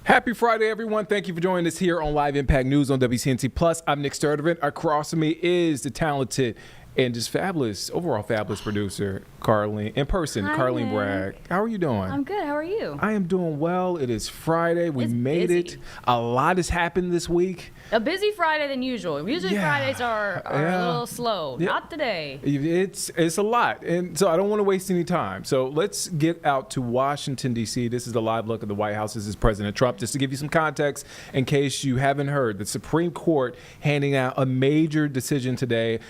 Happy Friday, everyone. Thank you for joining us here on Live Impact News on WCNC Plus. I'm Nick Sturdivant. Across from me is the talented and just fabulous, overall fabulous producer, Carlene, in person, Hi, Carlene Nick. Bragg. How are you doing? I'm good. How are you? I am doing well. It is Friday. We It's made busy. it. A lot has happened this week. A busy Friday than usual. Usually Yeah. Fridays are Yeah. a little slow. Yeah. Not today. It's a lot, and so I don't want to waste any time. So let's get out to Washington, D.C. This is the live look of the White House. This is President Trump. Just to give you some context, in case you haven't heard, the Supreme Court handing out a major decision today,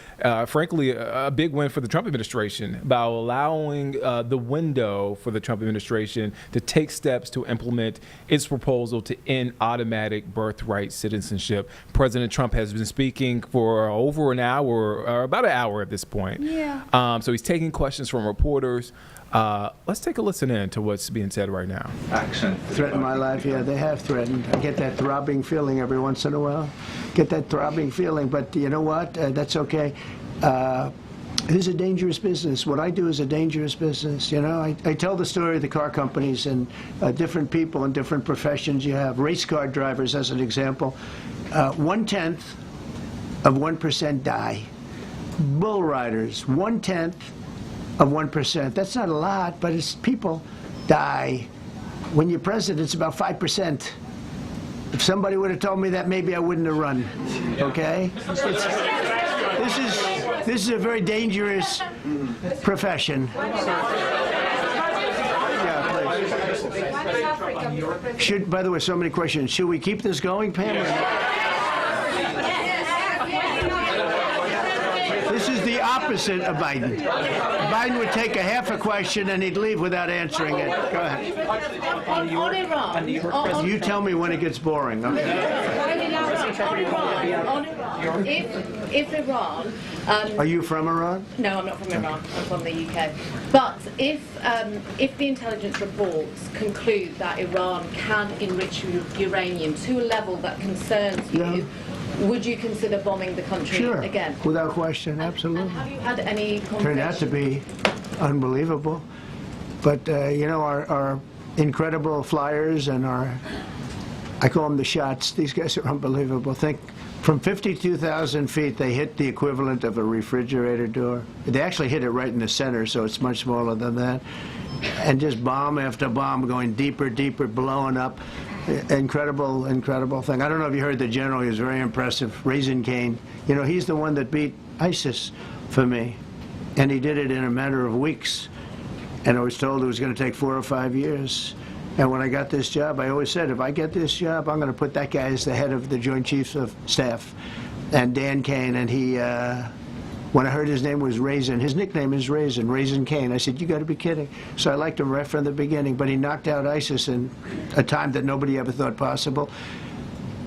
frankly, a big win for the Trump administration, about allowing the window for the Trump administration to take steps to implement its proposal to end automatic birthright citizenship. President Trump has been speaking for over an hour, or about an hour at this point. Yeah. So he's taking questions from reporters. Let's take a listen in to what's being said right now. Action. Threaten my life? Yeah, they have threatened. I get that throbbing feeling every once in a while. Get that throbbing feeling, but you know what? That's okay. This is a dangerous business. What I do is a dangerous business. You know, I tell the story of the car companies and different people in different professions. You have race car drivers, as an example. 1/10 of 1% die. Bull riders, 1/10 of 1%. That's not a lot, but it's people die. When you're president, it's about 5%. If This is a very dangerous profession. By the way, so many questions. Should we keep this going, Pam? This is the opposite of Biden. Biden would take a half a question and he'd leave without answering it. Go ahead. On Iran. You tell me when it gets boring. Okay. If Iran... Are you from Iran? No, I'm not from Iran. I'm from the UK. But if the intelligence reports conclude that Iran can enrich uranium to a level that concerns you, would you consider bombing the country again? Without question, absolutely. And have you had any conversations? Turned out to be unbelievable. But, our incredible flyers and I call them the shots. These guys are unbelievable. Think, from 52,000 feet, they hit the equivalent of a refrigerator door. They actually hit it right in the center, so it's much smaller than that. And just bomb after bomb going deeper, deeper, blowing up. Incredible, incredible thing. I don't know if you heard the general. He was very impressive. Raisin Cane. He's the one that beat ISIS for me. And he did it in a matter of weeks. And I was told it was going to take 4 or 5 years. And when I got this job, I always said, if I get this job, I'm going to put that guy as the head of the Joint Chiefs of Staff. And Dan Kane, and he, when I heard his name was Raisin, his nickname is Raisin Cane. I said, you got to be kidding. So I liked him right from the beginning. But he knocked out ISIS in a time that nobody ever thought possible.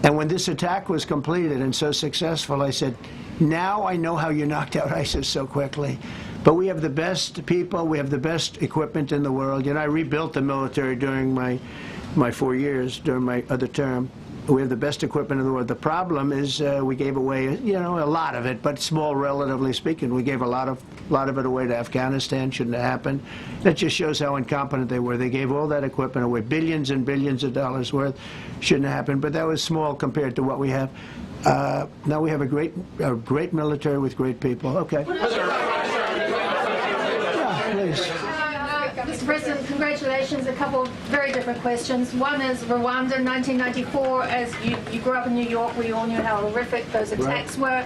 And when this attack was completed and so successful, I said, now I know how you knocked out ISIS so quickly. But we have the best people, we have the best equipment in the world. I rebuilt the military during my 4 years, during my other term. We have the best equipment in the world. The problem is we gave away, a lot of it, but small, relatively speaking. We gave a lot of it away to Afghanistan. Shouldn't have happened. That just shows how incompetent they were. They gave all that equipment away, billions and billions of dollars worth. Shouldn't have happened, but that was small compared to what we have. Now we have a great military with great people. Okay. Mr. President, congratulations. A couple of very different questions. One is Rwanda, 1994. As you grew up in New York, we all knew how horrific those attacks were.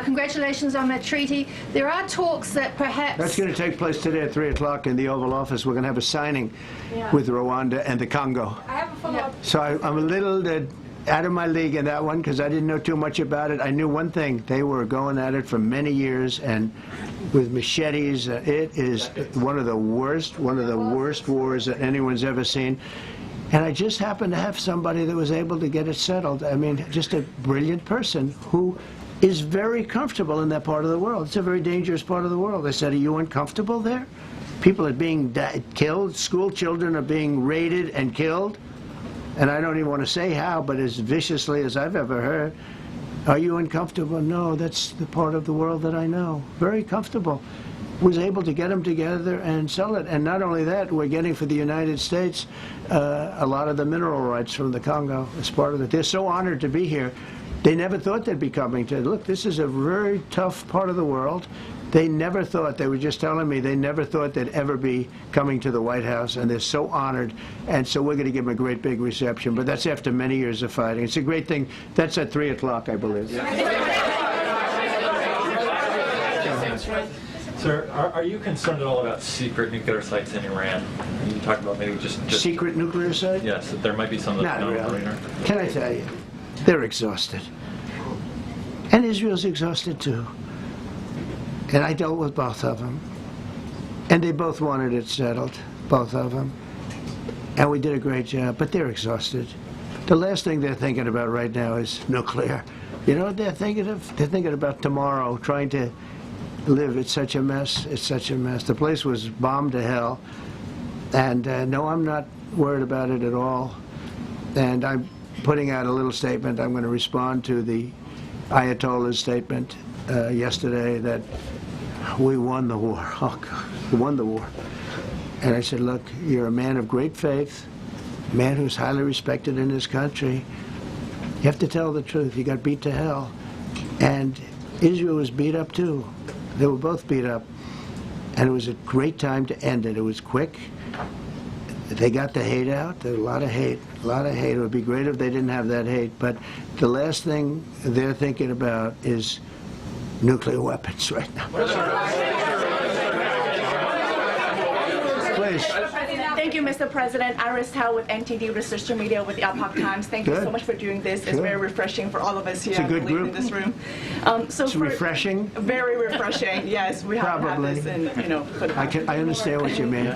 Congratulations on that treaty. There are talks that perhaps... That's going to take place today at 3 o'clock in the Oval Office. We're going to have a signing with Rwanda and the Congo. I have a follow-up. So I'm a little out of my league in that one because I didn't know too much about it. I knew one thing. They were going at it for many years and with machetes. It is one of the worst wars that anyone's ever seen. And I just happened to have somebody that was able to get it settled. I mean, just a brilliant person who is very comfortable in that part of the world. It's a very dangerous part of the world. I said, are you uncomfortable there? People are being killed. School children are being raided and killed. And I don't even want to say how, but as viciously as I've ever heard. Are you uncomfortable? No, that's the part of the world that I know. Very comfortable. Was able to get them together and sell it. And not only that, we're getting for the United States a lot of the mineral rights from the Congo as part of it. They're so honored to be here. They never thought they'd be coming to. Look, this is a very tough part of the world. They never thought, they were just telling me, they never thought they'd ever be coming to the White House, and they're so honored, and so we're going to give them a great big reception, but that's after many years of fighting. It's a great thing. That's at 3 o'clock, I believe. Sir, are you concerned at all about secret nuclear sites in Iran? You talk about maybe just secret nuclear sites? Yes, that there might be some that's not known. Really. Can I tell you, they're exhausted. And Israel's exhausted too. And I dealt with both of them. And they both wanted it settled, both of them. And we did a great job, but they're exhausted. The last thing they're thinking about right now is nuclear. You know what they're thinking of? They're thinking about tomorrow, trying to live. It's such a mess. It's such a mess. The place was bombed to hell. And no, I'm not worried about it at all. And I'm putting out a little statement. I'm going to respond to the Ayatollah's statement yesterday that we won the war. Oh, God, we won the war. And I said, look, you're a man of great faith, a man who's highly respected in his country. You have to tell the truth. You got beat to hell. And Israel was beat up too. They were both beat up. And it was a great time to end it. It was quick. They got the hate out. There was a lot of hate. A lot of hate. It would be great if they didn't have that hate. But the last thing they're thinking about is nuclear weapons right now. Please. Thank you, Mr. President. Iris Howe with NTD Research Media with the Epoch Times. Thank you Good. so much for doing this. It's Sure. very refreshing for all of us here, It's a I good believe, group. in this room. It's refreshing. Very refreshing. Yes, we haven't had Probably. this in, for the past I understand what you mean.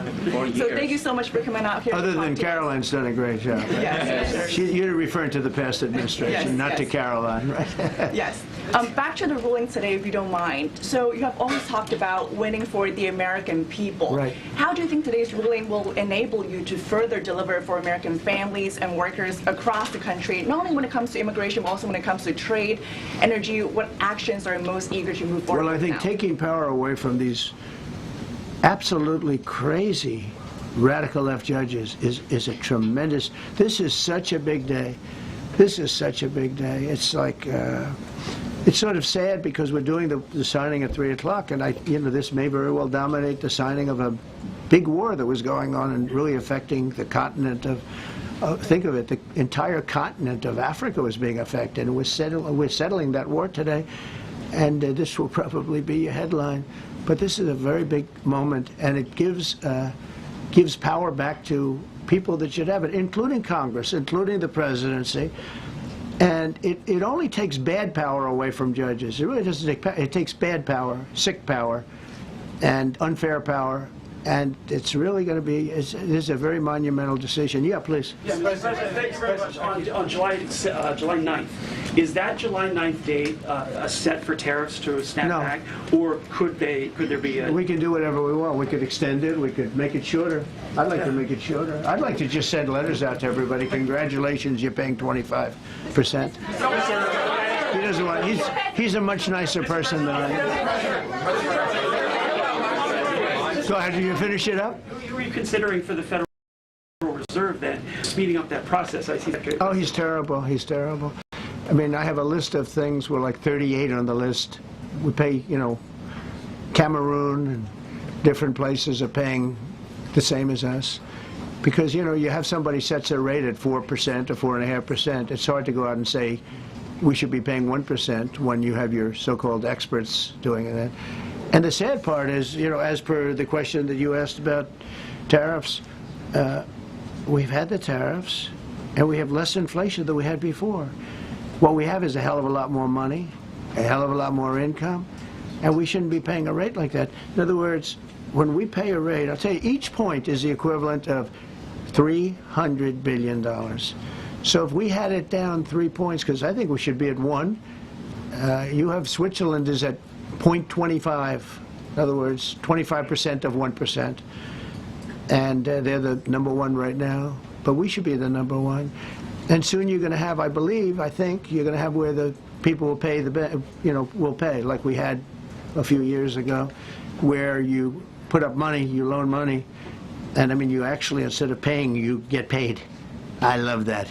So thank you so much for coming out here. Other to talk than to us. Caroline's done a great job. Yes, You're referring to the past administration, Yes, not to yes. Caroline, right? Yes. Back to the ruling today, if you don't mind. So you have always talked about winning for the American people. Right. How do you think today's ruling will enable you to further deliver for American families and workers across the country, not only when it comes to immigration, but also when it comes to trade, energy? What actions are you most eager to move forward Well, I with think now? taking power away from these absolutely crazy radical left judges is a tremendous. This is such a big day. This is such a big day. It's like it's sort of sad because we're doing the signing at 3 o'clock, and this may very well dominate the signing of a big war that was going on and really affecting the continent of. Think of it, the entire continent of Africa was being affected, and we're settling that war today, and this will probably be a headline. But this is a very big moment, and it gives power back to people that should have it, including Congress, including the presidency. And it only takes bad power away from judges. It really doesn't take power. It takes bad power, sick power, and unfair power. And it's really going to be, this is a very monumental decision. Yeah, please. Yes, President, thank you very much. On July 9th, is that July 9th date set for tariffs to snap No. back, or could there be a... We can do whatever we want. We could extend it. We could make it shorter. I'd like to make it shorter. I'd like to just send letters out to everybody. Congratulations, you're paying 25%. He doesn't want. He's a much nicer person than I am. Go ahead. Do you finish it up? Were you considering for the Federal Reserve then speeding up that process? I see that. Oh, he's terrible. He's terrible. I mean, I have a list of things. We're like 38 on the list. We pay, Cameroon and different places are paying the same as us. Because, you have somebody sets a rate at 4% or 4.5%. It's hard to go out and say we should be paying 1% when you have your so-called experts doing that. And the sad part is, as per the question that you asked about tariffs, we've had the tariffs, and we have less inflation than we had before. What we have is a hell of a lot more money, a hell of a lot more income, and we shouldn't be paying a rate like that. In other words, when we pay a rate, I'll tell you, each point is the equivalent of $300 billion. So if we had it down 3 points, because I think we should be at 1, you have Switzerland is at 0.25, in other words, 25% of 1%. And they're the number 1 right now, but we should be the number 1. And soon you're going to have, I think, you're going to have where the people will pay will pay, like we had a few years ago, where you put up money, you loan money, and I mean, you actually, instead of paying, you get paid. I love that.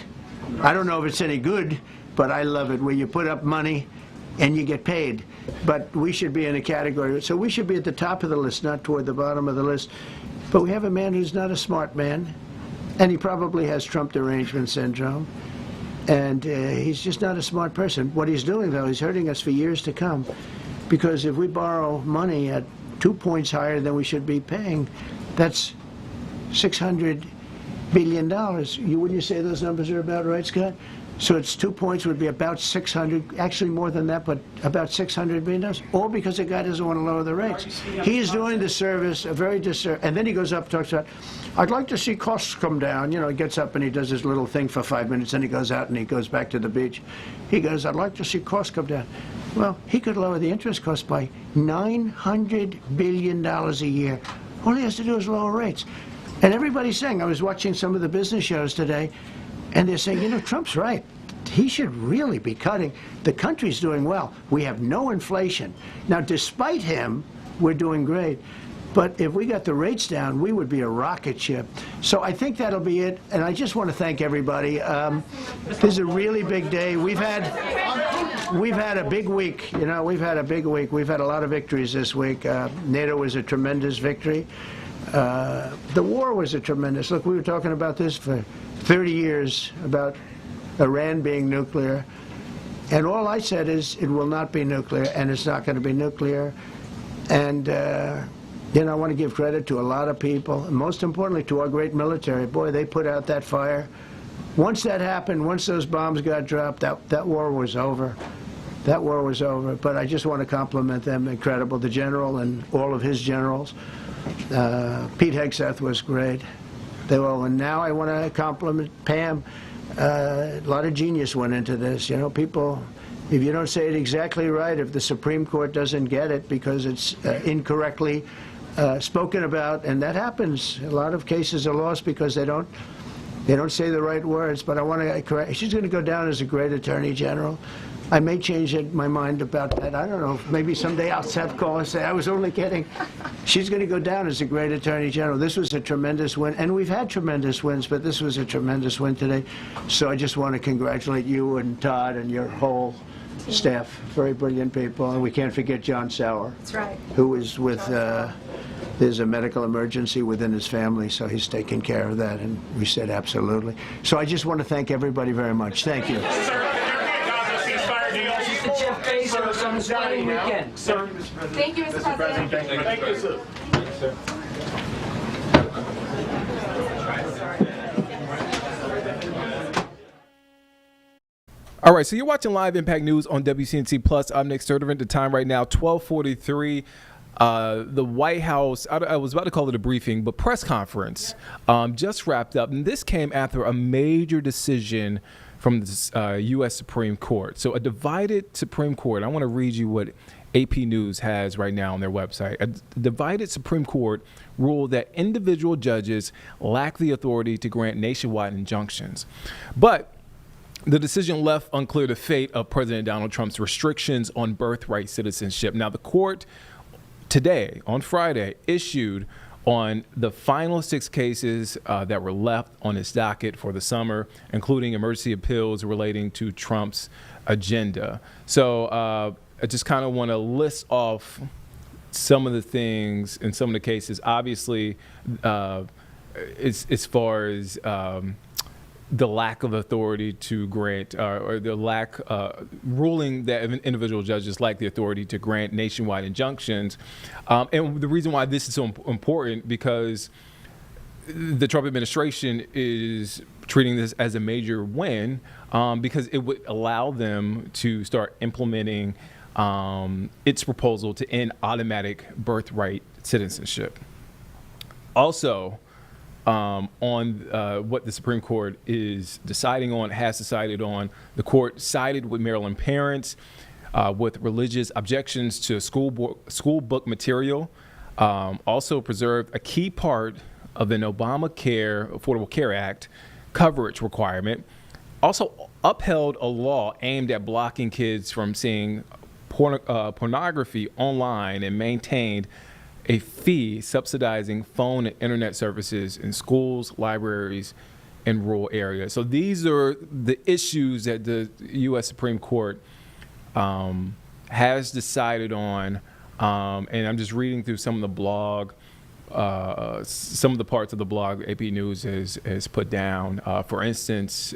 I don't know if it's any good, but I love it, where you put up money and you get paid. But we should be in a category, so we should be at the top of the list, not toward the bottom of the list. But we have a man who's not a smart man, and he probably has Trump derangement syndrome, and he's just not a smart person. What he's doing, though, is hurting us for years to come, because if we borrow money at 2 points higher than we should be paying, that's $600 billion. Wouldn't you say those numbers are about right, Scott? So it's 2 points would be about 600, actually more than that, but about $600 billion, all because the guy doesn't want to lower the rates. He's doing the service, a very disservice, and then he goes up and talks about, I'd like to see costs come down. He gets up and he does his little thing for 5 minutes, and he goes out and he goes back to the beach. He goes, I'd like to see costs come down. Well, he could lower the interest cost by $900 billion a year. All he has to do is lower rates. And everybody's saying, I was watching some of the business shows today, and they're saying, Trump's right. He should really be cutting. The country's doing well. We have no inflation. Now, despite him, we're doing great. But if we got the rates down, we would be a rocket ship. So I think that'll be it. And I just want to thank everybody. This is a really big day. We've had a big week. We've had a big week. We've had a lot of victories this week. NATO was a tremendous victory. The war was a tremendous. Look, we were talking about this for 30 years, about Iran being nuclear. And all I said is it will not be nuclear, and it's not going to be nuclear. And, I want to give credit to a lot of people, and most importantly to our great military. Boy, they put out that fire. Once that happened, once those bombs got dropped, that war was over. That war was over. But I just want to compliment them. Incredible. The general and all of his generals. Pete Hegseth was great. They were, and now I want to compliment Pam. A lot of genius went into this. People, if you don't say it exactly right, if the Supreme Court doesn't get it because it's incorrectly spoken about, and that happens. A lot of cases are lost because they don't say the right words. But I want to correct. She's going to go down as a great attorney general. I may change my mind about that. I don't know. Maybe someday I'll have to call and say I was only kidding. She's going to go down as a great attorney general. This was a tremendous win, and we've had tremendous wins, but this was a tremendous win today. So I just want to congratulate you and Todd and your whole staff. Very brilliant people, and we can't forget John Sauer. That's right. Who was with. There's a medical emergency within his family, so he's taking care of that, and we said absolutely. So I just want to thank everybody very much. Thank you. Jeff Bezos on his wedding weekend. Thank you, Mr. President. Thank you, sir. All right, so you're watching Live Impact News on WCNC Plus. I'm Nick Sturdivant. The time right now, 12:43. The White House, I was about to call it a briefing, but press conference just wrapped up. And this came after a major decision from the U.S. Supreme Court. So a divided Supreme Court. I want to read you what AP News has right now on their website. A divided Supreme Court ruled that individual judges lack the authority to grant nationwide injunctions. But the decision left unclear the fate of President Donald Trump's restrictions on birthright citizenship. Now, the court today, on Friday, issued on the final 6 cases that were left on its docket for the summer, including emergency appeals relating to Trump's agenda. So I just kind of want to list off some of the things in some of the cases. Obviously, as far as the lack of authority to grant, or the lack ruling that individual judges lack the authority to grant nationwide injunctions. And the reason why this is so important, because the Trump administration is treating this as a major win, because it would allow them to start implementing its proposal to end automatic birthright citizenship. Also, on what the Supreme Court is deciding on, has decided on, the court sided with Maryland parents with religious objections to school book material, also preserved a key part of an Obamacare Affordable Care Act coverage requirement, also upheld a law aimed at blocking kids from seeing pornography online, and maintained a fee subsidizing phone and internet services in schools, libraries, and rural areas. So these are the issues that the U.S. Supreme Court has decided on. And I'm just reading through some of the blog, some of the parts of the blog AP News has put down. For instance,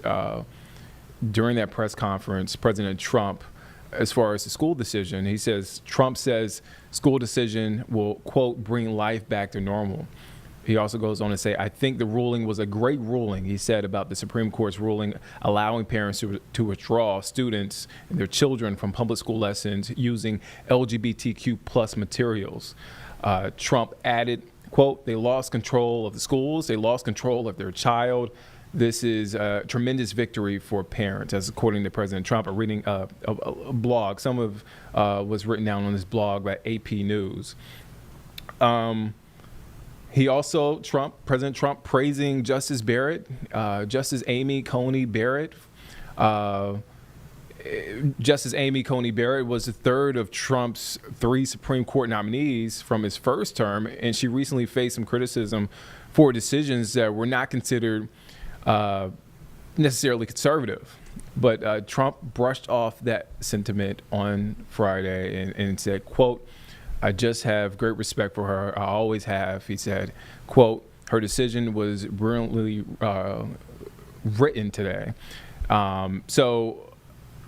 during that press conference, President Trump, as far as the school decision, he says, Trump says school decision will, quote, bring life back to normal. He also goes on to say, I think the ruling was a great ruling, he said, about the Supreme Court's ruling allowing parents to withdraw students and their children from public school lessons using LGBTQ plus materials. Trump added, quote, they lost control of the schools, they lost control of their child. This is a tremendous victory for parents, as according to President Trump. I'm reading a blog. Some of was written down on this blog by AP News. He also, President Trump, praising Justice Barrett, Justice Amy Coney Barrett. Justice Amy Coney Barrett was the third of Trump's 3 Supreme Court nominees from his first term, and she recently faced some criticism for decisions that were not considered necessarily conservative. But Trump brushed off that sentiment on Friday and said, quote, I just have great respect for her. I always have. He said, quote, her decision was brilliantly written today. So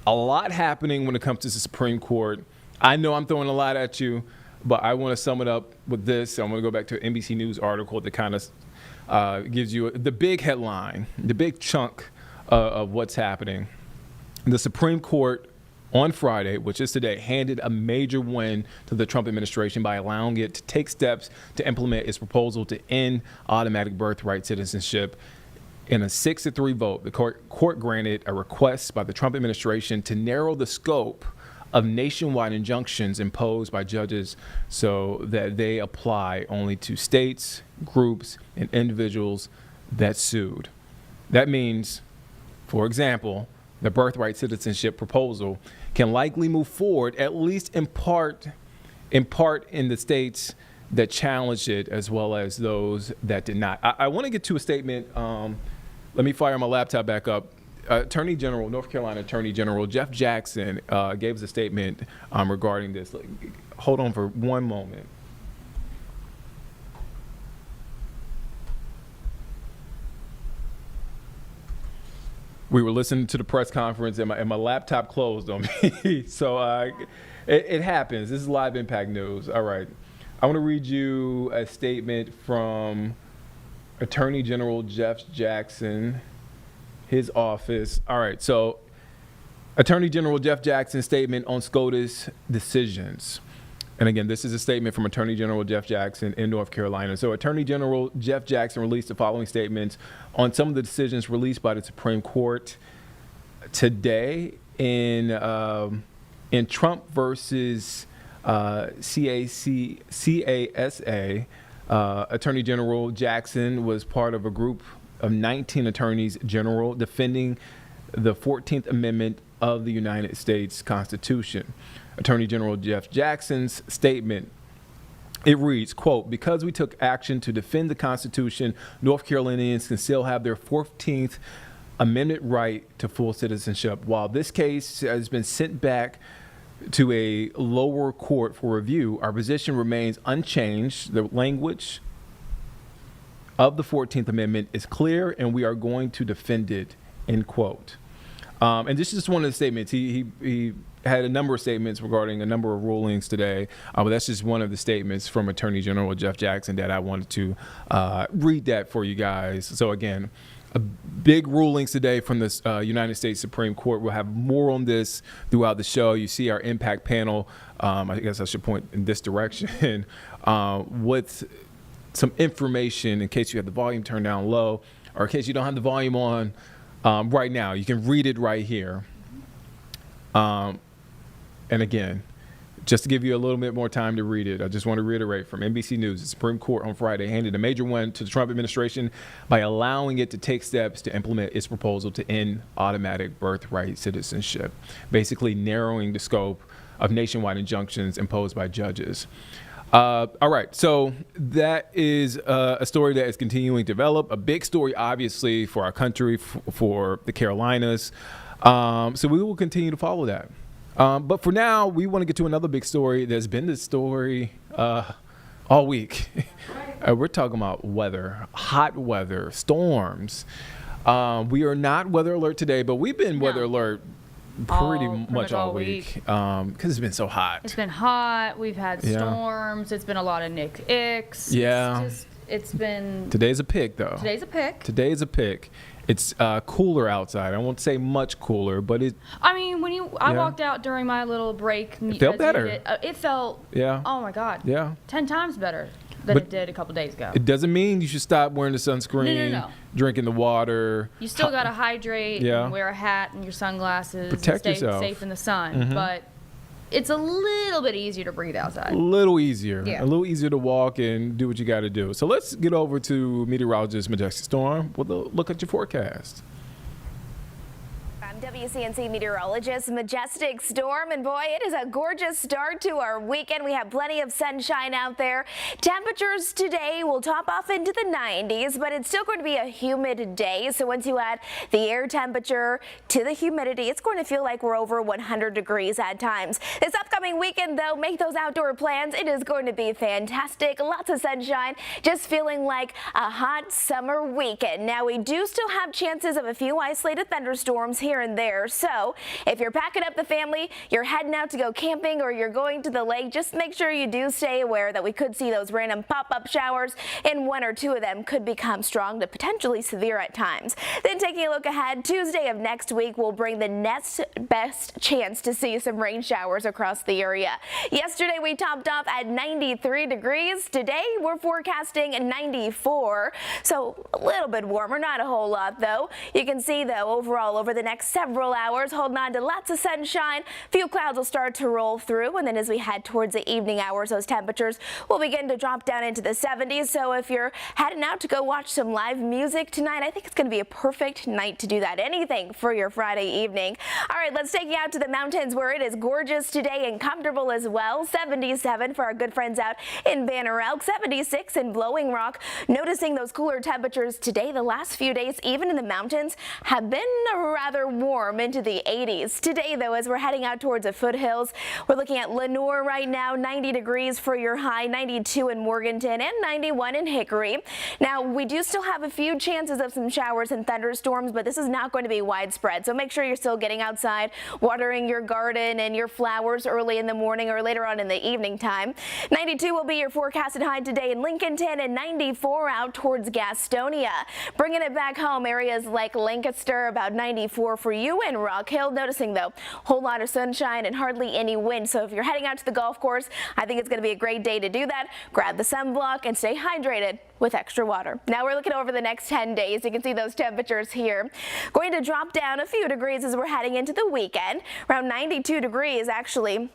a lot happening when it comes to the Supreme Court. I know I'm throwing a lot at you, but I want to sum it up with this. I'm going to go back to an NBC News article that kind of gives you the big headline, the big chunk of what's happening. The Supreme Court on Friday, which is today, handed a major win to the Trump administration by allowing it to take steps to implement its proposal to end automatic birthright citizenship. In a 6-3 vote, the court granted a request by the Trump administration to narrow the scope of nationwide injunctions imposed by judges so that they apply only to states, groups, and individuals that sued. That means, for example, the birthright citizenship proposal can likely move forward, at least in part in the states that challenged it, as well as those that did not. I want to get to a statement. Let me fire my laptop back up. Attorney General, North Carolina Attorney General Jeff Jackson gave us a statement regarding this. Hold on for one moment. We were listening to the press conference and my laptop closed on me. So it happens. This is Live Impact News. All right. I want to read you a statement from Attorney General Jeff Jackson, his office. All right. So Attorney General Jeff Jackson's statement on SCOTUS decisions. And again, this is a statement from Attorney General Jeff Jackson in North Carolina. So Attorney General Jeff Jackson released the following statements on some of the decisions released by the Supreme Court today in Trump versus CASA. Attorney General Jackson was part of a group of 19 attorneys general defending the 14th Amendment of the United States Constitution. Attorney General Jeff Jackson's statement, it reads, quote, because we took action to defend the Constitution, North Carolinians can still have their 14th Amendment right to full citizenship. While this case has been sent back to a lower court for review, our position remains unchanged. The language of the 14th Amendment is clear, and we are going to defend it, end quote. And this is just one of the statements. He had a number of statements regarding a number of rulings today, but that's just one of the statements from Attorney General Jeff Jackson that I wanted to read that for you guys. So again, big rulings today from the United States Supreme Court. We'll have more on this throughout the show. You see our impact panel, I guess I should point in this direction, with some information in case you have the volume turned down low or in case you don't have the volume on right now. You can read it right here. And again, just to give you a little bit more time to read it, I just want to reiterate from NBC News, the Supreme Court on Friday handed a major win to the Trump administration by allowing it to take steps to implement its proposal to end automatic birthright citizenship, basically narrowing the scope of nationwide injunctions imposed by judges. All right, so that is a story that is continuing to develop, a big story, obviously, for our country, for the Carolinas. So we will continue to follow that. But for now, we want to get to another big story. There's been this story all week. We're talking about weather, hot weather, storms. We are not weather alert today, but we've been weather alert pretty much all week because it's been so hot. It's been hot. We've had storms. It's been a lot of Icks. Yeah. It's been. Today's a pick, though. Today's a pick. Today's a pick. It's cooler outside. I won't say much cooler, but it. I mean, I walked out during my little break. It felt better. It felt. Yeah. Oh my God. Yeah. 10 times better than it did a couple days ago. It doesn't mean you should stop wearing the sunscreen. No. Drinking the water. You still gotta hydrate. And wear a hat and your sunglasses. Protect and stay yourself. safe in the sun, but. It's a little bit easier to breathe outside. A little easier. Yeah. A little easier to walk and do what you got to do. So let's get over to meteorologist Majestic Storm with a look at your forecast. I'm WCNC meteorologist Majestic Storm, and boy, it is a gorgeous start to our weekend. We have plenty of sunshine out there. Temperatures today will top off into the 90s, but it's still going to be a humid day. So once you add the air temperature to the humidity, it's going to feel like we're over 100 degrees at times. This upcoming weekend, though, make those outdoor plans. It is going to be fantastic. Lots of sunshine, just feeling like a hot summer weekend. Now, we do still have chances of a few isolated thunderstorms here and there. So if you're packing up the family, you're heading out to go camping, or you're going to the lake, just make sure you do stay aware that we could see those random pop-up showers, and 1 or 2 of them could become strong to potentially severe at times. Then taking a look ahead, Tuesday of next week will bring the next best chance to see some rain showers across the area. Yesterday we topped off at 93 degrees. Today we're forecasting 94, so a little bit warmer, not a whole lot though. You can see though overall over the next several hours, holding on to lots of sunshine. Few clouds will start to roll through, and then as we head towards the evening hours, those temperatures will begin to drop down into the 70s. So if you're heading out to go watch some live music tonight, I think it's going to be a perfect night to do that. Anything for your Friday evening. All right, let's take you out to the mountains where it is gorgeous today and comfortable as well. 77 for our good friends out in Banner Elk, 76 in Blowing Rock. Noticing those cooler temperatures today, the last few days, even in the mountains, have been rather warm into the 80s. Today, though, as we're heading out towards the foothills, we're looking at Lenoir right now, 90 degrees for your high, 92 in Morganton, and 91 in Hickory. Now, we do still have a few chances of some showers and thunderstorms, but this is not going to be widespread. So make sure you're still getting outside, watering your garden and your flowers early in the morning or later on in the evening time. 92 will be your forecasted high today in Lincolnton, and 94 out towards Gastonia. Bringing it back home, areas like Lancaster, about 94 for you in Rock Hill. Noticing though, whole lot of sunshine and hardly any wind. So if you're heading out to the golf course, I think it's going to be a great day to do that. Grab the sunblock and stay hydrated with extra water. Now we're looking over the next 10 days. You can see those temperatures here. Going to drop down a few degrees as we're heading into the weekend. Around 92 degrees actually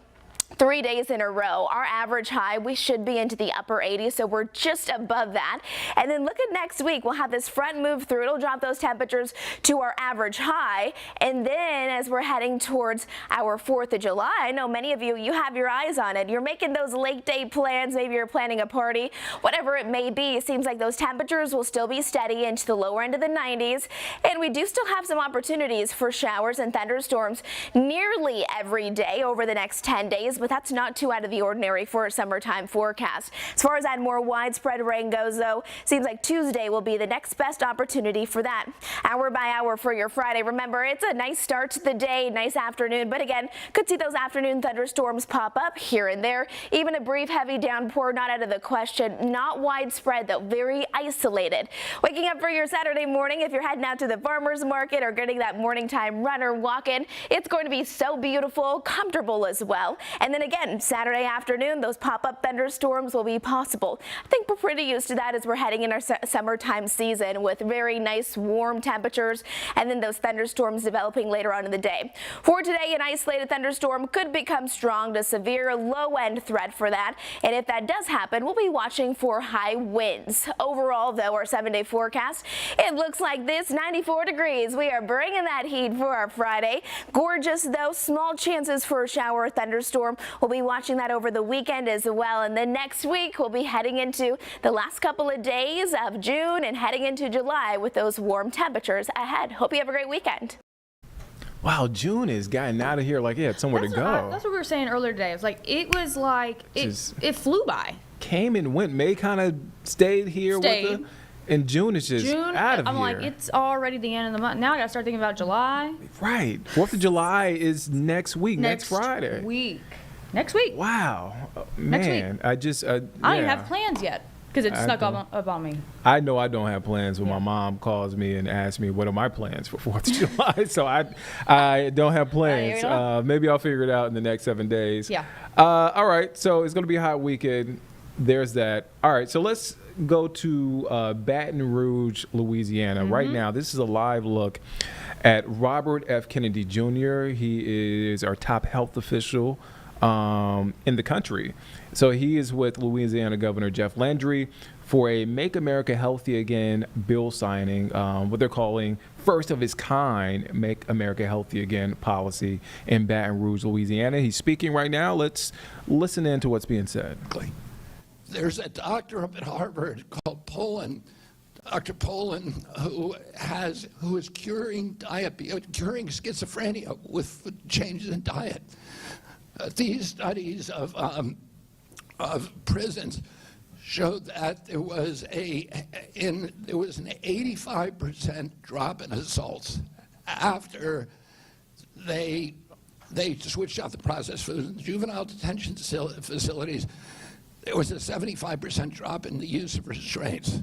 3 days in a row. Our average high, we should be into the upper 80s, so we're just above that. And then look at next week. We'll have this front move through. It'll drop those temperatures to our average high. And then as we're heading towards our 4th of July, I know many of you, you have your eyes on it. You're making those lake day plans. Maybe you're planning a party, whatever it may be. It seems like those temperatures will still be steady into the lower end of the 90s. And we do still have some opportunities for showers and thunderstorms nearly every day over the next 10 days. But that's not too out of the ordinary for a summertime forecast. As far as that more widespread rain goes, though, seems like Tuesday will be the next best opportunity for that. Hour by hour for your Friday. Remember, it's a nice start to the day, nice afternoon, but again, could see those afternoon thunderstorms pop up here and there. Even a brief heavy downpour, not out of the question. Not widespread, though, very isolated. Waking up for your Saturday morning, if you're heading out to the farmer's market or getting that morning time run or walk in, it's going to be so beautiful, comfortable as well. And then again, Saturday afternoon, those pop-up thunderstorms will be possible. I think we're pretty used to that as we're heading in our summertime season with very nice warm temperatures and then those thunderstorms developing later on in the day. For today, an isolated thunderstorm could become strong to severe low-end threat for that. And if that does happen, we'll be watching for high winds. Overall, though, our 7-day forecast, it looks like this, 94 degrees. We are bringing that heat for our Friday. Gorgeous, though, small chances for a shower or thunderstorm. We'll be watching that over the weekend as well. And then next week, we'll be heading into the last couple of days of June and heading into July with those warm temperatures ahead. Hope you have a great weekend. Wow, June is getting out of here like it had somewhere to go. That's what we were saying earlier today. It flew by. Came and went. May kind of stayed here with it. And June is just out of here. I'm like, it's already the end of the month. Now I got to start thinking about July. Right. 4th of July is next week, next Friday. Next week. Wow. Man, I don't even have plans yet because it snuck up on me. I know I don't have plans when my mom calls me and asks me what are my plans for 4th of July. So I don't have plans. Maybe I'll figure it out in the next 7 days. Yeah. All right. So it's going to be a hot weekend. There's that. All right. So let's go to Baton Rouge, Louisiana. Right now, this is a live look at Robert F. Kennedy Jr. He is our top health official in the country. So he is with Louisiana Governor Jeff Landry for a Make America Healthy Again bill signing, what they're calling first of its kind Make America Healthy Again policy in Baton Rouge, Louisiana. He's speaking right now. Let's listen in to what's being said. There's a doctor up at Harvard called Poland, Dr. Poland, who is curing schizophrenia with changes in diet. These studies of prisons showed that there was an 85% drop in assaults after they switched out the processed food. In the juvenile detention facilities, there was a 75% drop in the use of restraints.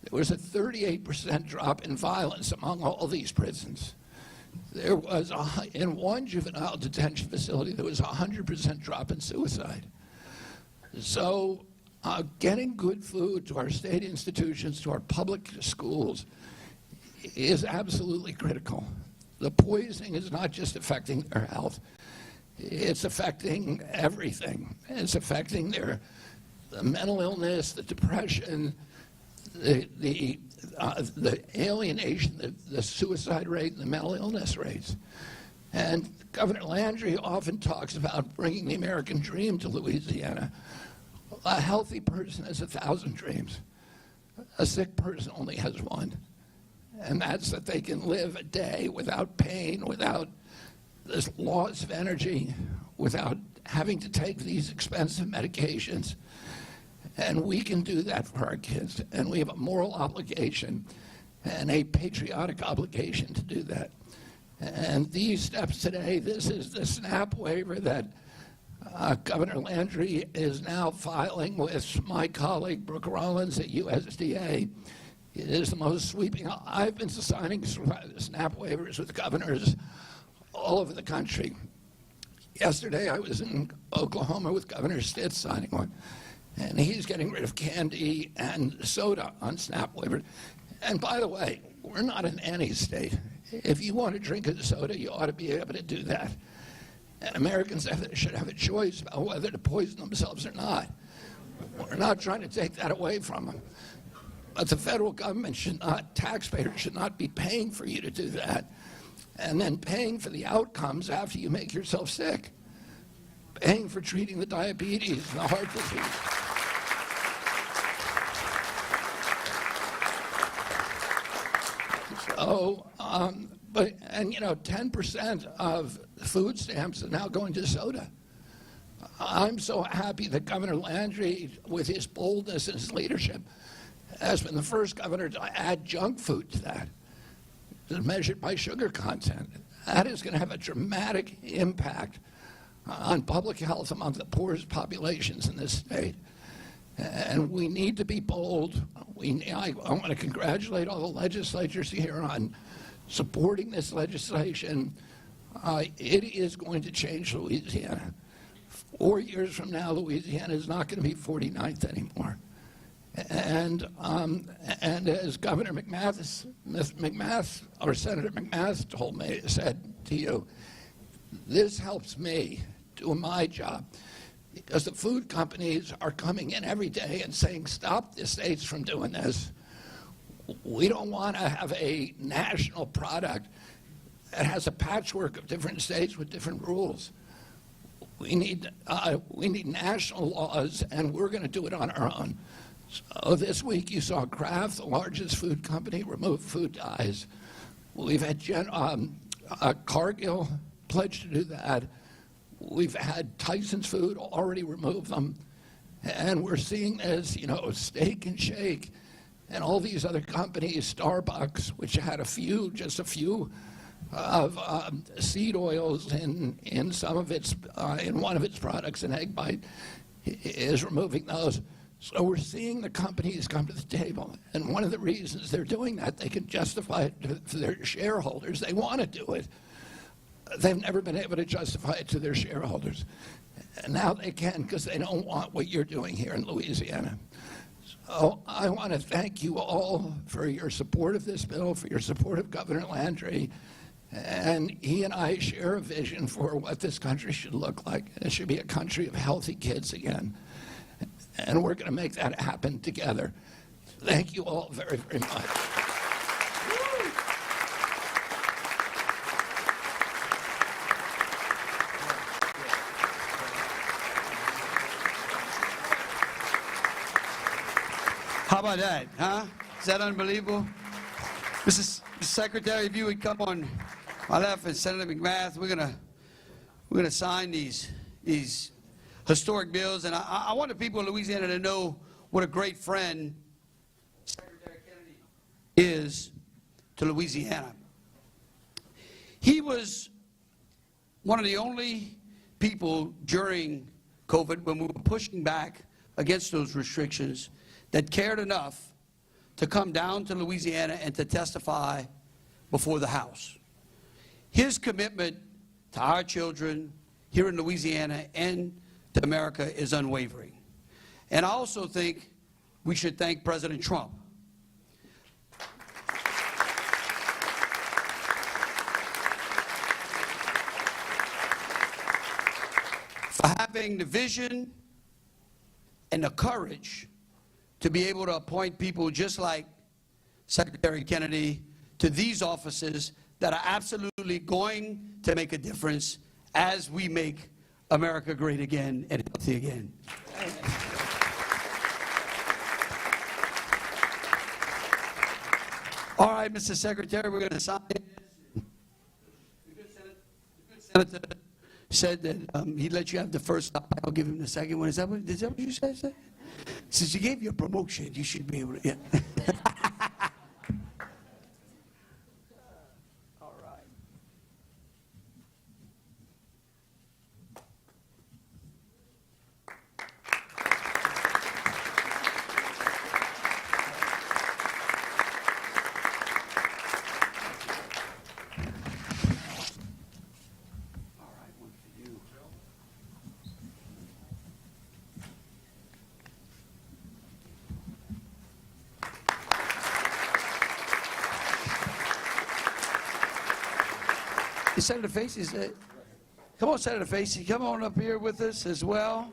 There was a 38% drop in violence among all these prisons. There was, in one juvenile detention facility, there was a 100% drop in suicide. So getting good food to our state institutions, to our public schools, is absolutely critical. The poisoning is not just affecting their health. It's affecting everything. It's affecting the mental illness, the depression, the alienation, the suicide rate, and the mental illness rates. And Governor Landry often talks about bringing the American dream to Louisiana. A healthy person has 1,000 dreams. A sick person only has one. And that's that they can live a day without pain, without this loss of energy, without having to take these expensive medications. And we can do that for our kids. And we have a moral obligation and a patriotic obligation to do that. And these steps today, this is the SNAP waiver that Governor Landry is now filing with my colleague Brooke Rollins at USDA. It is the most sweeping. I've been signing SNAP waivers with governors all over the country. Yesterday, I was in Oklahoma with Governor Stitt signing one, and he's getting rid of candy and soda on SNAP waiver. And by the way, we're not in any state. If you want to drink a soda, you ought to be able to do that. And Americans should have a choice about whether to poison themselves or not. We're not trying to take that away from them. But the federal government should not, taxpayers should not be paying for you to do that, and then paying for the outcomes after you make yourself sick, paying for treating the diabetes and the heart disease. So, and you know, 10% of food stamps are now going to soda. I'm so happy that Governor Landry, with his boldness and his leadership, has been the first governor to add junk food to that, measured by sugar content. That is going to have a dramatic impact on public health among the poorest populations in this state. And we need to be bold. I want to congratulate all the legislatures here on supporting this legislation. It is going to change Louisiana. 4 years from now, Louisiana is not going to be 49th anymore. And as Governor McMath, or Senator McMath said to you, this helps me do my job, because the food companies are coming in every day and saying, stop the states from doing this. We don't want to have a national product that has a patchwork of different states with different rules. We need national laws, and we're going to do it on our own. So this week you saw Kraft, the largest food company, remove food dyes. We've had Cargill pledge to do that. We've had Tyson's Food already remove them. And we're seeing this, you know, Steak and Shake and all these other companies, Starbucks, which had just a few of seed oils in some of its, in one of its products, an egg bite, is removing those. So we're seeing the companies come to the table, and one of the reasons they're doing that, they can justify it to their shareholders. They want to do it. They've never been able to justify it to their shareholders. And now they can, because they don't want what you're doing here in Louisiana. So I want to thank you all for your support of this bill, for your support of Governor Landry. And he and I share a vision for what this country should look like. It should be a country of healthy kids again. And we're going to make that happen together. Thank you all very, very much. How about that, huh? Is that unbelievable? Mr. Secretary, if you would come on my left, and Senator McMath, we're gonna sign these historic bills, and I want the people in Louisiana to know what a great friend Secretary Kennedy is to Louisiana. He was one of the only people during COVID, when we were pushing back against those restrictions, that cared enough to come down to Louisiana and to testify before the House. His commitment to our children here in Louisiana and to America is unwavering. And I also think we should thank President Trump. For having the vision and the courage to be able to appoint people just like Secretary Kennedy to these offices that are absolutely going to make a difference as we make America great again and healthy again. All right, Mr. Secretary, we're going to sign this. The good senator said that he'd let you have the first stop. I'll give him the second one. Is that what you said? Since you gave you a promotion, you should be able to, yeah. All right. All right, one for you. Senator Facey, come on, Senator Facey, come on up here with us as well.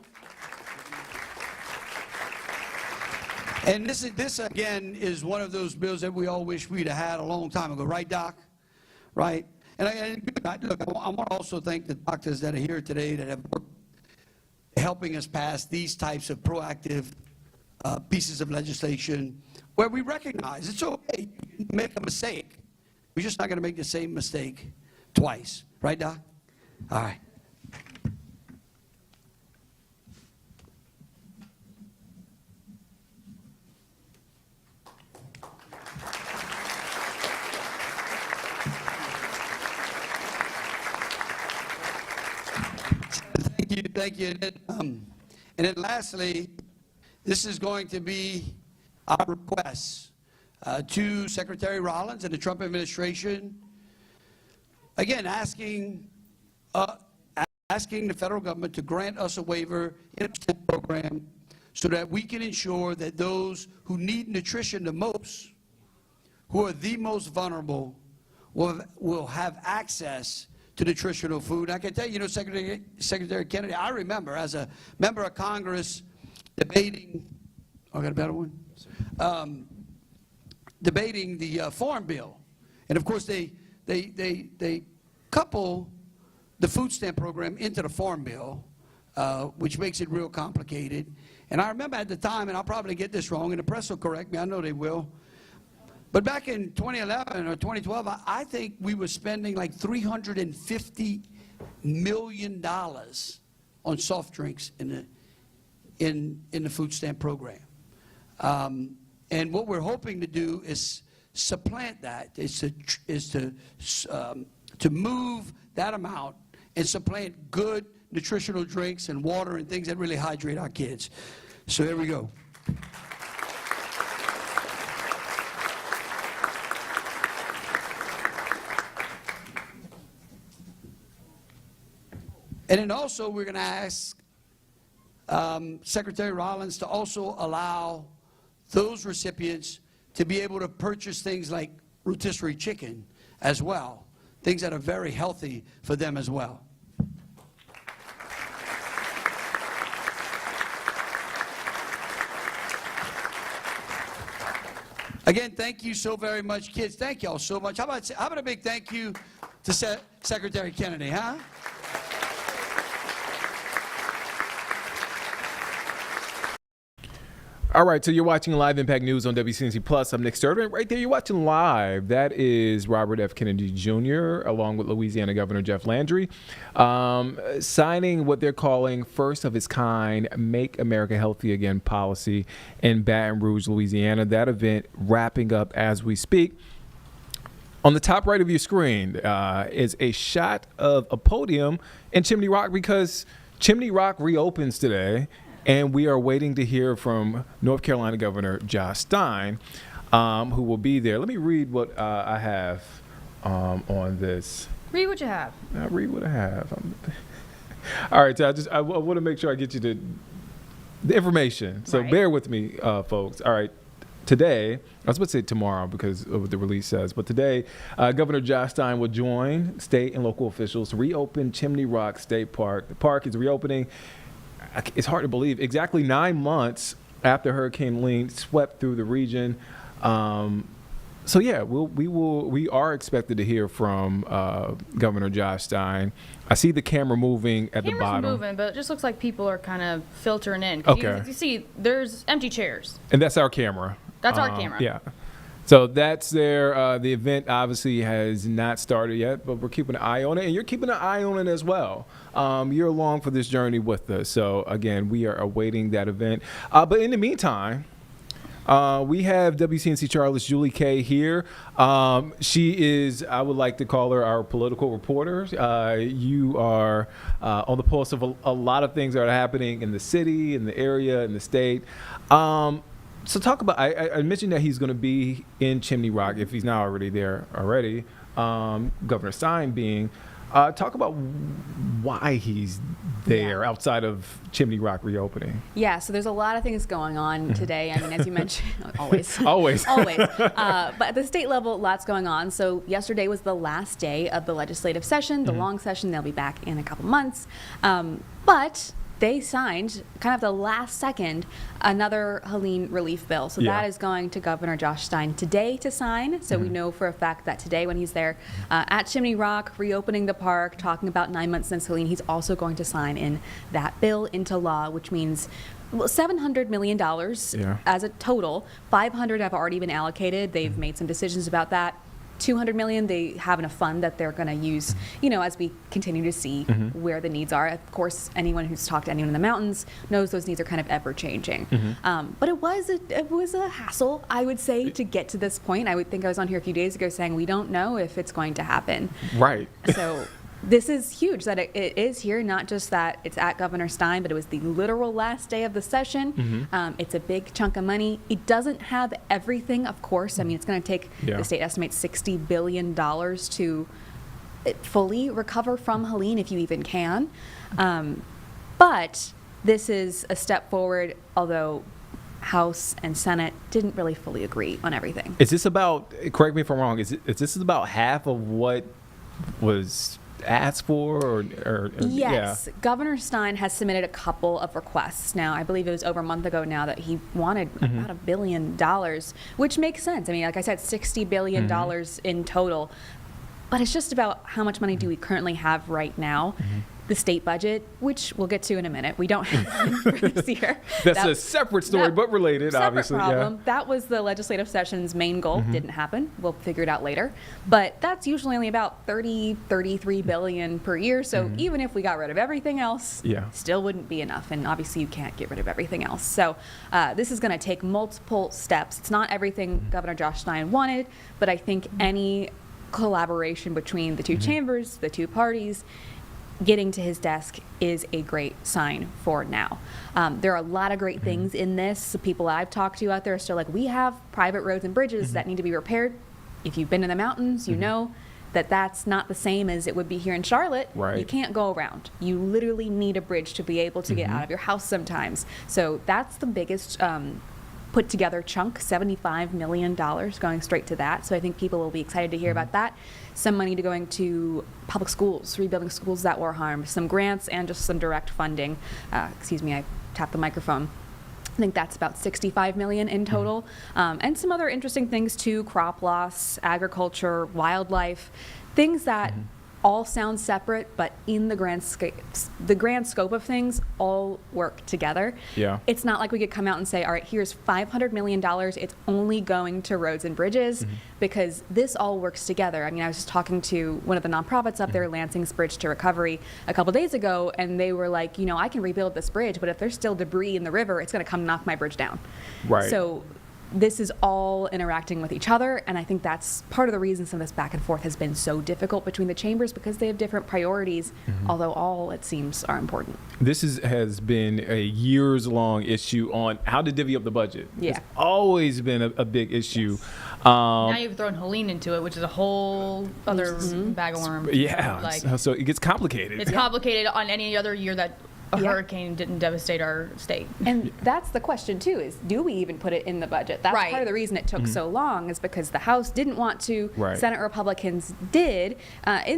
And this again is one of those bills that we all wish we'd have had a long time ago, right, Doc? Right? And look, I want to also thank the doctors that are here today that have worked helping us pass these types of proactive pieces of legislation where we recognize it's okay to make a mistake. We're just not going to make the same mistake twice. Right, Doc? All right. Thank you. And then lastly, this is going to be our request to Secretary Rollins and the Trump administration. Again, asking the federal government to grant us a waiver in a STEM program so that we can ensure that those who need nutrition the most, who are the most vulnerable, will have access to nutritional food. I can tell you, Secretary Kennedy, I remember as a member of Congress debating, I got a better one? Debating the Farm Bill. And of course, they couple the food stamp program into the Farm Bill, which makes it real complicated. And I remember at the time, and I'll probably get this wrong, and the press will correct me, I know they will, but back in 2011 or 2012, I think we were spending like $350 million on soft drinks in the food stamp program. And what we're hoping to do is supplant that, is to move that amount and supplant good nutritional drinks and water and things that really hydrate our kids. So there we go. And then also we're going to ask Secretary Rollins to also allow those recipients to be able to purchase things like rotisserie chicken as well, things that are very healthy for them as well. Again, thank you so very much, kids. Thank y'all so much. How about a big thank you to Secretary Kennedy, huh? All right, so you're watching Live Impact News on WCNC Plus. I'm Nick Sturtevant. Right there, you're watching live. That is Robert F. Kennedy Jr., along with Louisiana Governor Jeff Landry, signing what they're calling first of its kind Make America Healthy Again policy in Baton Rouge, Louisiana. That event wrapping up as we speak. On the top right of your screen is a shot of a podium in Chimney Rock because Chimney Rock reopens today, and we are waiting to hear from North Carolina Governor Josh Stein, who will be there. Let me read what I have on this. Read what you have. I'll read what I have. All right, so I want to make sure I get you the information. So bear with me, folks. All right. Today, I was about to say tomorrow because of what the release says, but today, Governor Josh Stein will join state and local officials to reopen Chimney Rock State Park. The park is reopening. It's hard to believe. Exactly 9 months after Hurricane Helene swept through the region. So yeah, we are expected to hear from Governor Josh Stein. I see the camera moving at the bottom. Camera's moving, but it just looks like people are kind of filtering in. Okay. You see, there's empty chairs. And that's our camera. That's our camera. Yeah. So that's there. The event obviously has not started yet, but we're keeping an eye on it, and you're keeping an eye on it as well. You're along for this journey with us. So again, we are awaiting that event. But in the meantime, we have WCNC Charlotte's Julie Kay here. She is, I would like to call her our political reporter. You are on the pulse of a lot of things that are happening in the city, in the area, in the state. So talk about, I mentioned that he's going to be in Chimney Rock, if he's not already there already, Governor Stein being. Talk about why he's there outside of Chimney Rock reopening. Yeah, so there's a lot of things going on today. I mean, as you mentioned, always. Always. But at the state level, lots going on. So yesterday was the last day of the legislative session, the long session. They'll be back in a couple months. But they signed, kind of the last second, another Helene relief bill. So that is going to Governor Josh Stein today to sign. So we know for a fact that today when he's there at Chimney Rock, reopening the park, talking about 9 months since Helene, he's also going to sign in that bill into law, which means $700 million as a total. 500 have already been allocated. They've made some decisions about that. 200 million they have in a fund that they're going to use, as we continue to see where the needs are. Of course, anyone who's talked to anyone in the mountains knows those needs are kind of ever changing. But it was a hassle, I would say, to get to this point. I would think I was on here a few days ago saying we don't know if it's going to happen. Right. So this is huge that it is here, not just that it's at Governor Stein, but it was the literal last day of the session. It's a big chunk of money. It doesn't have everything, of course. I mean, it's going to take, the state estimates, $60 billion to fully recover from Helene, if you even can. But this is a step forward, although House and Senate didn't really fully agree on everything. Is this about, correct me if I'm wrong, is this about half of what was asked for or yes, Governor Stein has submitted a couple of requests. Now, I believe it was over a month ago now that he wanted about $1 billion, which makes sense. I mean, like I said, $60 billion in total. But it's just about how much money do we currently have right now. The state budget, which we'll get to in a minute, we don't have for this year. That's a separate story, but related, obviously. Problem. Yeah. That was the legislative session's main goal. Didn't happen. We'll figure it out later. But that's usually only about $33 billion per year. So even if we got rid of everything else, still wouldn't be enough. And obviously you can't get rid of everything else. So this is going to take multiple steps. It's not everything Governor Josh Stein wanted, but I think any collaboration between the two chambers, the two parties, getting to his desk is a great sign for now. There are a lot of great things in this. The people I've talked to out there are still like, we have private roads and bridges that need to be repaired. If you've been in the mountains, you know that that's not the same as it would be here in Charlotte. Right. You can't go around. You literally need a bridge to be able to get out of your house sometimes. So that's the biggest put together chunk, $75 million going straight to that. So I think people will be excited to hear about that. Some money to going to public schools, rebuilding schools that were harmed, some grants and just some direct funding. Excuse me, I tapped the microphone. I think that's about $65 million in total. And some other interesting things too, crop loss, agriculture, wildlife, things that all sound separate, but in the grand scope of things, all work together. Yeah. It's not like we could come out and say, all right, here's $500 million. It's only going to roads and bridges, because this all works together. I mean, I was just talking to one of the nonprofits up there, Lansing's Bridge to Recovery, a couple days ago, and they were like, I can rebuild this bridge, but if there's still debris in the river, it's going to come knock my bridge down. Right. So this is all interacting with each other, and I think that's part of the reason some of this back and forth has been so difficult between the chambers, because they have different priorities, although all, it seems, are important. This has been a years-long issue on how to divvy up the budget. Yeah. It's always been a big issue. Now you've thrown Helene into it, which is a whole other bag of worms. Yeah, Like, so it gets complicated. it's complicated on any other year that a hurricane didn't devastate our state. And that's the question too, is do we even put it in the budget? That's Right. part of the reason it took so long, is because the House didn't want to, Right. Senate Republicans did. At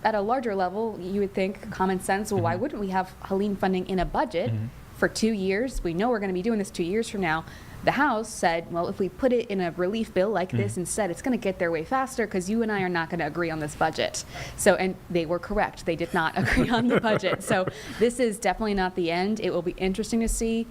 a larger level, you would think common sense, well, why wouldn't we have Helene funding in a budget for 2 years? We know we're going to be doing this 2 years from now. The House said, well, if we put it in a relief bill like this instead, it's going to get there way faster because you and I are not going to agree on this budget. So, and they were correct. They did not agree on the budget. So this is definitely not the end. It will be interesting to see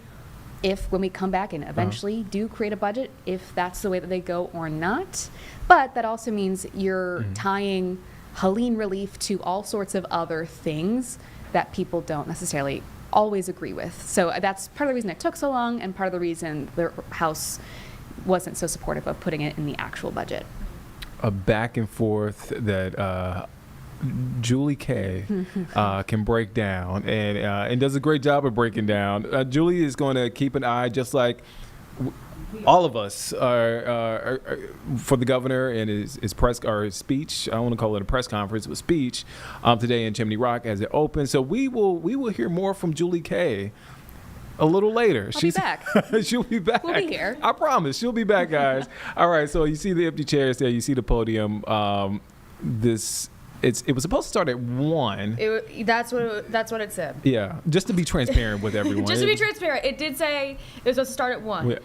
if, when we come back and eventually do create a budget, if that's the way that they go or not. But that also means you're tying Helene relief to all sorts of other things that people don't necessarily always agree with. So that's part of the reason it took so long, and part of the reason the House wasn't so supportive of putting it in the actual budget. A back and forth that Julie Kay can break down and does a great job of breaking down. Julie is going to keep an eye, just like all of us are for the governor and his press or his speech. I don't want to call it a press conference, but speech today in Chimney Rock as it opens. So we will hear more from Julie Kay a little later. She'll be back. She'll be back. We'll be here. I promise. She'll be back, guys. All right. So you see the empty chairs there. You see the podium. It was supposed to start at 1. That's what it said. Yeah. Just to be transparent with everyone. Just to be transparent, it did say it was supposed to start at 1. Yeah.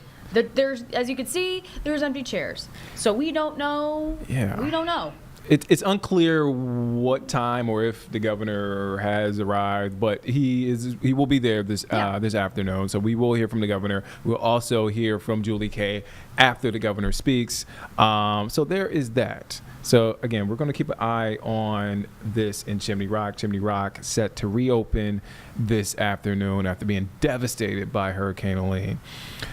There's, as you can see, there's empty chairs. So we don't know. Yeah. We don't know. It's unclear what time or if the governor has arrived, but he will be there this afternoon. So we will hear from the governor. We'll also hear from Julie Kay after the governor speaks. So there is that. So again, we're going to keep an eye on this in Chimney Rock. Chimney Rock set to reopen this afternoon after being devastated by Hurricane Helene.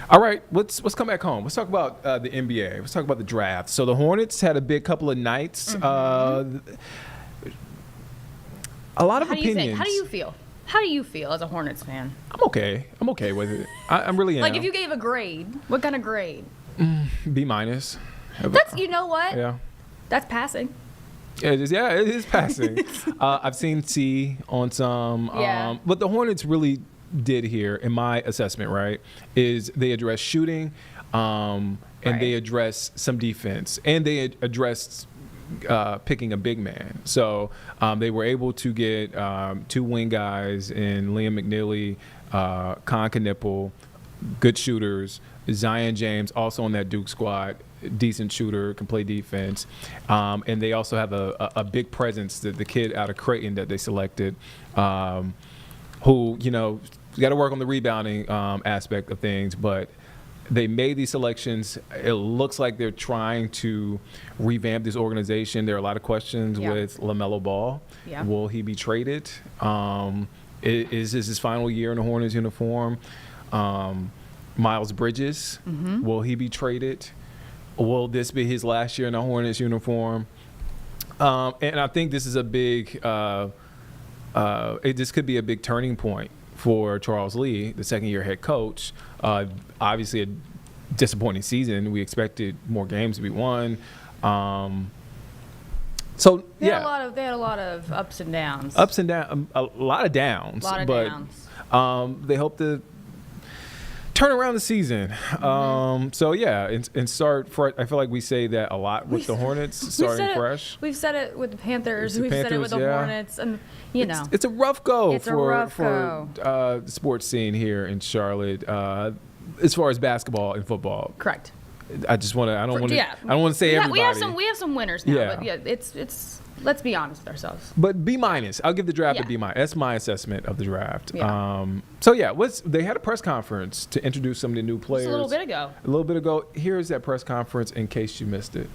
All right, let's come back home. Let's talk about the NBA. Let's talk about the draft. So the Hornets had a big couple of nights. A lot of opinions. How do you feel? How do you feel as a Hornets fan? I'm okay. I'm okay with it. I'm really like, if you gave a grade, what kind of grade? B minus. That's, you know what? Yeah. That's passing. It is passing. I've seen C on some. What the Hornets really did here, in my assessment, right, is they addressed shooting, and they addressed some defense, and they addressed picking a big man. So they were able to get 2 wing guys in Liam McNeely, Con Knipple, good shooters. Zion James also on that Duke squad, decent shooter, can play defense. And they also have a big presence, the kid out of Creighton that they selected, who, got to work on the rebounding aspect of things, but they made these selections. It looks like they're trying to revamp this organization. There are a lot of questions with LaMelo Ball. Yeah. Will he be traded? Is this his final year in the Hornets uniform? Miles Bridges, will he be traded? Will this be his last year in the Hornets uniform? And I think this is a big, this could be a big turning point for Charles Lee, the second-year head coach. Obviously, a disappointing season. We expected more games to be won. So they had a lot of ups and downs. Ups and downs, a lot of downs. They hope to turn around the season. So yeah, and start fresh. I feel like we say that a lot with the Hornets, starting fresh. We've said it with the Panthers. We've said it with the Hornets, and it's a rough go for the sports scene here in Charlotte, as far as basketball and football. Correct. I just want to. I don't want to say everybody. We have some winners now, but it's. Let's be honest with ourselves. But B minus. I'll give the draft a B minus. That's my assessment of the draft. Yeah. They had a press conference to introduce some of the new players. Just a little bit ago. Here's that press conference in case you missed it.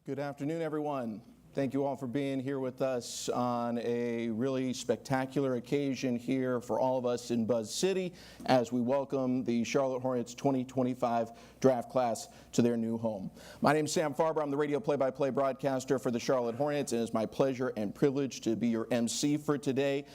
Good afternoon, everyone. Thank you all for being here with us on a really spectacular occasion here for all of us in Buzz City as we welcome the Charlotte Hornets 2025 draft class to their new home. My name is Sam Farber. I'm the radio play-by-play broadcaster for the Charlotte Hornets, and it's my pleasure and privilege to be your MC for today.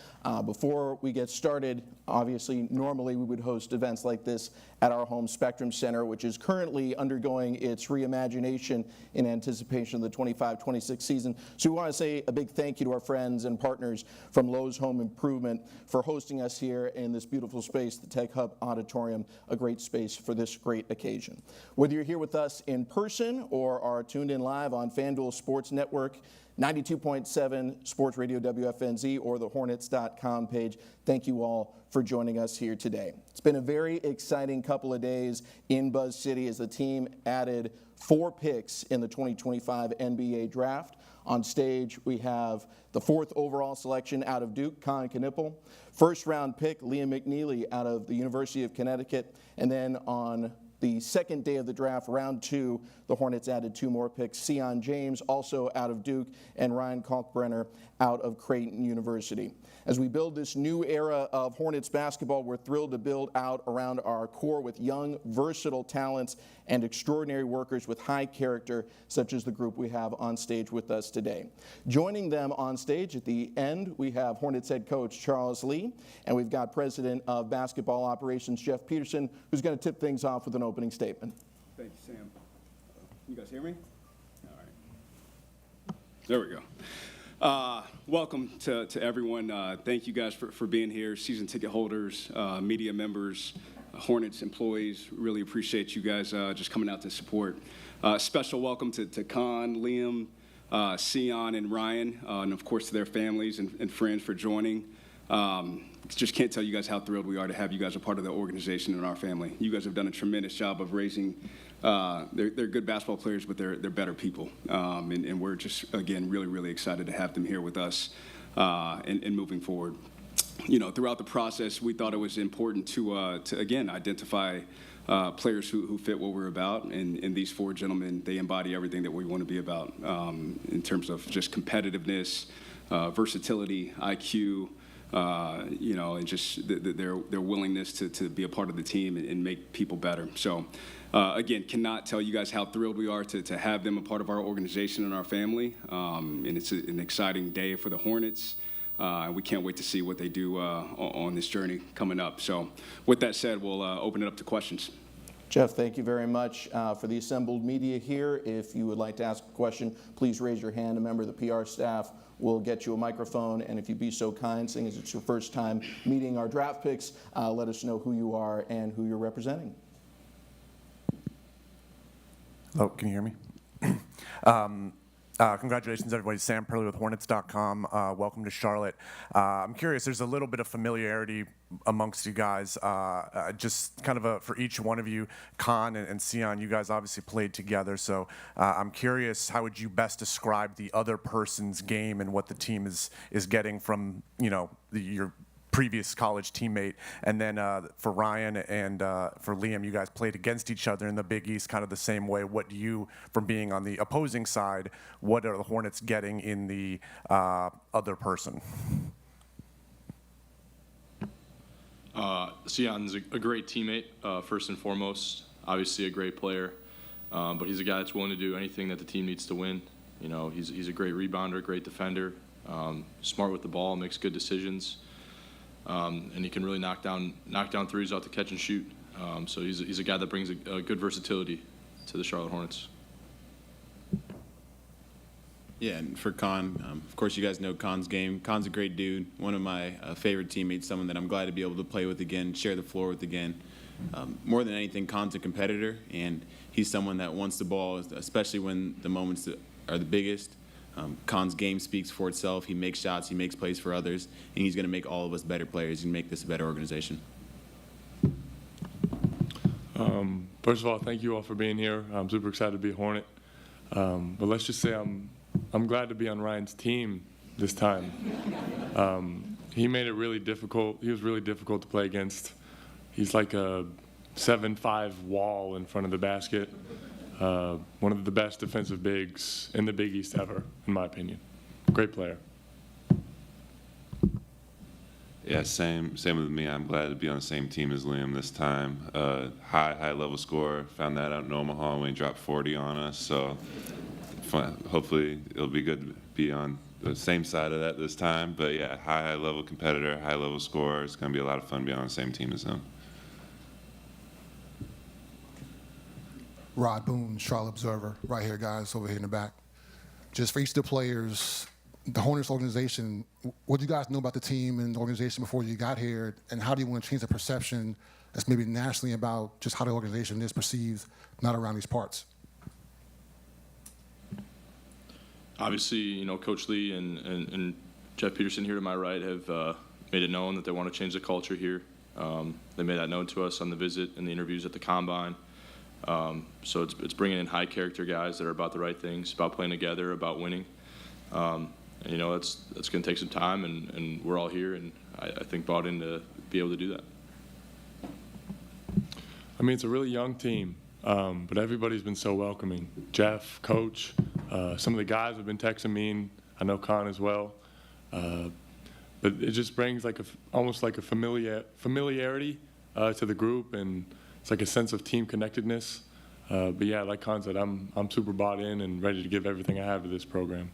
Before we get started, obviously, normally we would host events like this at our home Spectrum Center, which is currently undergoing its reimagination in anticipation of the 25-26 season. So we want to say a big thank you to our friends and partners from Lowe's Home Improvement for hosting us here in this beautiful space, the Tech Hub Auditorium, a great space for this great occasion. Whether you're here with us in person or are tuned in live on FanDuel Sports Network, 92.7 Sports Radio WFNZ, or the Hornets.com page, thank you all for joining us here today. It's been a very exciting couple of days in Buzz City as the team added 4 picks in the 2025 NBA Draft. On stage, we have the 4th overall selection out of Duke, Con Knipple, 1st-round pick Liam McNeely out of the University of Connecticut, and then on the 2nd day of the draft, round 2, the Hornets added 2 more picks, Sion James, also out of Duke, and Ryan Kalkbrenner out of Creighton University. As we build this new era of Hornets basketball, we're thrilled to build out around our core with young, versatile talents and extraordinary workers with high character, such as the group we have on stage with us today. Joining them on stage at the end, we have Hornets head coach Charles Lee, and we've got President of Basketball Operations Jeff Peterson, who's going to tip things off with an opening statement. Thank you, Sam. You guys hear me? All right. There we go. Welcome to everyone. Thank you guys for being here, season ticket holders, media members, Hornets employees. Really appreciate you guys just coming out to support. Special welcome to Con, Liam, Sion, and Ryan, and of course to their families and friends for joining. Just can't tell you guys how thrilled we are to have you guys a part of the organization and our family. You guys have done a tremendous job of raising, they're good basketball players, but they're better people. And we're just, again, really, really excited to have them here with us and moving forward. You know, throughout the process, we thought it was important to again, identify players who fit what we're about. And these 4 gentlemen, they embody everything that we want to be about in terms of just competitiveness, versatility, IQ, you know, and just their willingness to be a part of the team and make people better. So, again, cannot tell you guys how thrilled we are to have them a part of our organization and our family. And it's an exciting day for the Hornets. And we can't wait to see what they do on this journey coming up. So, with that said, we'll open it up to questions. Jeff, thank you very much for the assembled media here. If you would like to ask a question, please raise your hand. A member of the PR staff will get you a microphone. And if you'd be so kind, seeing as it's your first time meeting our draft picks, let us know who you are and who you're representing. Hello, can you hear me? Congratulations, everybody. Sam Perley with Hornets.com. Welcome to Charlotte. I'm curious, there's a little bit of familiarity amongst you guys. Just kind of for each one of you, Con and Sion, you guys obviously played together. So I'm curious, how would you best describe the other person's game and what the team is getting from, you know, your previous college teammate? And then for Ryan and for Liam, you guys played against each other in the Big East kind of the same way. What do you, from being on the opposing side, what are the Hornets getting in the other person? Sion's a great teammate, first and foremost. Obviously a great player, but he's a guy that's willing to do anything that the team needs to win. You know, he's a great rebounder, great defender, smart with the ball, makes good decisions. And he can really knock down threes out the catch and shoot. So he's a guy that brings a good versatility to the Charlotte Hornets. Yeah, and for Con, of course you guys know Con's game. Con's a great dude, one of my favorite teammates, someone that I'm glad to be able to play with again, share the floor with again. More than anything, Con's a competitor, and he's someone that wants the ball, especially when the moments are the biggest. Con's game speaks for itself. He makes shots, he makes plays for others, and he's going to make all of us better players and make this a better organization. First of all, thank you all for being here. I'm super excited to be a Hornet. But let's just say I'm glad to be on Ryan's team this time. He made it really difficult. He was really difficult to play against. He's like a 7'5" wall in front of the basket. One of the best defensive bigs in the Big East ever, in my opinion. Great player. Yeah, same with me. I'm glad to be on the same team as Liam this time. High level scorer. Found that out in Omaha when he dropped 40 on us. So hopefully it'll be good to be on the same side of that this time. But yeah, high level competitor, high level scorer. It's going to be a lot of fun being on the same team as him. Rod Boone, Charlotte Observer, right here, guys, over here in the back. Just for each of the players, the Hornets organization, what do you guys know about the team and the organization before you got here, and how do you want to change the perception that's maybe nationally about just how the organization is perceived, not around these parts? Obviously, you know, Coach Lee and Jeff Peterson here to my right have made it known that they want to change the culture here. They made that known to us on the visit and the interviews at the Combine. So it's bringing in high character guys that are about the right things, about playing together, about winning. And, you know, it's going to take some time, and we're all here, and I think bought in to be able to do that. I mean, it's a really young team, but everybody's been so welcoming. Jeff, Coach, some of the guys have been texting me, and I know Con as well. But it just brings almost like a familiarity to the group, and it's like a sense of team connectedness. But yeah, like Con said, I'm super bought in and ready to give everything I have to this program.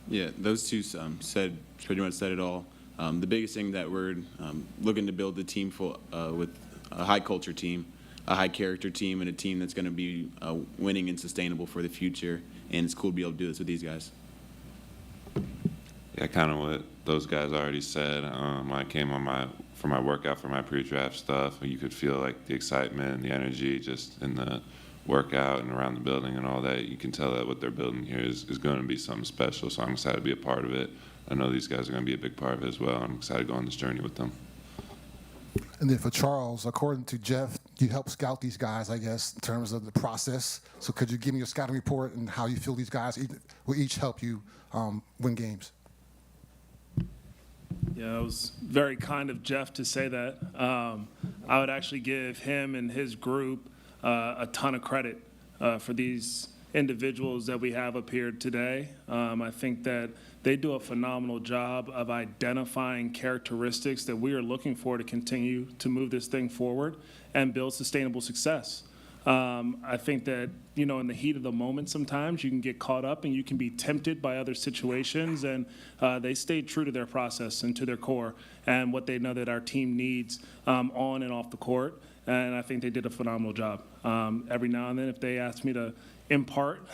Yeah, those two pretty much said it all. The biggest thing that we're looking to build the team with a high culture team, a high character team, and a team that's going to be winning and sustainable for the future. And it's cool to be able to do this with these guys. Yeah, kind of what those guys already said. I came on for my workout for my pre-draft stuff. You could feel like the excitement and the energy just in the workout and around the building and all that. You can tell that what they're building here is going to be something special. So I'm excited to be a part of it. I know these guys are going to be a big part of it as well. I'm excited to go on this journey with them. And then for Charles, according to Jeff, you help scout these guys, I guess, in terms of the process. So could you give me your scouting report and how you feel these guys will each help you win games? Yeah, it was very kind of Jeff to say that. I would actually give him and his group a ton of credit for these individuals that we have up here today. I think that they do a phenomenal job of identifying characteristics that we are looking for to continue to move this thing forward and build sustainable success. I think that, you know, in the heat of the moment sometimes you can get caught up and you can be tempted by other situations, and they stayed true to their process and to their core and what they know that our team needs on and off the court, and I think they did a phenomenal job. Every now and then if they ask me to impart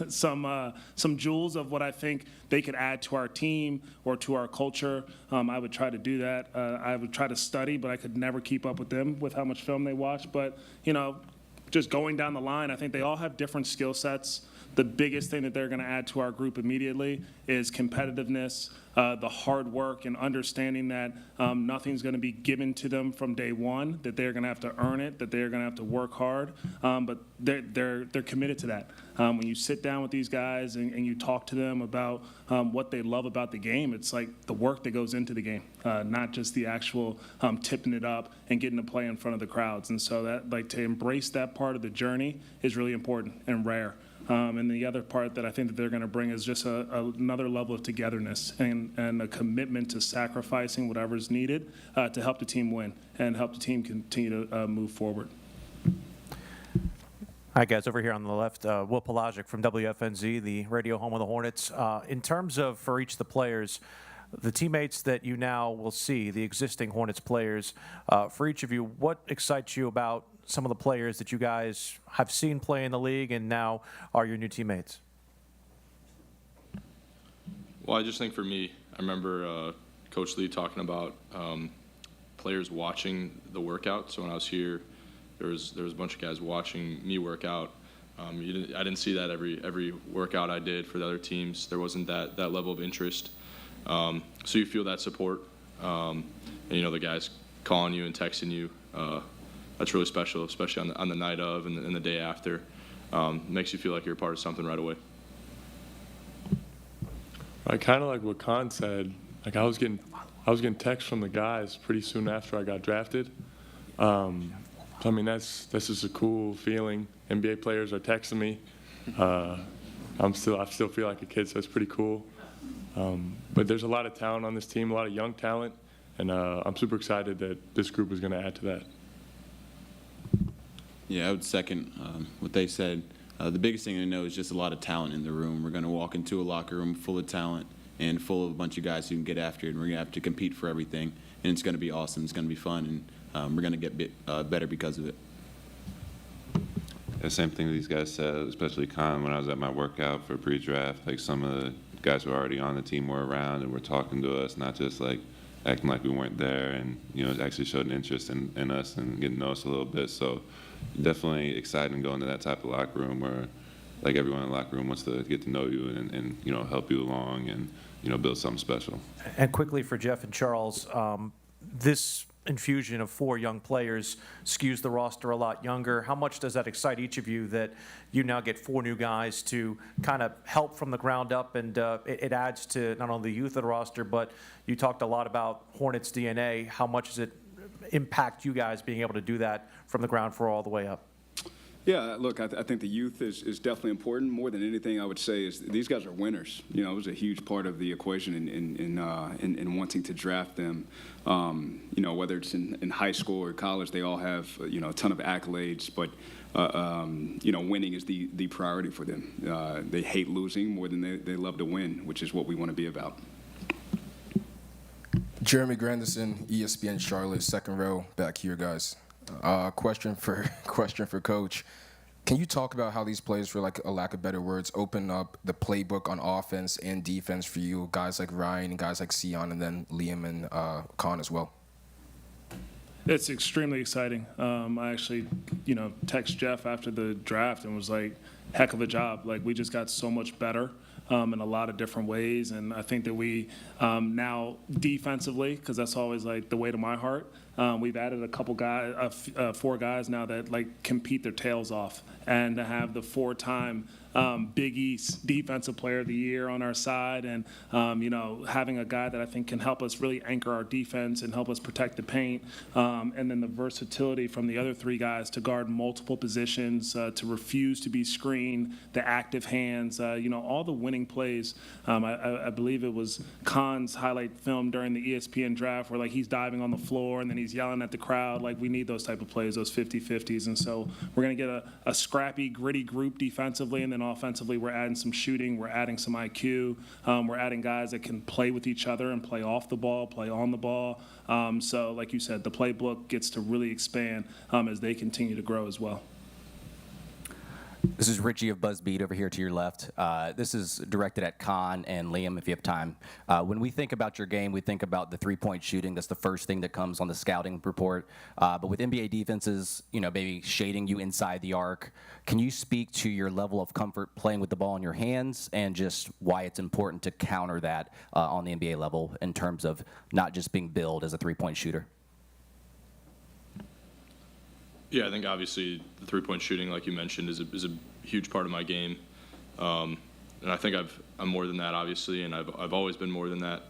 some jewels of what I think they could add to our team or to our culture, I would try to do that. I would try to study, but I could never keep up with them with how much film they watch. But, you know, just going down the line, I think they all have different skill sets. The biggest thing that they're going to add to our group immediately is competitiveness, the hard work, and understanding that nothing's going to be given to them from day one, that they're going to have to earn it, that they're going to have to work hard, but they're committed to that. When you sit down with these guys and you talk to them about what they love about the game, it's like the work that goes into the game, not just the actual tipping it up and getting to play in front of the crowds. And so that, like, to embrace that part of the journey is really important and rare. And the other part that I think that they're going to bring is just another level of togetherness and a commitment to sacrificing whatever's needed to help the team win and help the team continue to move forward. Hi, guys. Over here on the left, Will Pelagic from WFNZ, the radio home of the Hornets. In terms of, for each of the players, the teammates that you now will see, the existing Hornets players, for each of you, what excites you about some of the players that you guys have seen play in the league and now are your new teammates? Well, I just think for me, I remember Coach Lee talking about players watching the workout. So when I was here, there was a bunch of guys watching me work out. I didn't see that every workout I did for the other teams. There wasn't that level of interest. So you feel that support. And, you know, the guys calling you and texting you. That's really special, especially on the night of and the day after. Makes you feel like you're a part of something right away. I kind of like what Con said. Like I was getting texts from the guys pretty soon after I got drafted. I mean, that's just a cool feeling. NBA players are texting me. I still feel like a kid, so it's pretty cool. But there's a lot of talent on this team, a lot of young talent, and I'm super excited that this group is going to add to that. Yeah, I would second what they said. The biggest thing I know is just a lot of talent in the room. We're going to walk into a locker room full of talent and full of a bunch of guys who can get after it, and we're going to have to compete for everything. And it's going to be awesome. It's going to be fun, and we're going to get better because of it. The same thing these guys said, especially Con, when I was at my workout for pre-draft. Like, some of the guys who were already on the team were around and were talking to us, not just like acting like we weren't there, and actually showed an interest in us and getting to know us a little bit. So definitely exciting going to that type of locker room where like everyone in the locker room wants to get to know you and help you along and build something special. And quickly for Jeff and Charles, this infusion of 4 young players skews the roster a lot younger. How much does that excite each of you that you now get 4 new guys to kind of help from the ground up, and it adds to not only the youth of the roster, but you talked a lot about Hornets DNA. How much does it impact you guys being able to do that from the ground floor all the way up? Yeah, look, I think the youth is definitely important. More than anything, I would say is these guys are winners. It was a huge part of the equation in wanting to draft them. Whether it's in high school or college, they all have a ton of accolades, but winning is the priority for them. They hate losing more than they love to win, which is what we want to be about. Jeremy Grandison, ESPN Charlotte, second row back here, guys. Question for Coach. Can you talk about how these plays, for like a lack of better words, open up the playbook on offense and defense for you, guys like Ryan and guys like Sion, and then Liam and Con as well? It's extremely exciting. I actually, text Jeff after the draft and was like, heck of a job. Like, we just got so much better in a lot of different ways. And I think that we now defensively, because that's always like the way to my heart, we've added a couple guys, 4 guys now that like compete their tails off, and to have the 4-time Big East Defensive Player of the Year on our side, and having a guy that I think can help us really anchor our defense and help us protect the paint, and then the versatility from the other 3 guys to guard multiple positions, to refuse to be screened, the active hands, all the winning plays. I believe it was Khan's highlight film during the ESPN draft where like he's diving on the floor and then he's yelling at the crowd. Like, we need those type of plays, those 50-50s, and so we're going to get a scrappy, gritty group defensively, and then offensively we're adding some shooting, we're adding some IQ, we're adding guys that can play with each other and play off the ball, play on the ball. So like you said, the playbook gets to really expand as they continue to grow as well. This is Richie of BuzzBeat over here to your left. This is directed at Con and Liam, if you have time. When we think about your game, we think about the three-point shooting. That's the first thing that comes on the scouting report. But with NBA defenses, maybe shading you inside the arc, can you speak to your level of comfort playing with the ball in your hands and just why it's important to counter that on the NBA level in terms of not just being billed as a three-point shooter? Yeah, I think obviously the three-point shooting, like you mentioned, is a huge part of my game, and I think I'm more than that, obviously, and I've always been more than that.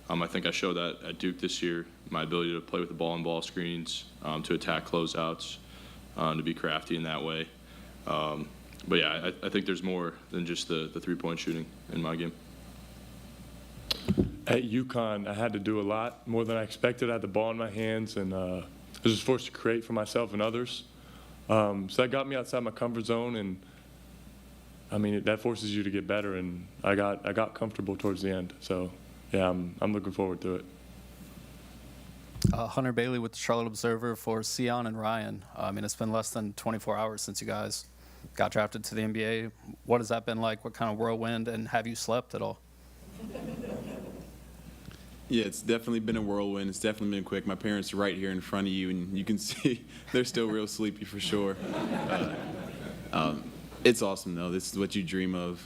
I think I showed that at Duke this year, my ability to play with the ball and ball screens, to attack closeouts, to be crafty in that way. But yeah, I think there's more than just the three-point shooting in my game. At UConn, I had to do a lot more than I expected. I had the ball in my hands, and I was just forced to create for myself and others. So that got me outside my comfort zone, and I mean, that forces you to get better, and I got comfortable towards the end. So yeah, I'm looking forward to it. Hunter Bailey with the Charlotte Observer for Sion and Ryan. I mean, it's been less than 24 hours since you guys got drafted to the NBA. What has that been like? What kind of whirlwind, and have you slept at all? Yeah, it's definitely been a whirlwind. It's definitely been quick. My parents are right here in front of you, and you can see they're still real sleepy for sure. It's awesome, though. This is what you dream of.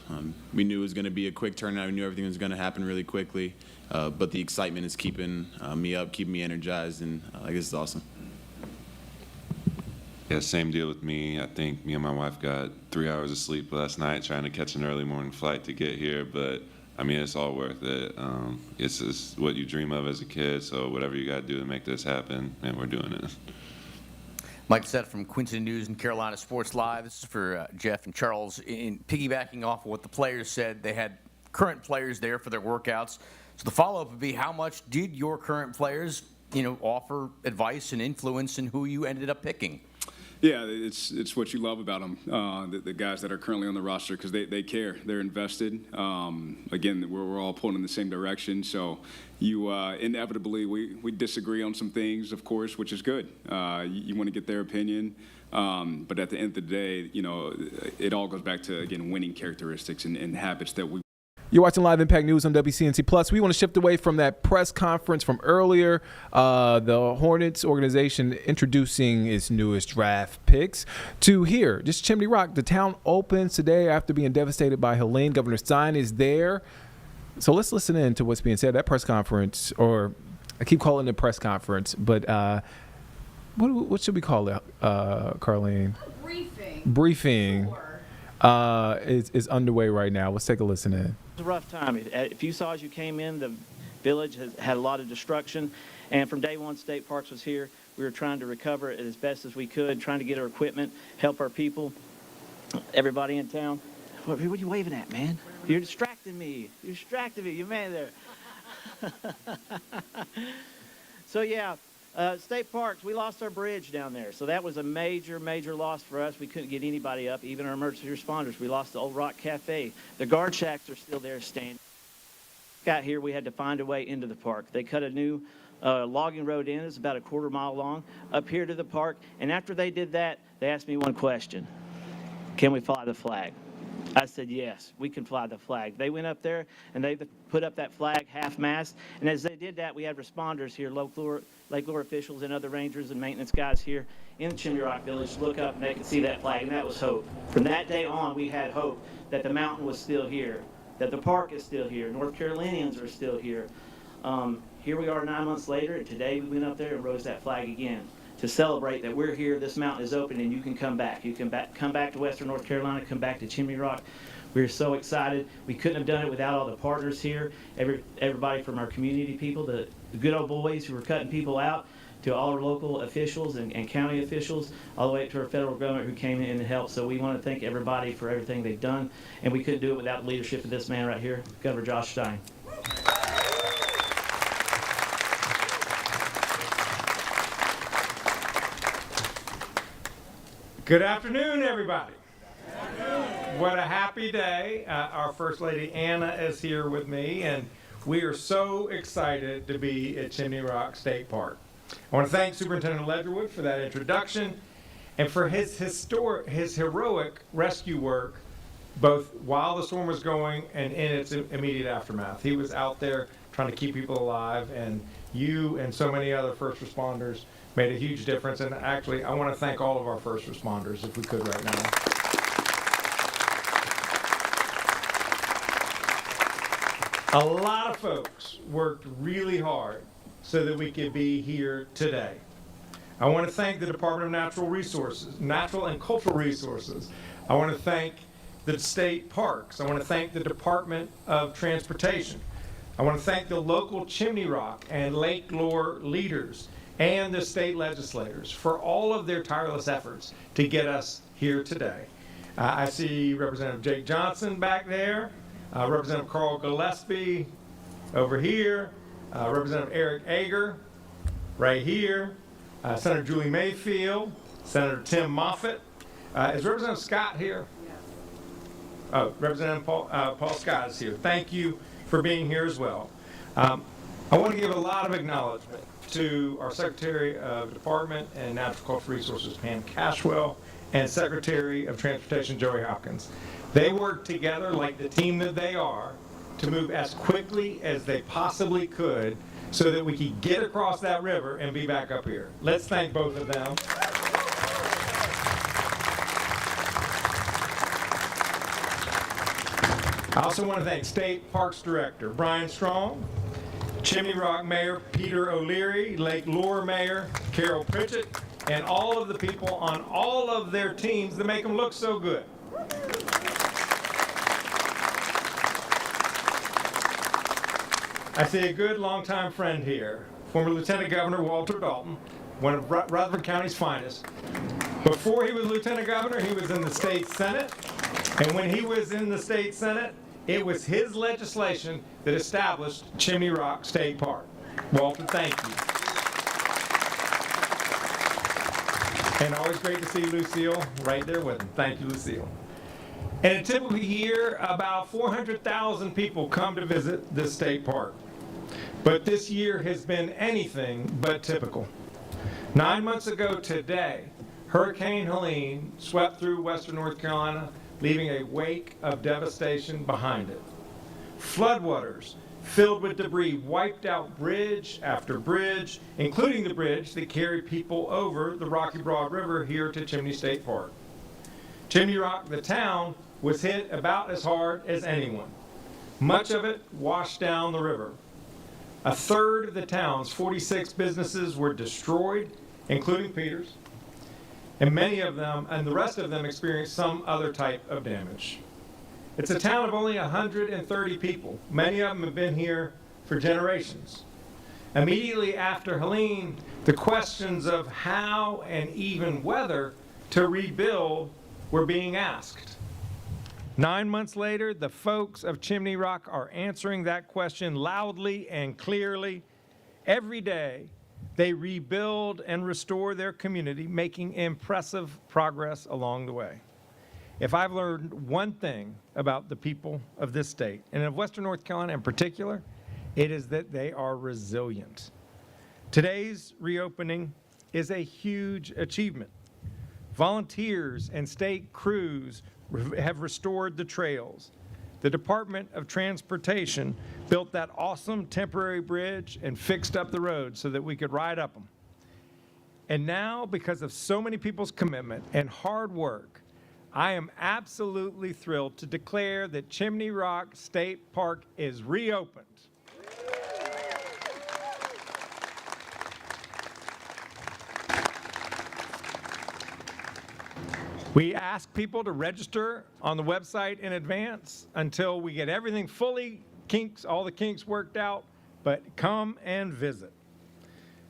We knew it was going to be a quick turnaround. We knew everything was going to happen really quickly. But the excitement is keeping me up, keeping me energized, and this is awesome. Yeah, same deal with me. I think me and my wife got 3 hours of sleep last night trying to catch an early morning flight to get here, but I mean, it's all worth it. It's just what you dream of as a kid, so whatever you got to do to make this happen, and we're doing it. Mike Seth from Queen City News and Carolina Sports Live. This is for Jeff and Charles. In piggybacking off of what the players said, they had current players there for their workouts. So the follow-up would be, how much did your current players, offer advice and influence in who you ended up picking? Yeah, it's what you love about them, the guys that are currently on the roster, because they care, they're invested. Again, we're all pulling in the same direction, so you inevitably we disagree on some things, of course, which is good. You want to get their opinion, but at the end of the day, it all goes back to, again, winning characteristics and habits that we. You're watching Live Impact News on WCNC Plus. We want to shift away from that press conference from earlier. The Hornets organization introducing its newest draft picks to here. Just Chimney Rock. The town opens today after being devastated by Helene. Governor Stein is there. So let's listen in to what's being said. That press conference, or I keep calling it a press conference, but what should we call it, Carlene? Briefing. Is underway right now. Let's take a listen in. It was a rough time. If you saw as you came in, the village has had a lot of destruction, and from day one, State Parks was here. We were trying to recover it as best as we could, trying to get our equipment, help our people, everybody in town. What are you waving at, man? You're distracting me. You're distracting me. You man there. So yeah. State Parks, we lost our bridge down there. So that was a major, major loss for us. We couldn't get anybody up, even our emergency responders. We lost the Old Rock Cafe. The guard shacks are still there standing. Got here, we had to find a way into the park. They cut a new logging road in. It's about a quarter mile long, up here to the park. And after they did that, they asked me one question. Can we fly the flag? I said, yes, we can fly the flag. They went up there, and they put up that flag half-mast. And as they did that, we had responders here, Lake Lure officials and other rangers and maintenance guys here in the Chimney Rock Village look up, and they could see that flag, and that was hope. From that day on, we had hope that the mountain was still here, that the park is still here, North Carolinians are still here. Here we are 9 months later, and today we went up there and rose that flag again to celebrate that we're here, this mountain is open, and you can come back. You can come back to Western North Carolina, come back to Chimney Rock. We're so excited. We couldn't have done it without all the partners here, everybody from our community people, the good old boys who were cutting people out, to all our local officials and county officials, all the way up to our federal government who came in and helped. So we want to thank everybody for everything they've done, and we couldn't do it without the leadership of this man right here, Governor Josh Stein. Good afternoon, everybody. What a happy day. Our First Lady Anna is here with me, and we are so excited to be at Chimney Rock State Park. I want to thank Superintendent Ledgerwood for that introduction and for his heroic rescue work, both while the storm was going and in its immediate aftermath. He was out there trying to keep people alive, and you and so many other first responders made a huge difference. And actually, I want to thank all of our first responders, if we could right now. A lot of folks worked really hard so that we could be here today. I want to thank the Department of Natural and Cultural Resources. I want to thank the state parks. I want to thank the Department of Transportation. I want to thank the local Chimney Rock and Lake Lure leaders and the state legislators for all of their tireless efforts to get us here today. I see Representative Jake Johnson back there, Representative Carl Gillespie over here, Representative Eric Ager right here, Senator Julie Mayfield, Senator Tim Moffitt. Is Representative Scott here? Oh, Representative Paul Scott is here. Thank you for being here as well. I want to give a lot of acknowledgement to our Secretary of Department and Natural Cultural Resources, Pam Cashwell, and Secretary of Transportation, Joey Hopkins. They worked together like the team that they are to move as quickly as they possibly could so that we could get across that river and be back up here. Let's thank both of them. I also want to thank State Parks Director Brian Strong, Chimney Rock Mayor Peter O'Leary, Lake Lure Mayor Carol Pritchett, and all of the people on all of their teams that make them look so good. I see a good longtime friend here, former Lieutenant Governor Walter Dalton, one of Rutherford County's finest. Before he was lieutenant governor, he was in the state senate. And when he was in the state senate, it was his legislation that established Chimney Rock State Park. Walter, thank you. And always great to see Lucille right there with him. Thank you, Lucille. In a typical year, about 400,000 people come to visit this state park. But this year has been anything but typical. 9 months ago today, Hurricane Helene swept through western North Carolina, leaving a wake of devastation behind it. Floodwaters filled with debris wiped out bridge after bridge, including the bridge that carried people over the Rocky Broad River here to Chimney State Park. Chimney Rock, the town, was hit about as hard as anyone. Much of it washed down the river. A third of the town's 46 businesses were destroyed, including Peter's, and many of them, and the rest of them, experienced some other type of damage. It's a town of only 130 people. Many of them have been here for generations. Immediately after Helene, the questions of how and even whether to rebuild were being asked. 9 months later, the folks of Chimney Rock are answering that question loudly and clearly. Every day, they rebuild and restore their community, making impressive progress along the way. If I've learned one thing about the people of this state, and of Western North Carolina in particular, it is that they are resilient. Today's reopening is a huge achievement. Volunteers and state crews have restored the trails. The Department of Transportation built that awesome temporary bridge and fixed up the roads so that we could ride up them. And now, because of so many people's commitment and hard work, I am absolutely thrilled to declare that Chimney Rock State Park is reopened. We ask people to register on the website in advance until we get everything fully all the kinks worked out, but come and visit.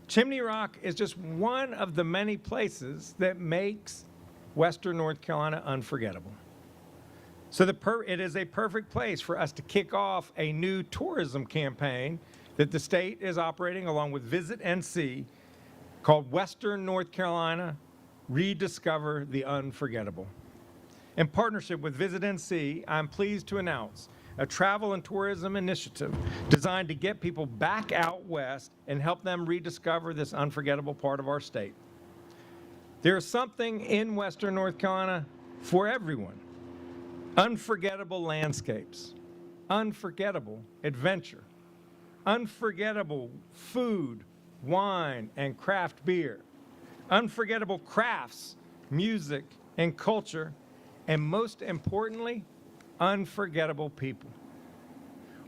Chimney Rock is just one of the many places that makes Western North Carolina unforgettable. So it is a perfect place for us to kick off a new tourism campaign that the state is operating along with Visit NC called Western North Carolina Rediscover the Unforgettable. In partnership with Visit NC, I'm pleased to announce a travel and tourism initiative designed to get people back out west and help them rediscover this unforgettable part of our state. There's something in Western North Carolina for everyone. Unforgettable landscapes, unforgettable adventure, unforgettable food, wine, and craft beer, unforgettable crafts, music, and culture, and most importantly, unforgettable people.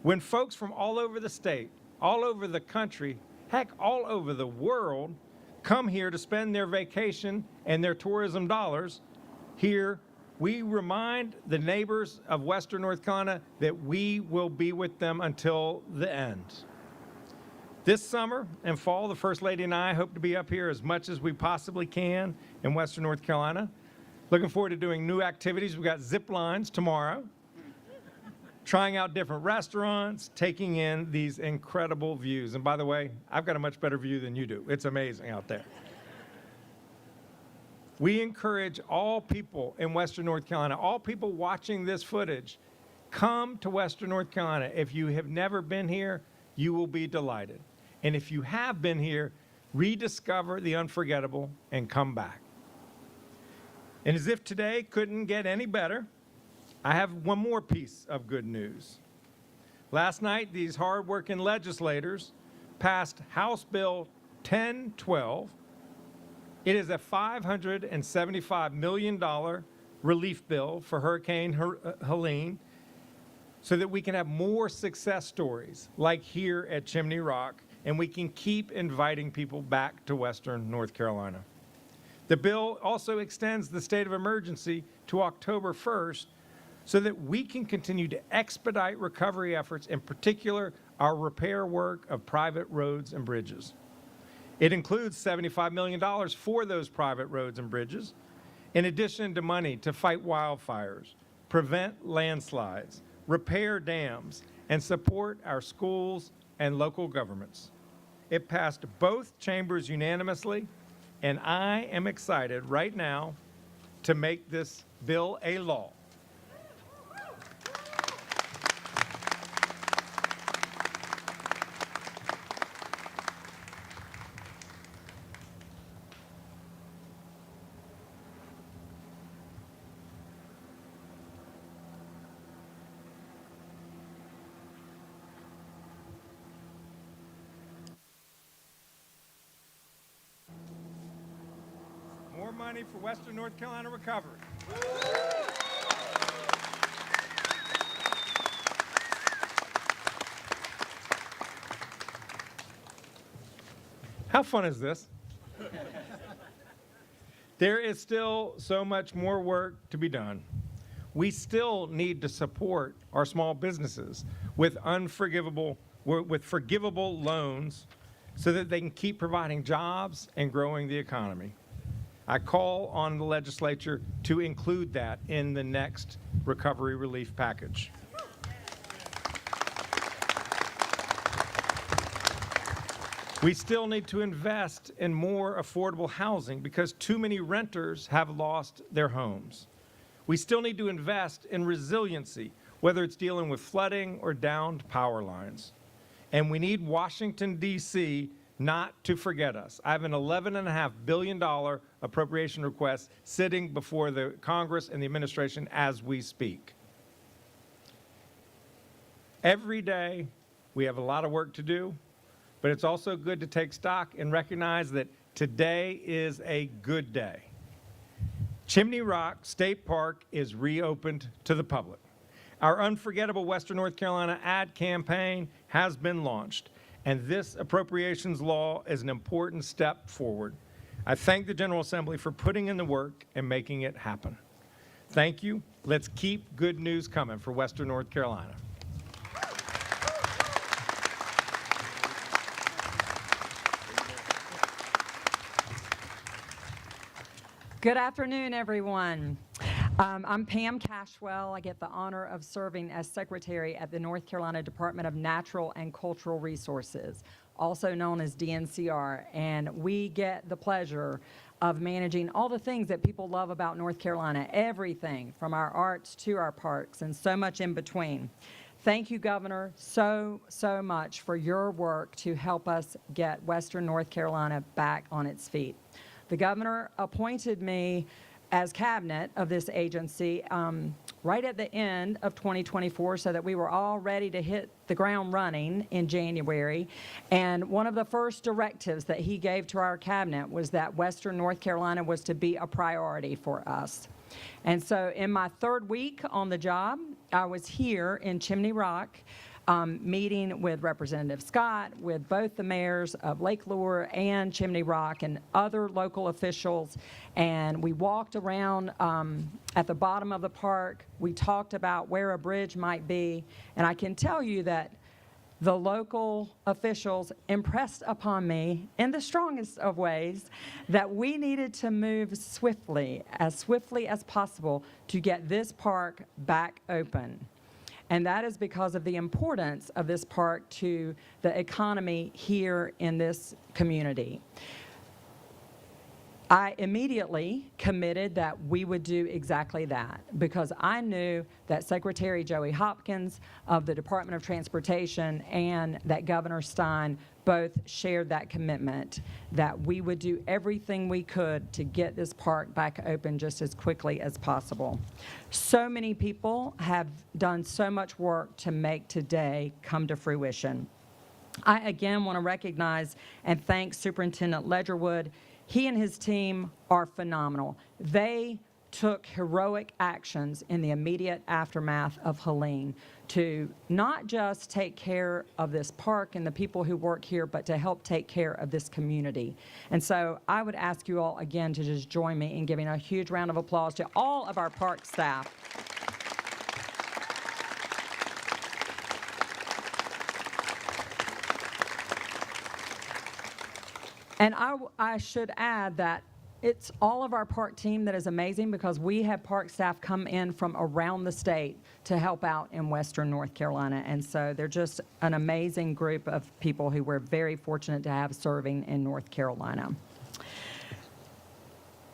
When folks from all over the state, all over the country, heck, all over the world, come here to spend their vacation and their tourism dollars here, we remind the neighbors of Western North Carolina that we will be with them until the end. This summer and fall, the First Lady and I hope to be up here as much as we possibly can in Western North Carolina. Looking forward to doing new activities. We've got zip lines tomorrow, trying out different restaurants, taking in these incredible views. And by the way, I've got a much better view than you do. It's amazing out there. We encourage all people in Western North Carolina, all people watching this footage, come to Western North Carolina. If you have never been here, you will be delighted. And if you have been here, rediscover the unforgettable and come back. And as if today couldn't get any better, I have one more piece of good news. Last night, these hard-working legislators passed House Bill 1012. It is a $575 million relief bill for Hurricane Helene so that we can have more success stories like here at Chimney Rock, and we can keep inviting people back to Western North Carolina. The bill also extends the state of emergency to October 1st so that we can continue to expedite recovery efforts, in particular our repair work of private roads and bridges. It includes $75 million for those private roads and bridges, in addition to money to fight wildfires, prevent landslides, repair dams, and support our schools and local governments. It passed both chambers unanimously, and I am excited right now to make this bill a law. More money for Western North Carolina recovery. How fun is this? There is still so much more work to be done. We still need to support our small businesses with forgivable loans so that they can keep providing jobs and growing the economy. I call on the legislature to include that in the next recovery relief package. We still need to invest in more affordable housing because too many renters have lost their homes. We still need to invest in resiliency, whether it's dealing with flooding or downed power lines. And we need Washington, D.C. not to forget us. I have an $11.5 billion appropriation request sitting before the Congress and the administration as we speak. Every day, we have a lot of work to do, but it's also good to take stock and recognize that today is a good day. Chimney Rock State Park is reopened to the public. Our unforgettable Western North Carolina ad campaign has been launched, and this appropriations law is an important step forward. I thank the General Assembly for putting in the work and making it happen. Thank you. Let's keep good news coming for Western North Carolina. Good afternoon, everyone. I'm Pam Cashwell. I get the honor of serving as Secretary at the North Carolina Department of Natural and Cultural Resources, also known as DNCR, and we get the pleasure of managing all the things that people love about North Carolina, everything from our arts to our parks and so much in between. Thank you, Governor, so much for your work to help us get Western North Carolina back on its feet. The governor appointed me as cabinet of this agency right at the end of 2024 so that we were all ready to hit the ground running in January. And one of the first directives that he gave to our cabinet was that Western North Carolina was to be a priority for us. And so in my third week on the job, I was here in Chimney Rock meeting with Representative Scott, with both the mayors of Lake Lure and Chimney Rock and other local officials, and we walked around at the bottom of the park. We talked about where a bridge might be, and I can tell you that the local officials impressed upon me in the strongest of ways that we needed to move swiftly as possible to get this park back open. And that is because of the importance of this park to the economy here in this community. I immediately committed that we would do exactly that because I knew that Secretary Joey Hopkins of the Department of Transportation and that Governor Stein both shared that commitment that we would do everything we could to get this park back open just as quickly as possible. So many people have done so much work to make today come to fruition. I again want to recognize and thank Superintendent Ledgerwood. He and his team are phenomenal. They took heroic actions in the immediate aftermath of Helene to not just take care of this park and the people who work here, but to help take care of this community. And so I would ask you all again to just join me in giving a huge round of applause to all of our park staff. And I should add that it's all of our park team that is amazing, because we have park staff come in from around the state to help out in Western North Carolina. And so they're just an amazing group of people who we're very fortunate to have serving in North Carolina.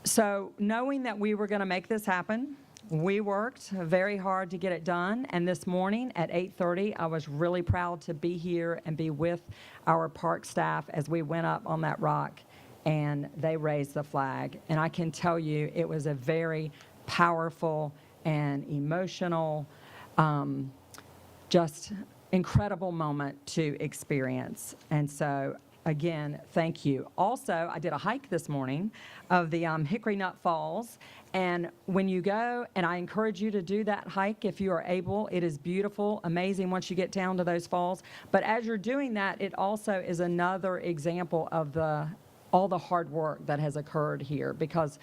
So knowing that we were going to make this happen, we worked very hard to get it done. And this morning at 8:30, I was really proud to be here and be with our park staff as we went up on that rock and they raised the flag. And I can tell you it was a very powerful and emotional, just incredible moment to experience. And so again, thank you. Also, I did a hike this morning of the Hickory Nut Falls. And when you go, and I encourage you to do that hike if you are able, it is beautiful, amazing once you get down to those falls. But as you're doing that, it also is another example of all the hard work that has occurred here, because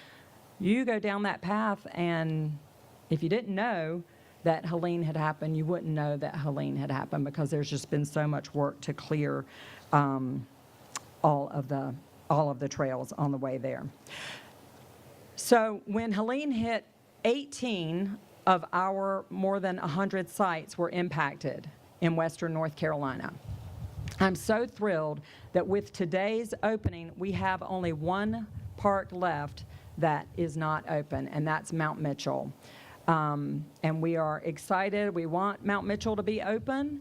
you go down that path, and if you didn't know that Helene had happened, you wouldn't know that Helene had happened, because there's just been so much work to clear all of the trails on the way there. So when Helene hit, 18 of our more than 100 sites were impacted in Western North Carolina. I'm so thrilled that with today's opening, we have only one park left that is not open, and that's Mount Mitchell. And we are excited. We want Mount Mitchell to be open.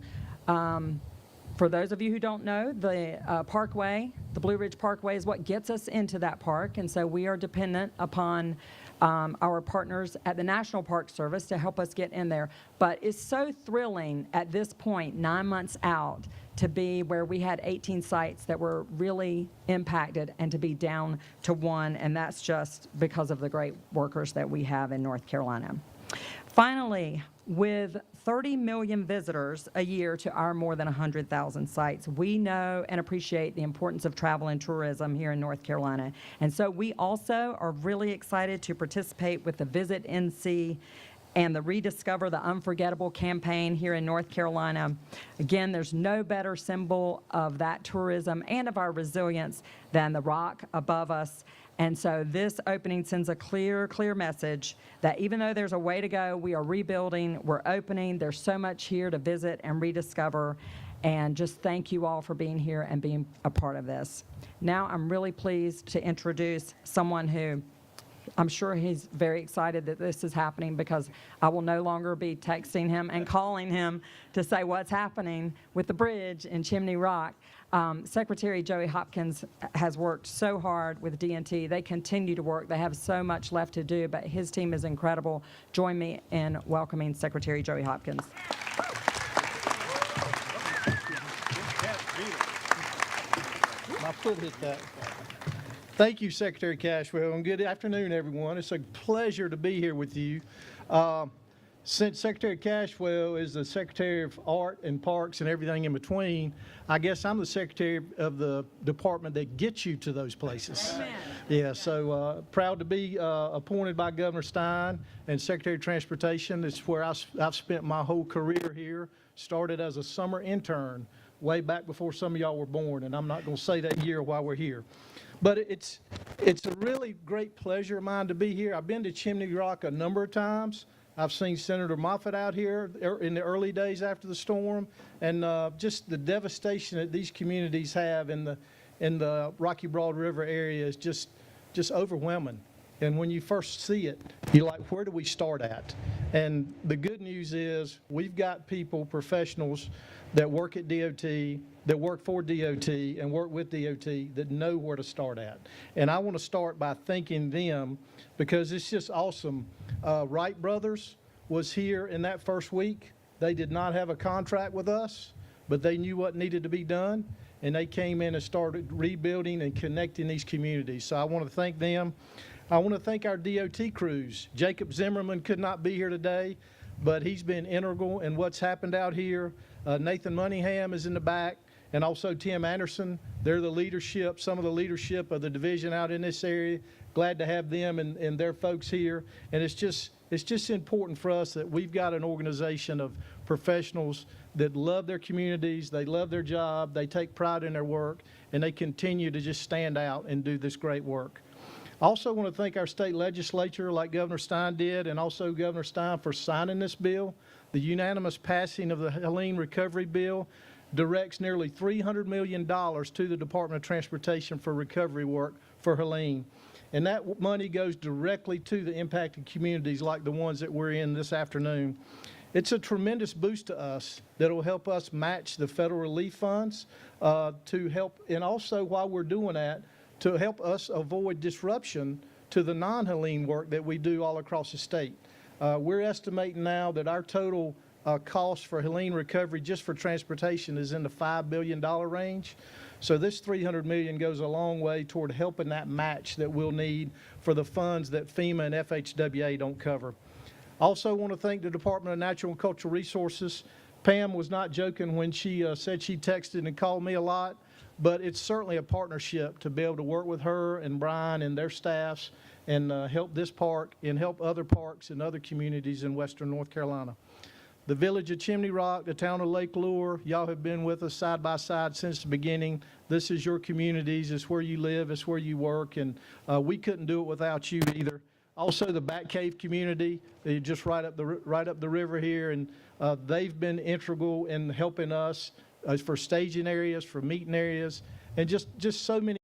For those of you who don't know, the Parkway, the Blue Ridge Parkway, is what gets us into that park, and so we are dependent upon our partners at the National Park Service to help us get in there. But it's so thrilling at this point, 9 months out, to be where we had 18 sites that were really impacted and to be down to one, and that's just because of the great workers that we have in North Carolina. Finally, with 30 million visitors a year to our more than 100,000 sites, we know and appreciate the importance of travel and tourism here in North Carolina. And so we also are really excited to participate with the Visit NC and the Rediscover the Unforgettable campaign here in North Carolina. Again, there's no better symbol of that tourism and of our resilience than the rock above us. And so this opening sends a clear message that even though there's a way to go, we are rebuilding, we're opening, there's so much here to visit and rediscover. And just thank you all for being here and being a part of this. Now I'm really pleased to introduce someone who I'm sure he's very excited that this is happening, because I will no longer be texting him and calling him to say what's happening with the bridge in Chimney Rock. Secretary Joey Hopkins has worked so hard with DNT. They continue to work. They have so much left to do, but his team is incredible. Join me in welcoming Secretary Joey Hopkins. My foot hit that. Thank you, Secretary Cashwell, and good afternoon, everyone. It's a pleasure to be here with you. Since Secretary Cashwell is the Secretary of Art and Parks and everything in between, I guess I'm the Secretary of the department that gets you to those places. Amen. Yeah, so proud to be appointed by Governor Stein and Secretary of Transportation. It's where I've spent my whole career here. Started as a summer intern way back before some of y'all were born, and I'm not going to say that year while we're here. But it's a really great pleasure of mine to be here. I've been to Chimney Rock a number of times. I've seen Senator Moffitt out here in the early days after the storm, and just the devastation that these communities have in the Rocky Broad River area is just overwhelming. And when you first see it, you're like, where do we start at? And the good news is we've got people, professionals that work at DOT, that work for DOT and work with DOT that know where to start at. And I want to start by thanking them, because it's just awesome. Wright Brothers was here in that first week. They did not have a contract with us, but they knew what needed to be done, and they came in and started rebuilding and connecting these communities. So I want to thank them. I want to thank our DOT crews. Jacob Zimmerman could not be here today, but he's been integral in what's happened out here. Nathan Moningham is in the back, and also Tim Anderson. They're the leadership, some of the leadership of the division out in this area. Glad to have them and their folks here. And it's just important for us that we've got an organization of professionals that love their communities, they love their job, they take pride in their work, and they continue to just stand out and do this great work. I also want to thank our state legislature, like Governor Stein did, and also Governor Stein for signing this bill. The unanimous passing of the Helene Recovery Bill directs nearly $300 million to the Department of Transportation for recovery work for Helene. And that money goes directly to the impacted communities like the ones that we're in this afternoon. It's a tremendous boost to us that will help us match the federal relief funds to help, and also while we're doing that, to help us avoid disruption to the non-Helene work that we do all across the state. We're estimating now that our total cost for Helene recovery just for transportation is in the $5 billion range. So this $300 million goes a long way toward helping that match that we'll need for the funds that FEMA and FHWA don't cover. Also want to thank the Department of Natural and Cultural Resources. Pam was not joking when she said she texted and called me a lot, but it's certainly a partnership to be able to work with her and Brian and their staffs and help this park and help other parks and other communities in western North Carolina. The village of Chimney Rock, the town of Lake Lure, y'all have been with us side by side since the beginning. This is your communities, it's where you live, it's where you work, and we couldn't do it without you either. Also, the Bat Cave community, just right up the river here, and they've been integral in helping us for staging areas, for meeting areas, and just so many.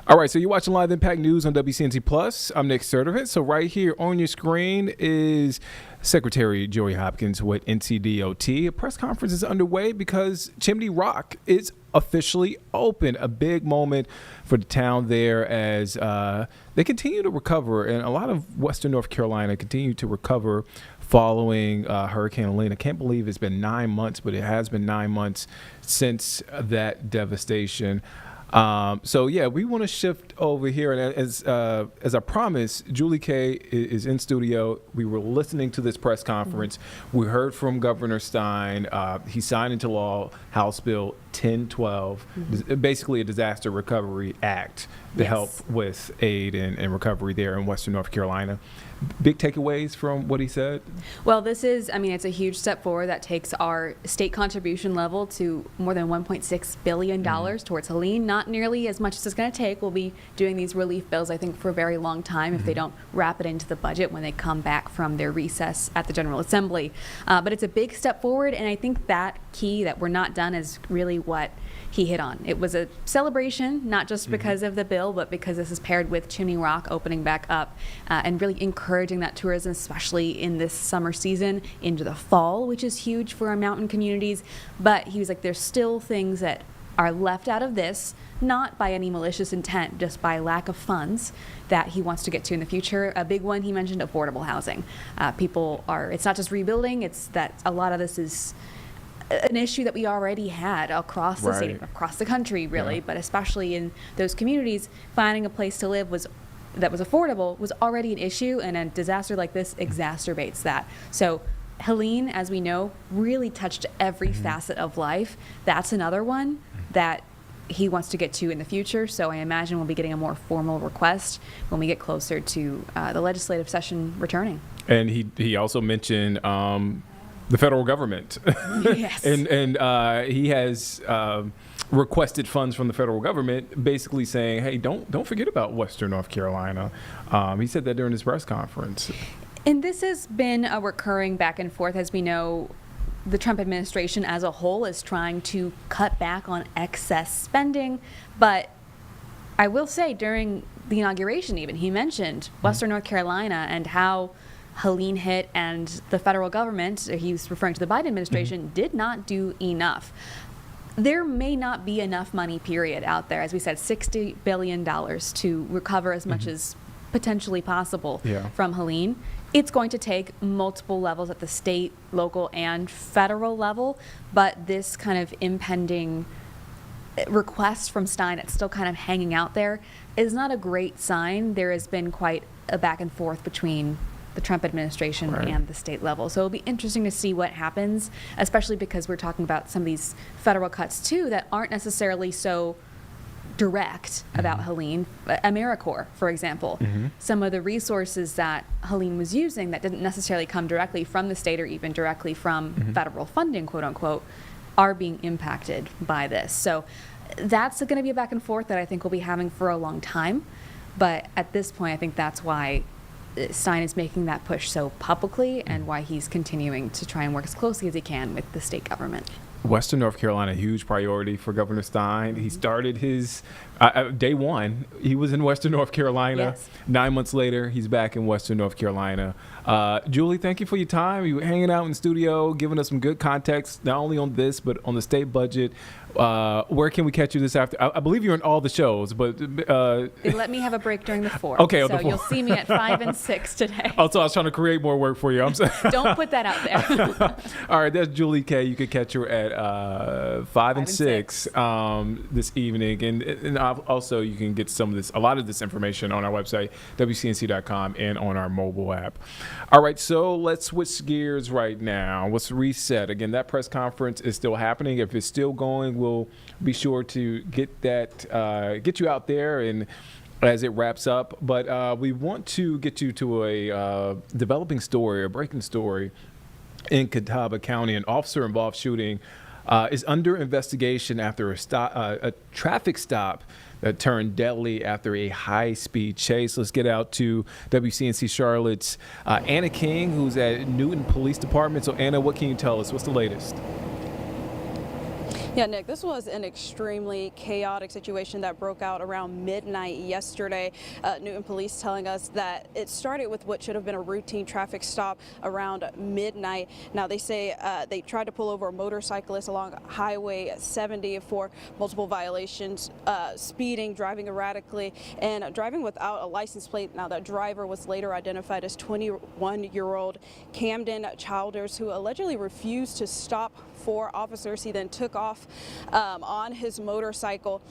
All right, so you're watching Live Impact News on WCNC Plus. I'm Nick Sturdivant. So right here on your screen is Secretary Joey Hopkins with NCDOT. A press conference is underway because Chimney Rock is officially open. A big moment for the town there as they continue to recover, and a lot of western North Carolina continue to recover following Hurricane Helene. I can't believe it's been 9 months, but it has been 9 months since that devastation. So yeah, we want to shift over here, and as I promised, Julie Kay is in studio. We were listening to this press conference. We heard from Governor Stein. He signed into law House Bill 1012, basically a disaster recovery act to help with aid and recovery there in western North Carolina. Big takeaways from what he said? Well, this is, I mean, it's a huge step forward that takes our state contribution level to more than $1.6 billion towards Helene. Not nearly as much as it's going to take. We'll be doing these relief bills, I think, for a very long time if they don't wrap it into the budget when they come back from their recess at the General Assembly. But it's a big step forward, and I think that key that we're not done is really what he hit on. It was a celebration, not just because of the bill, but because this is paired with Chimney Rock opening back up and really encouraging that tourism, especially in this summer season into the fall, which is huge for our mountain communities. But he was like, there's still things that are left out of this, not by any malicious intent, just by lack of funds that he wants to get to in the future. A big one he mentioned, affordable housing. It's not just rebuilding, it's that a lot of this is an issue that we already had across the state, across the country, really, but especially in those communities, finding a place to live that was affordable was already an issue, and a disaster like this exacerbates that. So Helene, as we know, really touched every facet of life. That's another one that he wants to get to in the future, so I imagine we'll be getting a more formal request when we get closer to the legislative session returning. And he also mentioned the federal government. Yes. and he has requested funds from the federal government, basically saying, hey, don't forget about western North Carolina. He said that during his press conference. And this has been a recurring back and forth. As we know, the Trump administration as a whole is trying to cut back on excess spending. But I will say during the inauguration even, he mentioned western North Carolina and how Helene hit, and the federal government, he was referring to the Biden administration, did not do enough. There may not be enough money, period, out there. As we said, $60 billion to recover as much as potentially possible from Helene. It's going to take multiple levels at the state, local, and federal level, but this kind of impending request from Stein that's still kind of hanging out there is not a great sign. There has been quite a back and forth between the Trump administration and the state level. So it'll be interesting to see what happens, especially because we're talking about some of these federal cuts too that aren't necessarily so direct about Helene. AmeriCorps, for example, some of the resources that Helene was using that didn't necessarily come directly from the state or even directly from federal funding, quote unquote, are being impacted by this. So that's going to be a back and forth that I think we'll be having for a long time. But at this point, I think that's why Stein is making that push so publicly and why he's continuing to try and work as closely as he can with the state government. Western North Carolina, huge priority for Governor Stein. He started his day one. He was in Western North Carolina. Yes. 9 months later, he's back in Western North Carolina. Julie, thank you for your time. You were hanging out in the studio, giving us some good context, not only on this, but on the state budget. Where can we catch you this afternoon? I believe you're in all the shows, but They let me have a break during the 4. Okay, so the 4. you'll see me at 5 and 6 today. Also, I was trying to create more work for you. I'm sorry. Don't put that out there. All right, that's Julie K. You could catch her at 5 and 6 this evening, and also you can get a lot of this information on our website, WCNC.com, and on our mobile app. All right, so let's switch gears right now. Let's reset again. That press conference is still happening. If it's still going, we'll be sure to get you out there and as it wraps up. But we want to get you to a developing story, a breaking story in Catawba County. An officer-involved shooting is under investigation after a traffic stop that turned deadly after a high-speed chase. Let's get out to WCNC Charlotte's Anna King, who's at Newton Police Department. So, Anna, what can you tell us? What's the latest? Yeah, Nick, this was an extremely chaotic situation that broke out around midnight yesterday. Newton Police telling us that it started with what should have been a routine traffic stop around midnight. Now, they say they tried to pull over a motorcyclist along Highway 70 for multiple violations, speeding, driving erratically, and driving without a license plate. Now, that driver was later identified as 21-year-old Camden Childers, who allegedly refused to stop for officers. He then took off on his motorcycle,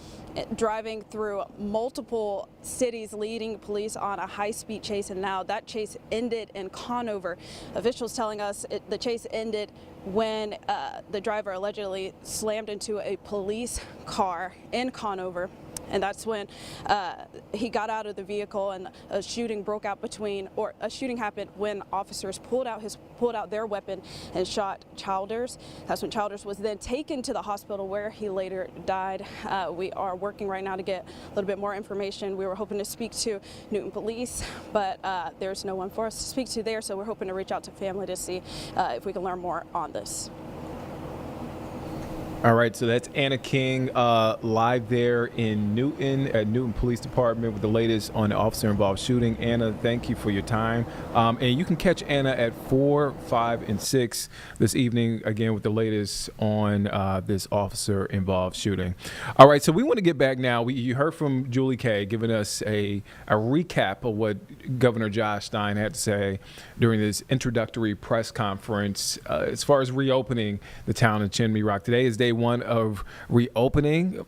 driving through multiple cities, leading police on a high-speed chase, and now that chase ended in Conover. Officials telling us the chase ended when the driver allegedly slammed into a police car in Conover. And that's when he got out of the vehicle, and a shooting broke out a shooting happened when officers pulled out their weapon and shot Childers. That's when Childers was then taken to the hospital, where he later died. We are working right now to get a little bit more information. We were hoping to speak to Newton Police, but there's no one for us to speak to there, so we're hoping to reach out to family to see if we can learn more on this. All right, so that's Anna King live there in Newton at Newton Police Department with the latest on the officer-involved shooting. Anna, thank you for your time. And you can catch Anna at 4, 5, and 6 this evening, again, with the latest on this officer-involved shooting. All right, so we want to get back now. You heard from Julie K giving us a recap of what Governor Josh Stein had to say during this introductory press conference as far as reopening the town of Chimney Rock. Today is day one of reopening.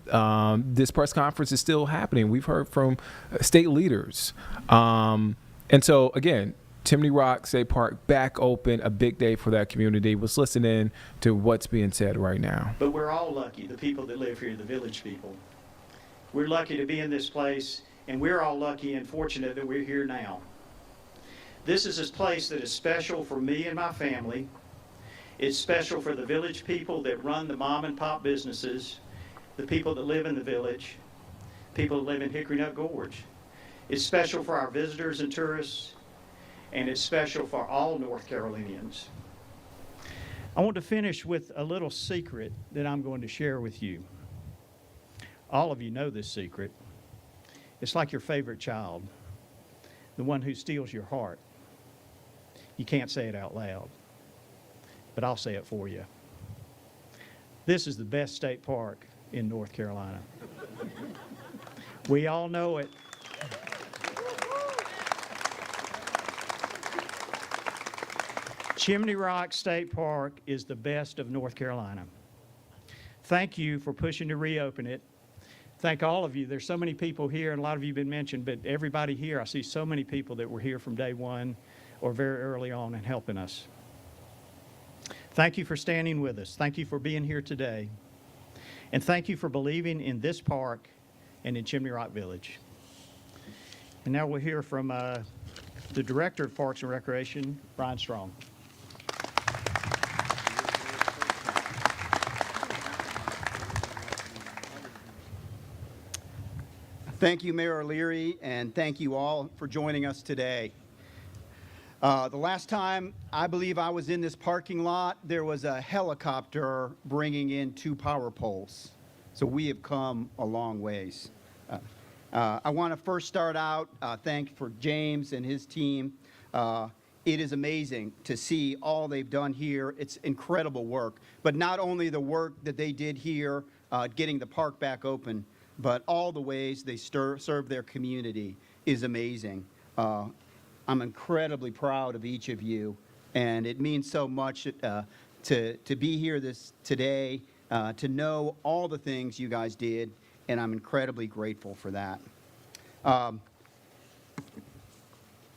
This press conference is still happening. We've heard from state leaders. And so, again, Chimney Rock State Park back open, a big day for that community. Let's listen in to what's being said right now. But we're all lucky, the people that live here, the village people. We're lucky to be in this place, and we're all lucky and fortunate that we're here now. This is a place that is special for me and my family. It's special for the village people that run the mom and pop businesses, the people that live in the village, people that live in Hickory Nut Gorge. It's special for our visitors and tourists, and it's special for all North Carolinians. I want to finish with a little secret that I'm going to share with you. All of you know this secret. It's like your favorite child, the one who steals your heart. You can't say it out loud, but I'll say it for you. This is the best state park in North Carolina. We all know it. Chimney Rock State Park is the best of North Carolina. Thank you for pushing to reopen it. Thank all of you. There's so many people here, and a lot of you have been mentioned, but everybody here, I see so many people that were here from day one or very early on and helping us. Thank you for standing with us. Thank you for being here today. And thank you for believing in this park and in Chimney Rock Village. And now we'll hear from the Director of Parks and Recreation, Brian Strong. Thank you, Mayor O'Leary, and thank you all for joining us today. The last time I believe I was in this parking lot, there was a helicopter bringing in 2 power poles. So we have come a long ways. I want to first start out, thank for James and his team. It is amazing to see all they've done here. It's incredible work. But not only the work that they did here, getting the park back open, but all the ways they serve their community is amazing. I'm incredibly proud of each of you, and it means so much to be here today, to know all the things you guys did, and I'm incredibly grateful for that. I'm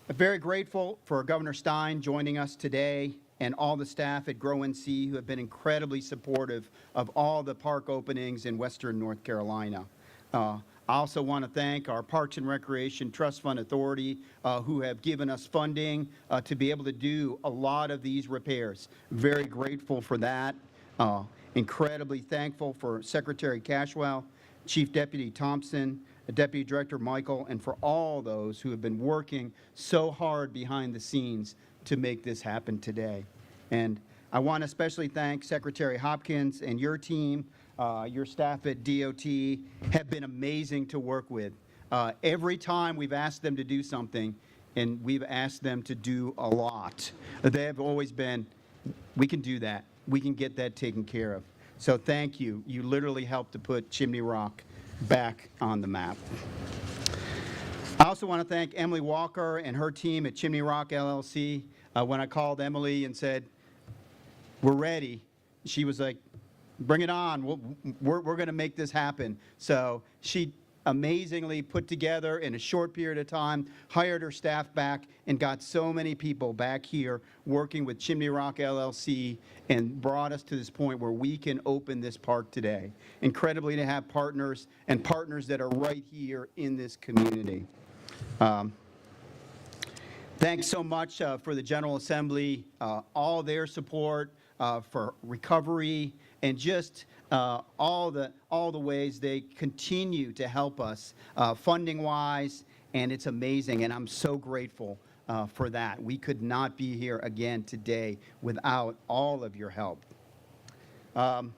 very grateful for Governor Stein joining us today and all the staff at Grow NC who have been incredibly supportive of all the park openings in Western North Carolina. I also want to thank our Parks and Recreation Trust Fund Authority who have given us funding to be able to do a lot of these repairs. Very grateful for that. Incredibly thankful for Secretary Cashwell, Chief Deputy Thompson, Deputy Director Michael, and for all those who have been working so hard behind the scenes to make this happen today. And I want to especially thank Secretary Hopkins and your team. Your staff at DOT have been amazing to work with. Every time we've asked them to do something, and we've asked them to do a lot, they have always been, we can do that. We can get that taken care of. So thank you. You literally helped to put Chimney Rock back on the map. I also want to thank Emily Walker and her team at Chimney Rock LLC. When I called Emily and said, we're ready, she was like, bring it on. We're going to make this happen. So she amazingly put together in a short period of time, hired her staff back, and got so many people back here working with Chimney Rock LLC and brought us to this point where we can open this park today. Incredibly to have partners and partners that are right here in this community. Thanks so much for the General Assembly, all their support for recovery, and just all the ways they continue to help us funding-wise, and it's amazing, and I'm so grateful for that. We could not be here again today without all of your help. And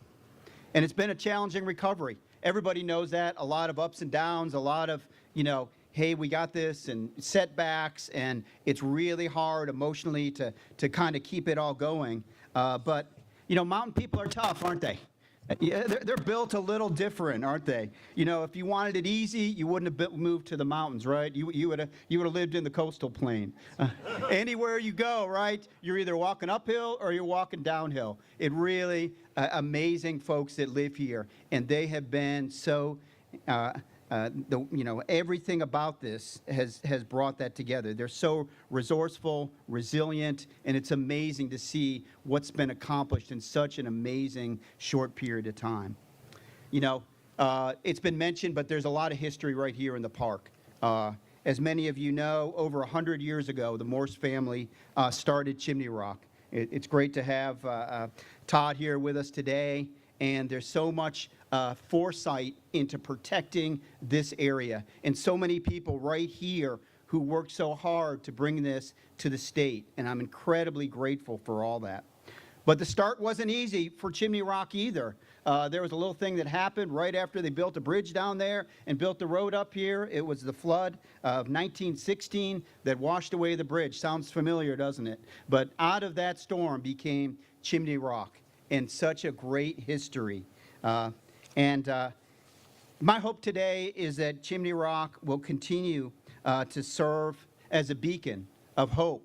it's been a challenging recovery. Everybody knows that. A lot of ups and downs, a lot of, hey, we got this, and setbacks, and it's really hard emotionally to kind of keep it all going. But mountain people are tough, aren't they? Yeah, they're built a little different, aren't they? If you wanted it easy, you wouldn't have moved to the mountains, right? You would have lived in the coastal plain. Anywhere you go, right? You're either walking uphill or you're walking downhill. It really amazing folks that live here, and they have been so. Everything about this has brought that together. They're so resourceful, resilient, and it's amazing to see what's been accomplished in such an amazing short period of time. It's been mentioned, but there's a lot of history right here in the park. As many of you know, over 100 years ago, the Morse family started Chimney Rock. It's great to have Todd here with us today, and there's so much foresight into protecting this area, and so many people right here who worked so hard to bring this to the state, and I'm incredibly grateful for all that. But the start wasn't easy for Chimney Rock either. There was a little thing that happened right after they built a bridge down there and built the road up here. It was the flood of 1916 that washed away the bridge. Sounds familiar, doesn't it? But out of that storm became Chimney Rock, and such a great history. My hope today is that Chimney Rock will continue to serve as a beacon of hope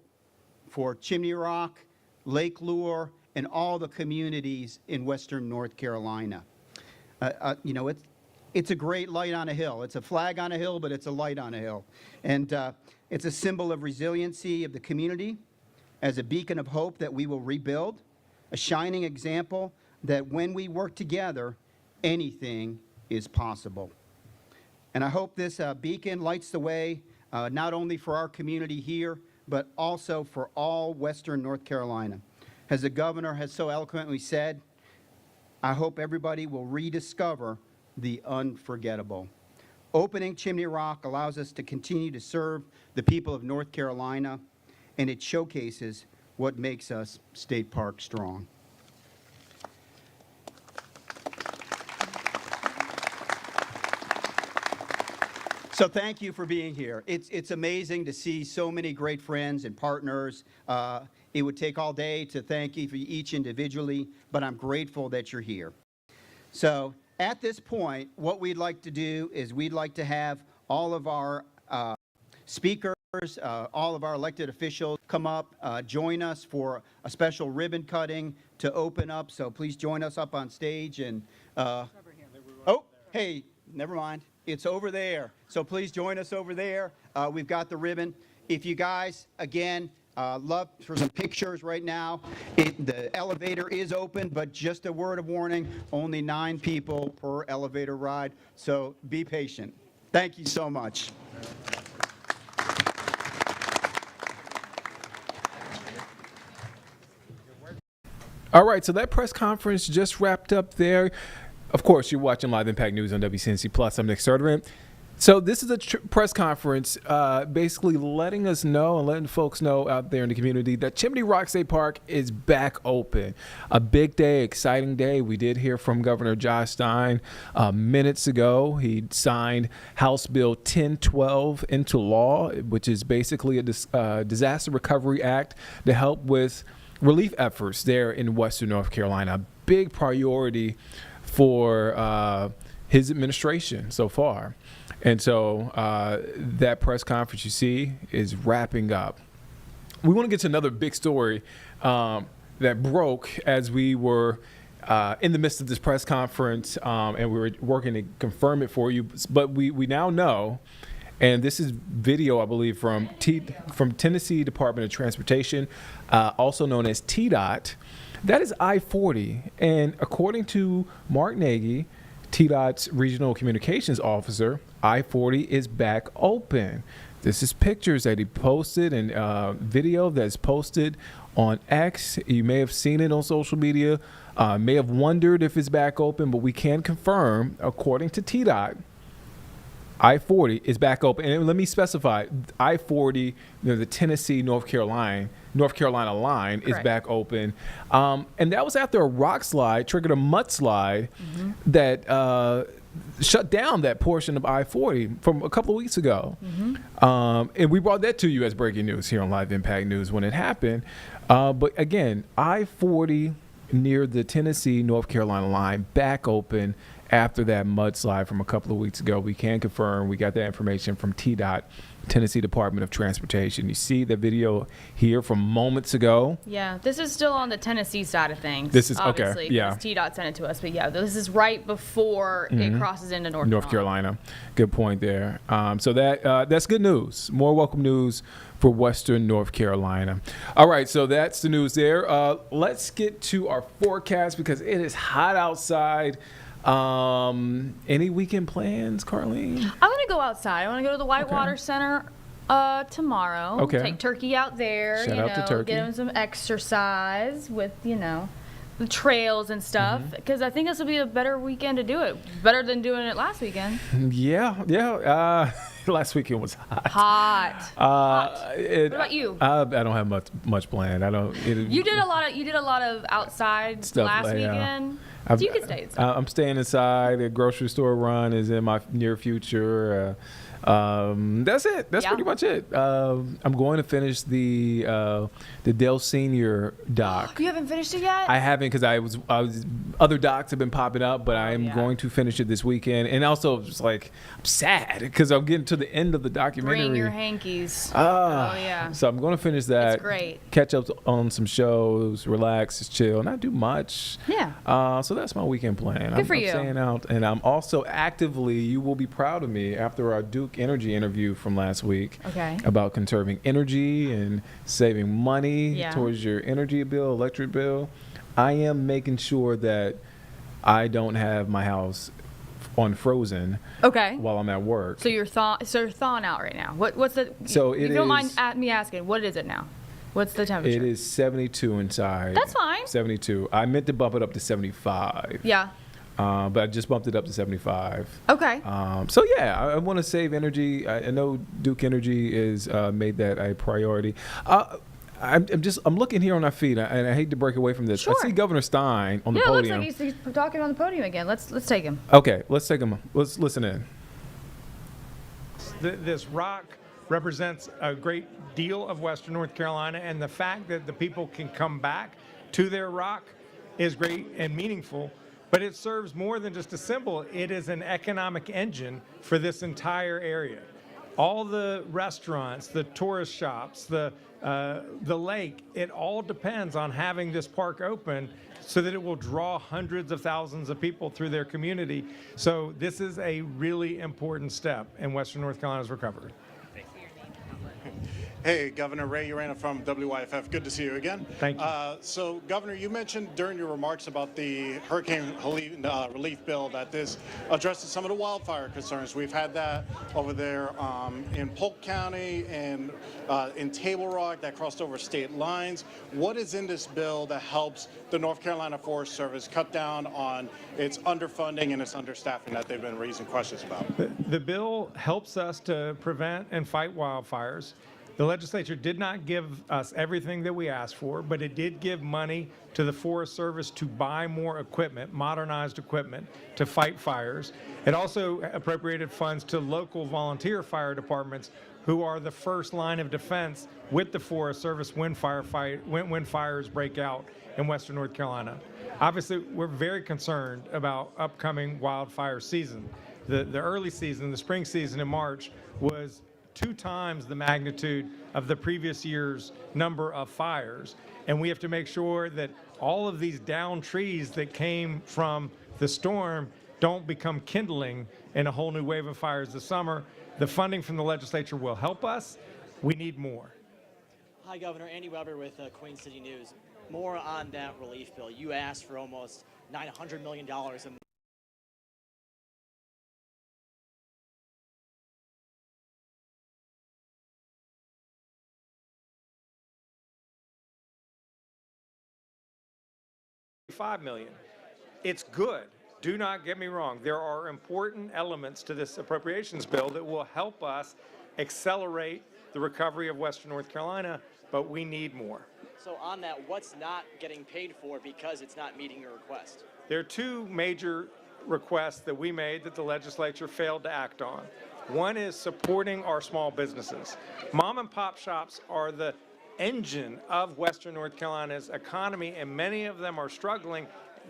for Chimney Rock, Lake Lure, and all the communities in Western North Carolina. It's a great light on a hill. It's a flag on a hill, but it's a light on a hill. And it's a symbol of resiliency of the community, as a beacon of hope that we will rebuild, a shining example that when we work together, anything is possible. And I hope this beacon lights the way not only for our community here, but also for all Western North Carolina. As the governor has so eloquently said, I hope everybody will rediscover the unforgettable. Opening Chimney Rock allows us to continue to serve the people of North Carolina, and it showcases what makes us State Park strong. So thank you for being here. It's amazing to see so many great friends and partners. It would take all day to thank you for each individually, but I'm grateful that you're here. So at this point, what we'd like to do is we'd like to have all of our speakers, all of our elected officials come up, join us for a special ribbon cutting to open up. So please join us up on stage. And oh, hey, never mind. It's over there. So please join us over there. We've got the ribbon. If you guys, again, love for some pictures right now. The elevator is open, but just a word of warning, only 9 people per elevator ride. So be patient. Thank you so much. All right, so that press conference just wrapped up there. Of course, you're watching Live Impact News on WCNC Plus. I'm Nick Sertivant. So this is a press conference basically letting us know and letting folks know out there in the community that Chimney Rock State Park is back open. A big day, exciting day. We did hear from Governor Josh Stein minutes ago. He signed House Bill 1012 into law, which is basically a disaster recovery act to help with relief efforts there in Western North Carolina. A big priority for his administration so far. And so that press conference you see is wrapping up. We want to get to another big story that broke as we were in the midst of this press conference, and we were working to confirm it for you. But we now know, and this is video, I believe, from Tennessee Department of Transportation, also known as TDOT. That is I-40. And according to Mark Nagy, TDOT's regional communications officer, I-40 is back open. This is pictures that he posted and video that's posted on X. You may have seen it on social media, may have wondered if it's back open, but we can confirm, according to TDOT, I-40 is back open. And let me specify, I-40, the Tennessee, North Carolina line is back open. And that was after a rock slide triggered a mudslide that shut down that portion of I-40 from a couple of weeks ago. And we brought that to you as breaking news here on Live Impact News when it happened. But again, I-40 near the Tennessee, North Carolina line back open after that mudslide from a couple of weeks ago. We can confirm we got that information from TDOT, Tennessee Department of Transportation. You see the video here from moments ago. Yeah, this is still on the Tennessee side of things. This is obviously, okay. Yeah, TDOT sent it to us, but yeah, this is right before it crosses into North Carolina. Good point there. So that's good news. More welcome news for Western North Carolina. All right, so that's the news there. Let's get to our forecast because it is hot outside. Any weekend plans, Carlene? I'm gonna go outside. I want to go to the Whitewater Center tomorrow. Okay. Take Turkey out there. Shout out to Turkey. Get him some exercise with the trails and stuff. Because I think this will be a better weekend to do it. Better than doing it last weekend. Yeah. Last weekend was hot. Hot. What about you? I don't have much planned. I don't. You did a lot of outside stuff last weekend. So you can stay inside. I'm staying inside. The grocery store run is in my near future. That's it. That's pretty much it. I'm going to finish the Dell Senior doc. You haven't finished it yet? I haven't because I was other docs have been popping up, but I am going to finish it this weekend. And also, just like I'm sad because I'm getting to the end of the documentary. Bring your hankies. Oh yeah. So I'm going to finish that. It's great. Catch up on some shows, relax, just chill, not do much. Yeah. So that's my weekend plan. Good for you. I'm staying out, and I'm also actively. You will be proud of me after our Duke Energy interview from last week. Okay. About conserving energy and saving money towards your energy bill, electric bill. I am making sure that I don't have my house on frozen. Okay. While I'm at work. So you're thawing out right now. What's the? So if you don't mind me asking, what is it now? What's the temperature? It is 72 inside. That's fine. 72. I meant to bump it up to 75. Yeah. But I just bumped it up to 75. Okay. So yeah, I want to save energy. I know Duke Energy is made that a priority. I'm looking here on our feed, and I hate to break away from this. Sure. I see Governor Stein on the Yeah, it looks podium. like he's talking on the podium again. Let's take him. Okay, let's take him. Let's listen in. This rock represents a great deal of Western North Carolina, and the fact that the people can come back to their rock is great and meaningful, but it serves more than just a symbol. It is an economic engine for this entire area. All the restaurants, the tourist shops, the lake, it all depends on having this park open so that it will draw hundreds of thousands of people through their community. So this is a really important step in Western North Carolina's recovery. Hey, Governor Ray Urena from WYFF. Good to see you again. Thank you. So, Governor, you mentioned during your remarks about the hurricane relief bill that this addresses some of the wildfire concerns. We've had that over there in Polk County and in Table Rock that crossed over state lines. What is in this bill that helps the North Carolina Forest Service cut down on its underfunding and its understaffing that they've been raising questions about? The bill helps us to prevent and fight wildfires. The legislature did not give us everything that we asked for, but it did give money to the Forest Service to buy more equipment, modernized equipment, to fight fires. It also appropriated funds to local volunteer fire departments who are the first line of defense with the Forest Service when fires break out in Western North Carolina. Obviously, we're very concerned about upcoming wildfire season. The early season, the spring season in March, was 2 times the magnitude of the previous year's number of fires. And we have to make sure that all of these down trees that came from the storm don't become kindling in a whole new wave of fires this summer. The funding from the legislature will help us. We need more. Hi, Governor. Andy Weber with Queen City News. More on that relief bill. You asked for almost $900 million in $5 million. It's good. Do not get me wrong. There are important elements to this appropriations bill that will help us accelerate the recovery of Western North Carolina, but we need more. So on that, what's not getting paid for because it's not meeting your request? There are 2 major requests that we made that the legislature failed to act on. One is supporting our small businesses. Mom and pop shops are the engine of Western North Carolina's economy, and many of them are struggling.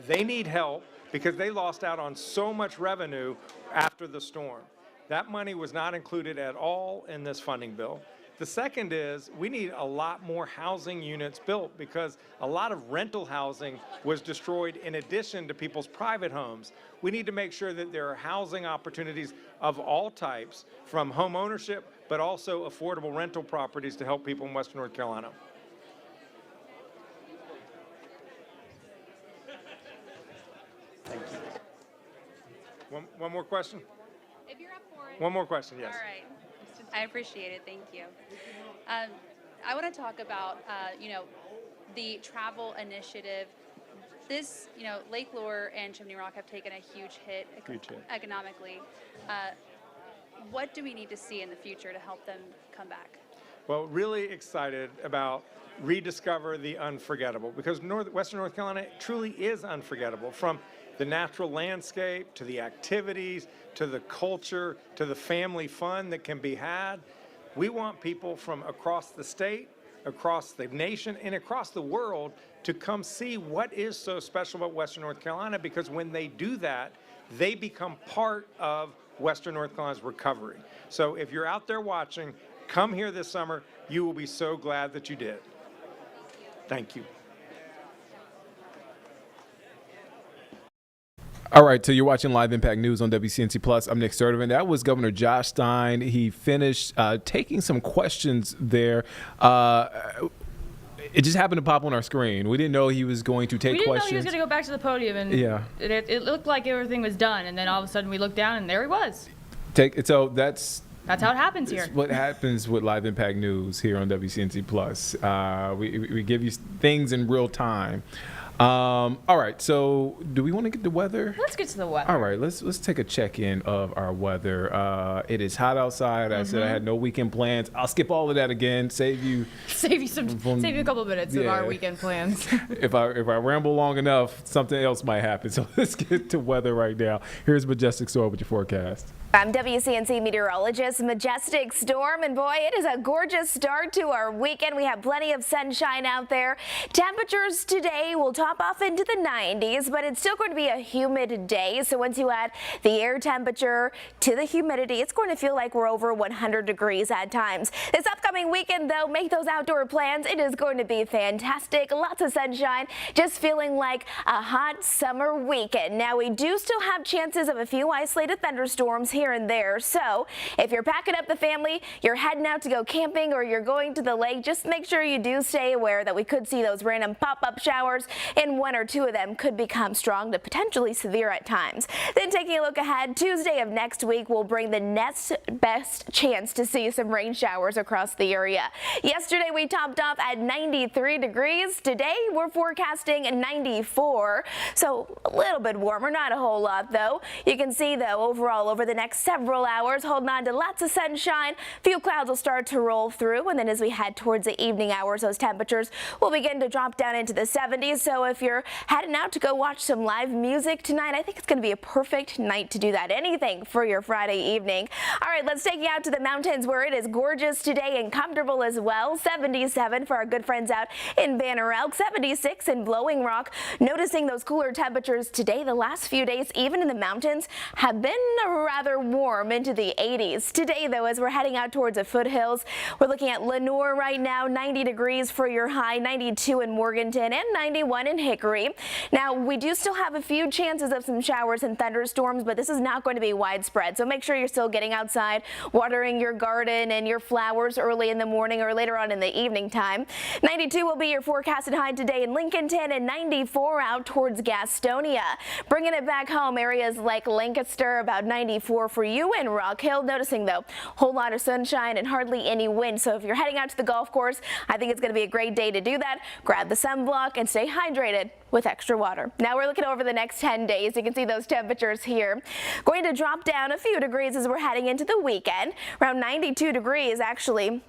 They need help because they lost out on so much revenue after the storm. That money was not included at all in this funding bill. The second is we need a lot more housing units built because a lot of rental housing was destroyed in addition to people's private homes. We need to make sure that there are housing opportunities of all types, from home ownership, but also affordable rental properties to help people in Western North Carolina. Thank you. One more question? If you're up for it. One more question, yes. All right. I appreciate it. Thank you. I want to talk about, the travel initiative. This, Lake Lure and Chimney Rock have taken a huge hit economically. What do we need to see in the future to help them come back? Well, really excited about Rediscover the Unforgettable, because Western North Carolina truly is unforgettable, from the natural landscape to the activities to the culture to the family fun that can be had. We want people from across the state, across the nation, and across the world to come see what is so special about Western North Carolina, because when they do that, they become part of Western North Carolina's recovery. So if you're out there watching, come here this summer. You will be so glad that you did. Thank you. All right, so you're watching Live Impact News on WCNC Plus. I'm Nick Sturdivant. That was Governor Josh Stein. He finished taking some questions there. it just happened to pop on our screen. We didn't know he was going to take We didn't know questions. he was going to go back to the podium, and Yeah. it looked like everything was done, and then all of a sudden we looked down, and there he was. So that's how it happens here. what happens with Live Impact News here on WCNC Plus. We give you things in real time. All right, so do we want to get the weather? Let's get to the weather. All right, let's take a check-in of our weather. It is hot outside. I said I had no weekend plans. I'll skip all of that again. Save you Save you a couple minutes of our weekend plans. if I ramble long enough, something else might happen. So let's get to weather right now. Here's Majestic Storm with your forecast. I'm WCNC meteorologist Majestic Storm, and boy, it is a gorgeous start to our weekend. We have plenty of sunshine out there. Temperatures today will top off into the 90s, but it's still going to be a humid day. So once you add the air temperature to the humidity, it's going to feel like we're over 100 degrees at times. This upcoming weekend, though, make those outdoor plans. It is going to be fantastic. Lots of sunshine, just feeling like a hot summer weekend. Now, we do still have chances of a few isolated thunderstorms here and there. So if you're packing up the family, you're heading out to go camping, or you're going to the lake, just make sure you do stay aware that we could see those random pop-up showers, and one or two of them could become strong to potentially severe at times. Then taking a look ahead, Tuesday of next week will bring the next best chance to see some rain showers across the area. Yesterday we topped off at 93 degrees. Today we're forecasting 94, so a little bit warmer, not a whole lot though. You can see though overall over the next several hours, holding on to lots of sunshine. Few clouds will start to roll through, and then as we head towards the evening hours, those temperatures will begin to drop down into the 70s. So if you're heading out to go watch some live music tonight, I think it's going to be a perfect night to do that. Anything for your Friday evening. All right, let's take you out to the mountains where it is gorgeous today and comfortable as well. 77 for our good friends out in Banner Elk, 76 in Blowing Rock. Noticing those cooler temperatures today. The last few days, even in the mountains, have been rather warm into the 80s. Today, though, as we're heading out towards the foothills, we're looking at Lenoir right now, 90 degrees for your high, 92 in Morganton, and 91 in Hickory. Now, we do still have a few chances of some showers and thunderstorms, but this is not going to be widespread. So make sure you're still getting outside, watering your garden and your flowers early in the morning or later on in the evening time. 92 will be your forecasted high today in Lincolnton, and 94 out towards Gastonia. Bringing it back home, areas like Lancaster, about 94 for you in Rock Hill. Noticing though, whole lot of sunshine and hardly any wind. So if you're heading out to the golf course, I think it's going to be a great day to do that. Grab the sunblock and stay hydrated with extra water. Now we're looking over the next 10 days. You can see those temperatures here. Going to drop down a few degrees as we're heading into the weekend. Around 92 degrees actually.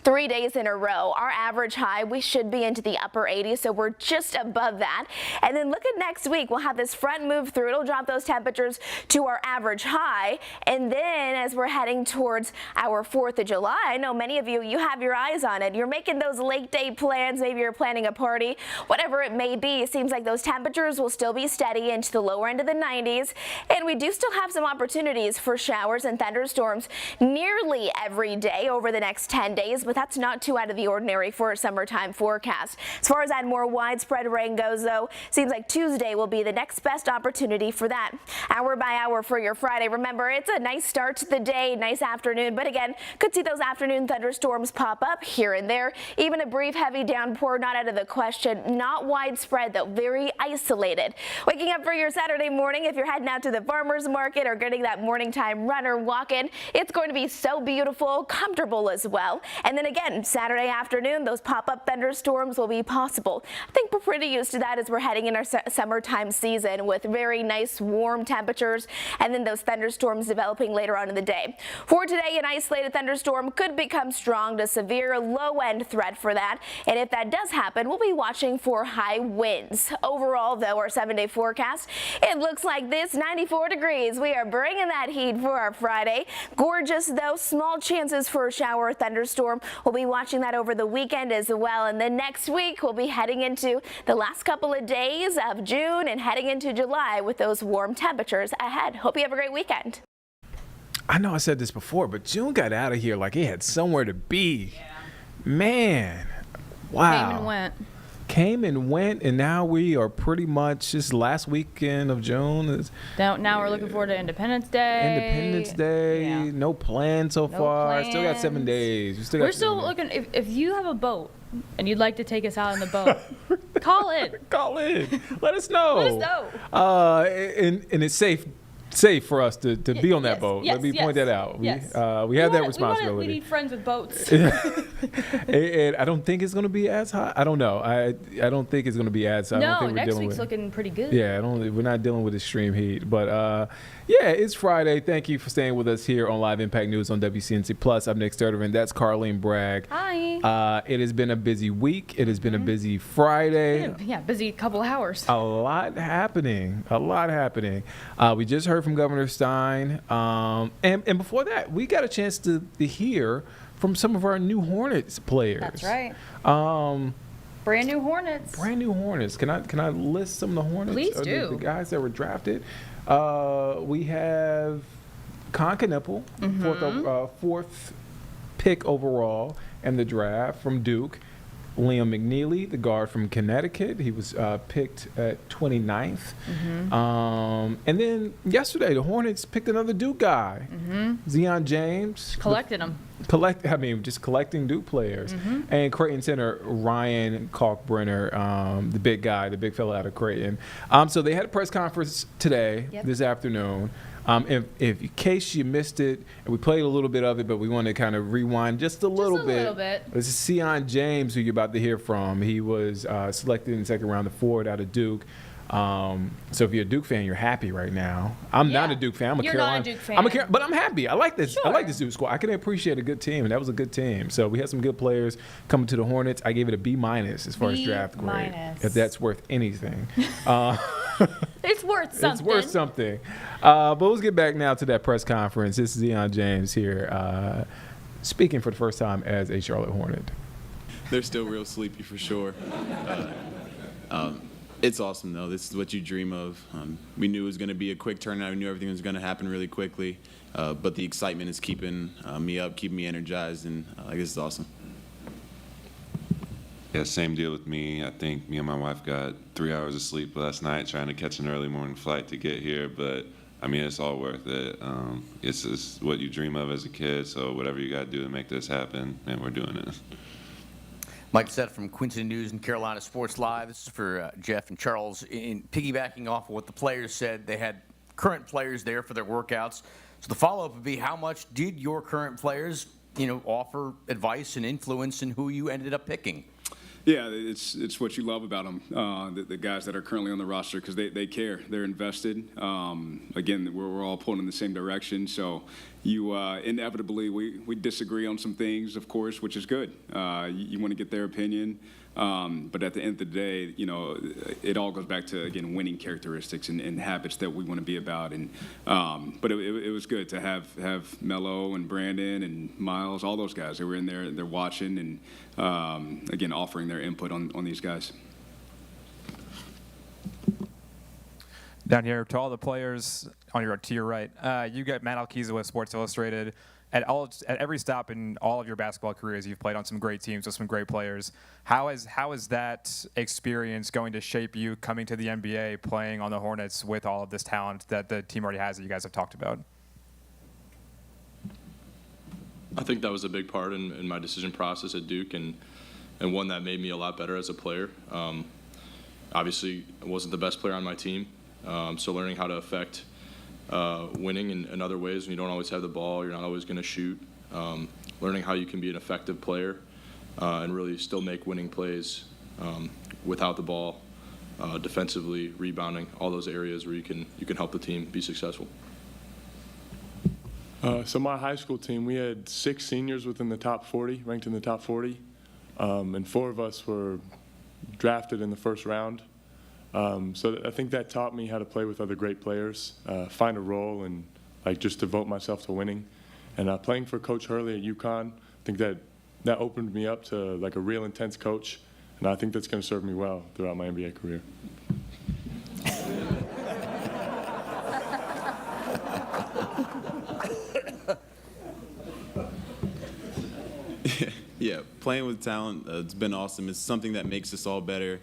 3 days in a row. Our average high, we should be into the upper 80s, so we're just above that. And then look at next week. We'll have this front move through. It'll drop those temperatures to our average high. And then as we're heading towards our 4th of July, I know many of you have your eyes on it. You're making those lake day plans. Maybe you're planning a party. Whatever it may be, it seems like those temperatures will still be steady into the lower end of the 90s. And we do still have some opportunities for showers and thunderstorms nearly every day over the next 10 days. But that's not too out of the ordinary for a summertime forecast. As far as that more widespread rain goes, though, seems like Tuesday will be the next best opportunity for that. Hour by hour for your Friday. Remember, it's a nice start to the day, nice afternoon, but again, could see those afternoon thunderstorms pop up here and there. Even a brief heavy downpour, not out of the question. Not widespread, though, very isolated. Waking up for your Saturday morning, if you're heading out to the farmer's market or getting that morning time run or walk in, it's going to be so beautiful, comfortable as well. And then again, Saturday afternoon, those pop-up thunderstorms will be possible. I think we're pretty used to that as we're heading in our summertime season with very nice warm temperatures and then those thunderstorms developing later on in the day. For today, an isolated thunderstorm could become strong to severe low-end threat for that. And if that does happen, we'll be watching for high winds. Overall, though, our 7-day forecast, it looks like this, 94 degrees. We are bringing that heat for our Friday. Gorgeous, though, small chances for a shower or thunderstorm. We'll be watching that over the weekend as well. And then next week, we'll be heading into the last couple of days of June and heading into July with those warm temperatures ahead. Hope you have a great weekend. I know I said this before, but June got out of here like it had somewhere to be. Yeah. Man, wow. Came and went. came and went, and now we are pretty much just last weekend of June. Now we're looking forward to Independence Day. Independence Day. Yeah. No plan so far. Still got 7 days. We're still looking. If you have a boat and you'd like to take us out on the boat, call in. Call in. Let us know. Let us know. And it's safe for us to be on that boat. Let me point that out. We have that responsibility. We need friends with boats. And I don't think it's going to be as hot. I don't know. I don't think it's going to be as hot. I don't think we're next dealing week's with, looking pretty good. Yeah, we're not dealing with extreme heat. But yeah, it's Friday. Thank you for staying with us here on Live Impact News on WCNC Plus. I'm Nick Sturtevant. That's Carlene Bragg. Hi. It has been a busy week. It has been a busy Friday. Yeah, busy couple hours. A lot happening. We just heard from Governor Stein. And before that, we got a chance to hear from some of our new Hornets players. That's right. Brand new Hornets. Can I list some of the Hornets? Please do. The guys that were drafted. We have Con Knueppel, fourth pick overall in the draft from Duke. Liam McNeely, the guard from Connecticut. He was picked at 29th. And then yesterday, the Hornets picked another Duke guy, Zion James. Collected him. Just collecting Duke players. And Creighton center Ryan Kalkbrenner, the big guy, the big fella out of Creighton. So they had a press conference today, this afternoon. In case you missed it, and we played a little bit of it, but we want to kind of rewind just a little bit. This is Zion James, who you're about to hear from. He was selected in the second round, the forward out of Duke. So if you're a Duke fan, you're happy right now. I'm not a Duke fan. I'm a Carolina. Not a Duke fan. But I'm happy. I like this. I like this Duke squad. I can appreciate a good team, and that was a good team. So we had some good players coming to the Hornets. I gave it a B- as far as draft grade, if that's worth anything. It's worth something. It's worth something. But let's get back now to that press conference. This is Zion James here, speaking for the first time as a Charlotte Hornet. They're still real sleepy for sure. It's awesome, though. This is what you dream of. We knew it was going to be a quick turnout. We knew everything was going to happen really quickly. But the excitement is keeping me up, keeping me energized, and this is awesome. Yeah, same deal with me. I think me and my wife got 3 hours of sleep last night trying to catch an early morning flight to get here. But, I mean, it's all worth it. It's just what you dream of as a kid. So whatever you got to do to make this happen, and we're doing it. Mike Seth from Queen City News and Carolina Sports Live. This is for Jeff and Charles. In piggybacking off of what the players said, they had current players there for their workouts. So the follow-up would be, how much did your current players, offer advice and influence in who you ended up picking? Yeah, it's what you love about them, the guys that are currently on the roster, because they care. They're invested. Again, we're all pulling in the same direction. So you inevitably, we disagree on some things, of course, which is good. You want to get their opinion. But at the end of the day, it all goes back to, again, winning characteristics and habits that we want to be about. And but it was good to have Melo and Brandon and Miles, all those guys. They were in there, and they're watching and, again, offering their input on these guys. Down here, to all the players to your right, you got Matt Alkiza with Sports Illustrated. At every stop in all of your basketball careers, you've played on some great teams with some great players. How is that experience going to shape you coming to the NBA, playing on the Hornets with all of this talent that the team already has that you guys have talked about? I think that was a big part in my decision process at Duke, and one that made me a lot better as a player. Obviously, I wasn't the best player on my team, so learning how to affect winning in other ways when you don't always have the ball, you're not always going to shoot. Learning how you can be an effective player and really still make winning plays without the ball, defensively, rebounding, all those areas where you can help the team be successful. So my high school team, we had 6 seniors within the top 40, ranked in the top 40, and 4 of us were drafted in the first round. So I think that taught me how to play with other great players, find a role, and just devote myself to winning. And playing for Coach Hurley at UConn, I think that opened me up to a real intense coach, and I think that's going to serve me well throughout my NBA career. Yeah, playing with talent, it's been awesome. It's something that makes us all better.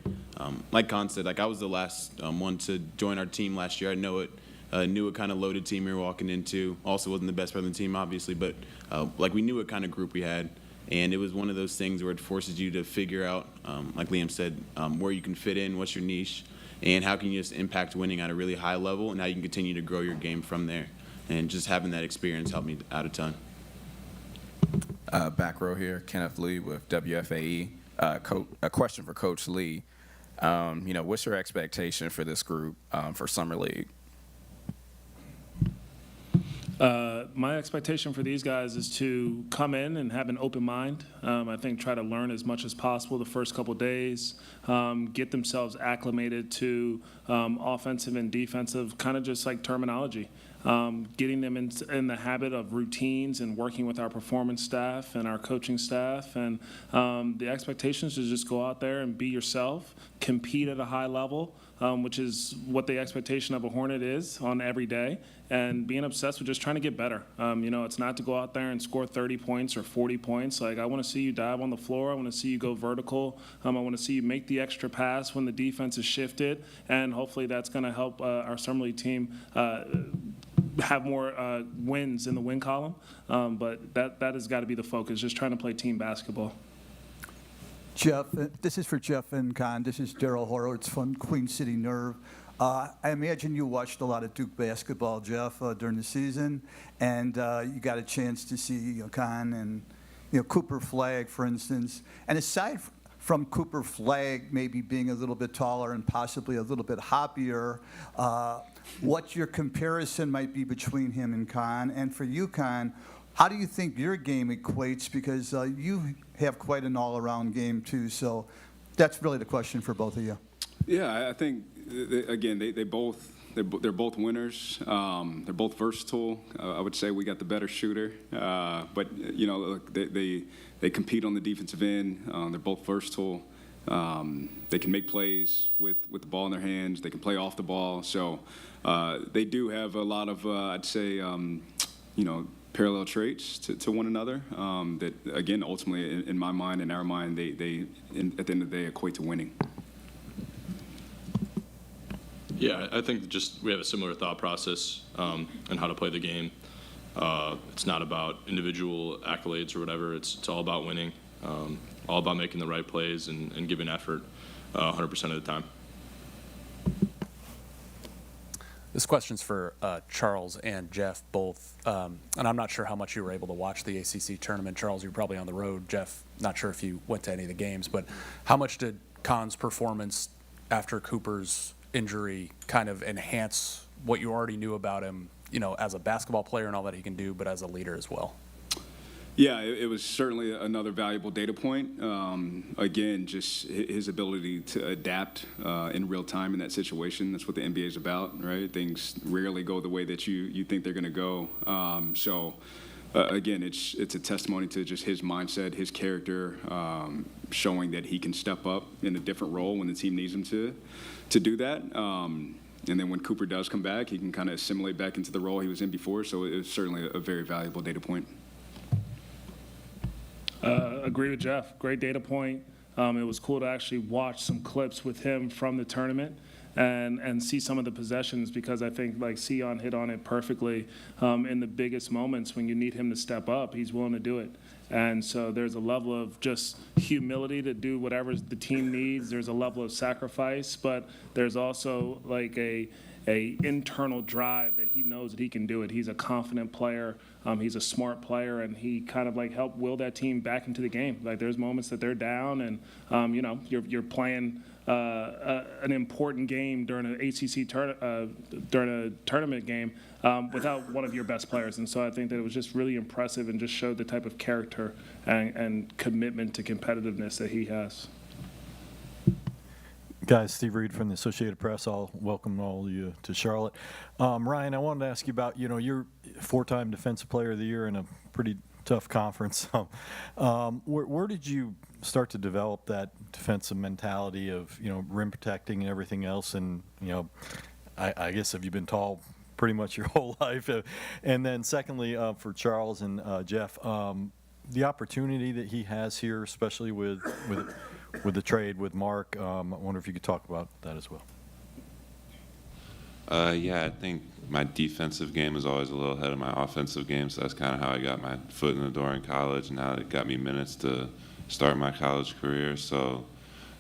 Like Con said, like I was the last one to join our team last year. I know it. Knew what kind of loaded team we were walking into. Also wasn't the best player on the team, obviously, but like we knew what kind of group we had. And it was one of those things where it forces you to figure out, like Liam said, where you can fit in, what's your niche, and how can you just impact winning at a really high level, and how you can continue to grow your game from there. And just having that experience helped me out a ton. Back row here, Kenneth Lee with WFAE. A question for Coach Lee. What's your expectation for this group for Summer League? My expectation for these guys is to come in and have an open mind. I think try to learn as much as possible the first couple days, get themselves acclimated to offensive and defensive kind of just like terminology. Getting them in the habit of routines and working with our performance staff and our coaching staff. And the expectations is just go out there and be yourself, compete at a high level, which is what the expectation of a Hornet is on every day, and being obsessed with just trying to get better. It's not to go out there and score 30 points or 40 points. Like, I want to see you dive on the floor. I want to see you go vertical. I want to see you make the extra pass when the defense is shifted, and hopefully that's going to help our Summer League team have more wins in the win column. But that has got to be the focus, just trying to play team basketball. Jeff, this is for Jeff and Con. This is Daryl Horowitz from Queen City Nerve. I imagine you watched a lot of Duke basketball, Jeff, during the season, and you got a chance to see Con and Cooper Flagg, for instance. And aside from Cooper Flagg maybe being a little bit taller and possibly a little bit hoppier, what your comparison might be between him and Con, and for you, Con, how do you think your game equates? Because you have quite an all-around game too. So that's really the question for both of you. Yeah, I think they're both winners. They're both versatile. I would say we got the better shooter, but look, they compete on the defensive end. They're both versatile. They can make plays with the ball in their hands. They can play off the ball. So they do have a lot of, I'd say, parallel traits to one another that, again, ultimately, in my mind, in our mind, they at the end of the day equate to winning. Yeah, I think just we have a similar thought process on how to play the game. It's not about individual accolades or whatever. It's all about winning, all about making the right plays and giving effort 100% of the time. This question's for Charles and Jeff both, and I'm not sure how much you were able to watch the ACC tournament. Charles, you were probably on the road. Jeff, not sure if you went to any of the games, but how much did Con's performance after Cooper's injury kind of enhance what you already knew about him, as a basketball player and all that he can do, but as a leader as well? Yeah, it was certainly another valuable data point. Again, just his ability to adapt in real time in that situation. That's what the NBA is about, right? Things rarely go the way that you think they're going to go. Again, it's a testimony to just his mindset, his character, showing that he can step up in a different role when the team needs him to do that. And then when Cooper does come back, he can kind of assimilate back into the role he was in before. So it was certainly a very valuable data point. Agree with Jeff. Great data point. It was cool to actually watch some clips with him from the tournament and see some of the possessions, because I think like Sion hit on it perfectly. In the biggest moments when you need him to step up, he's willing to do it. And so there's a level of just humility to do whatever the team needs. There's a level of sacrifice, but there's also like a internal drive that he knows that he can do it. He's a confident player. He's a smart player, and he kind of like helped will that team back into the game. Like there's moments that they're down, and you're playing an important game during an ACC during a tournament game without one of your best players. And so I think that it was just really impressive and just showed the type of character and commitment to competitiveness that he has. Guys, Steve Reed from the Associated Press. I'll welcome all of you to Charlotte. Ryan, I wanted to ask you about, you're four-time Defensive Player of the Year in a pretty tough conference. Where did you start to develop that defensive mentality of, rim protecting and everything else? And, I guess have you been tall pretty much your whole life? And then secondly, for Charles and Jeff, the opportunity that he has here, especially with the trade with Mark. I wonder if you could talk about that as well. Yeah, I think my defensive game is always a little ahead of my offensive game, so that's kind of how I got my foot in the door in college, and how it got me minutes to start my college career. So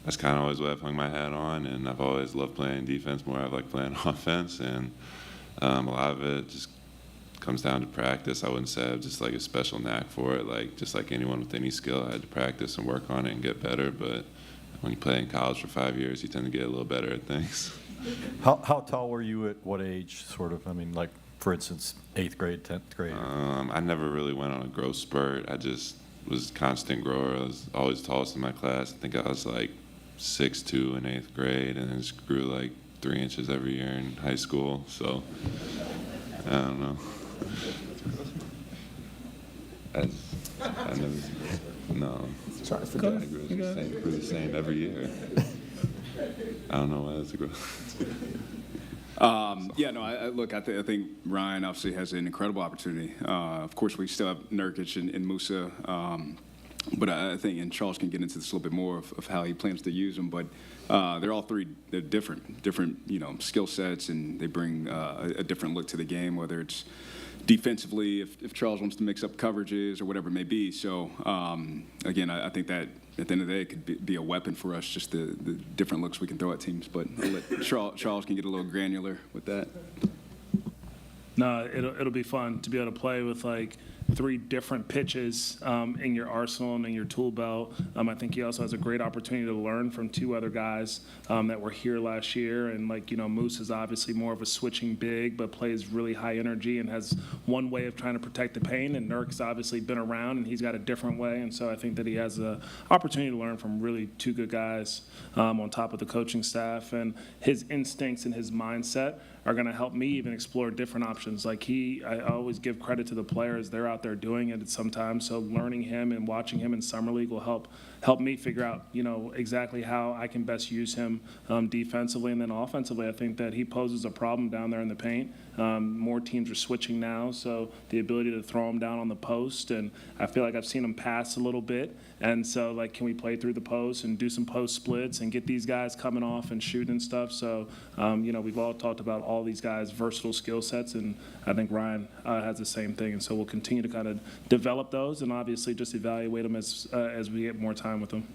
that's kind of always what I've hung my hat on, and I've always loved playing defense more. I've liked playing offense, and a lot of it just comes down to practice. I wouldn't say I have just like a special knack for it. Like just like anyone with any skill, I had to practice and work on it and get better. But when you play in college for 5 years, you tend to get a little better at things. How tall were you at what age, sort of? I mean, like, for instance, 8th grade, 10th grade? I never really went on a growth spurt. I just was a constant grower. I was always the tallest in my class. I think I was like 6'2" in 8th grade, and then just grew like 3 inches every year in high school. So, I don't know. No. Sorry for I that. grew the same every year. I don't know why that's a growth. Yeah, no, I think Ryan obviously has an incredible opportunity. Of course, we still have Nurkic and Musa, but I think, and Charles can get into this a little bit more of how he plans to use them, but they're all three, they're different, skill sets, and they bring a different look to the game, whether it's defensively, if Charles wants to mix up coverages or whatever it may be. So, again, I think that at the end of the day, it could be a weapon for us, just the different looks we can throw at teams. But I'll let Charles can get a little granular with that. No, it'll be fun to be able to play with like 3 different pitches in your arsenal and in your tool belt. I think he also has a great opportunity to learn from 2 other guys that were here last year. And Moose is obviously more of a switching big, but plays really high energy and has one way of trying to protect the paint. And Nurk's obviously been around and he's got a different way. And so I think that he has an opportunity to learn from really 2 good guys on top of the coaching staff. And his instincts and his mindset are going to help me even explore different options. I always give credit to the players. They're out there doing it sometimes. So learning him and watching him in summer league will help me figure out, exactly how I can best use him defensively. And then offensively, I think that he poses a problem down there in the paint. More teams are switching now, so the ability to throw him down on the post, and I feel like I've seen him pass a little bit. And so, can we play through the post and do some post splits and get these guys coming off and shooting and stuff? So, we've all talked about all these guys' versatile skill sets, and I think Ryan has the same thing. And so we'll continue to kind of develop those and obviously just evaluate them as we get more time with them.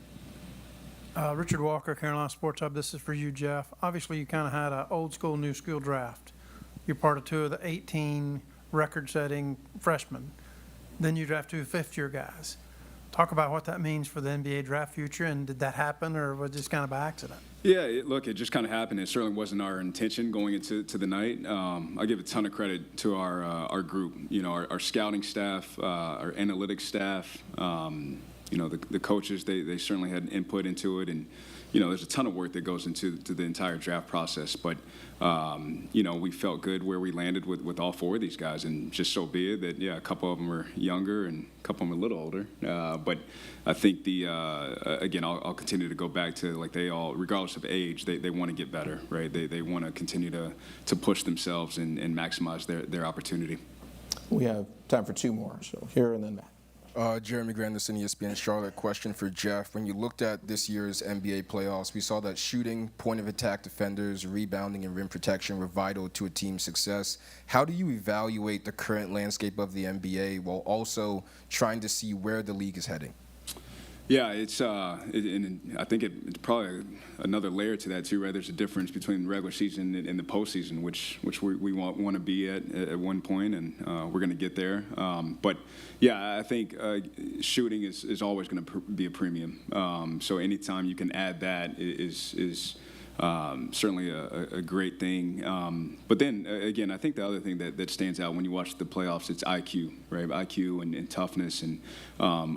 Richard Walker, Carolina Sports Hub. This is for you, Jeff. Obviously, you kind of had an old school, new school draft. You're part of 2 of the 18 record-setting freshmen. Then you draft 2 fifth-year guys. Talk about what that means for the NBA draft future, and did that happen, or was it just kind of by accident? Yeah, it just kind of happened. It certainly wasn't our intention going into the night. I give a ton of credit to our group, our scouting staff, our analytics staff, the coaches. They certainly had input into it, and there's a ton of work that goes into the entire draft process. But we felt good where we landed with all 4 of these guys, and just so be it that a couple of them were younger and a couple of them a little older. But I think again, I'll continue to go back to they all, regardless of age, they want to get better, right? They want to continue to push themselves and maximize their opportunity. We have time for 2 more, so here and then that. Jeremy Granderson, ESPN Charlotte. Question for Jeff. When you looked at this year's NBA playoffs, we saw that shooting, point-of-attack defenders, rebounding, and rim protection were vital to a team's success. How do you evaluate the current landscape of the NBA while also trying to see where the league is heading? Yeah, and I think it's probably another layer to that too, right? There's a difference between the regular season and the postseason, which we want to be at one point, and we're going to get there. But yeah, I think shooting is always going to be a premium. So anytime you can add that is certainly a great thing. But then, again, I think the other thing that stands out when you watch the playoffs, it's IQ, right? IQ and toughness. And,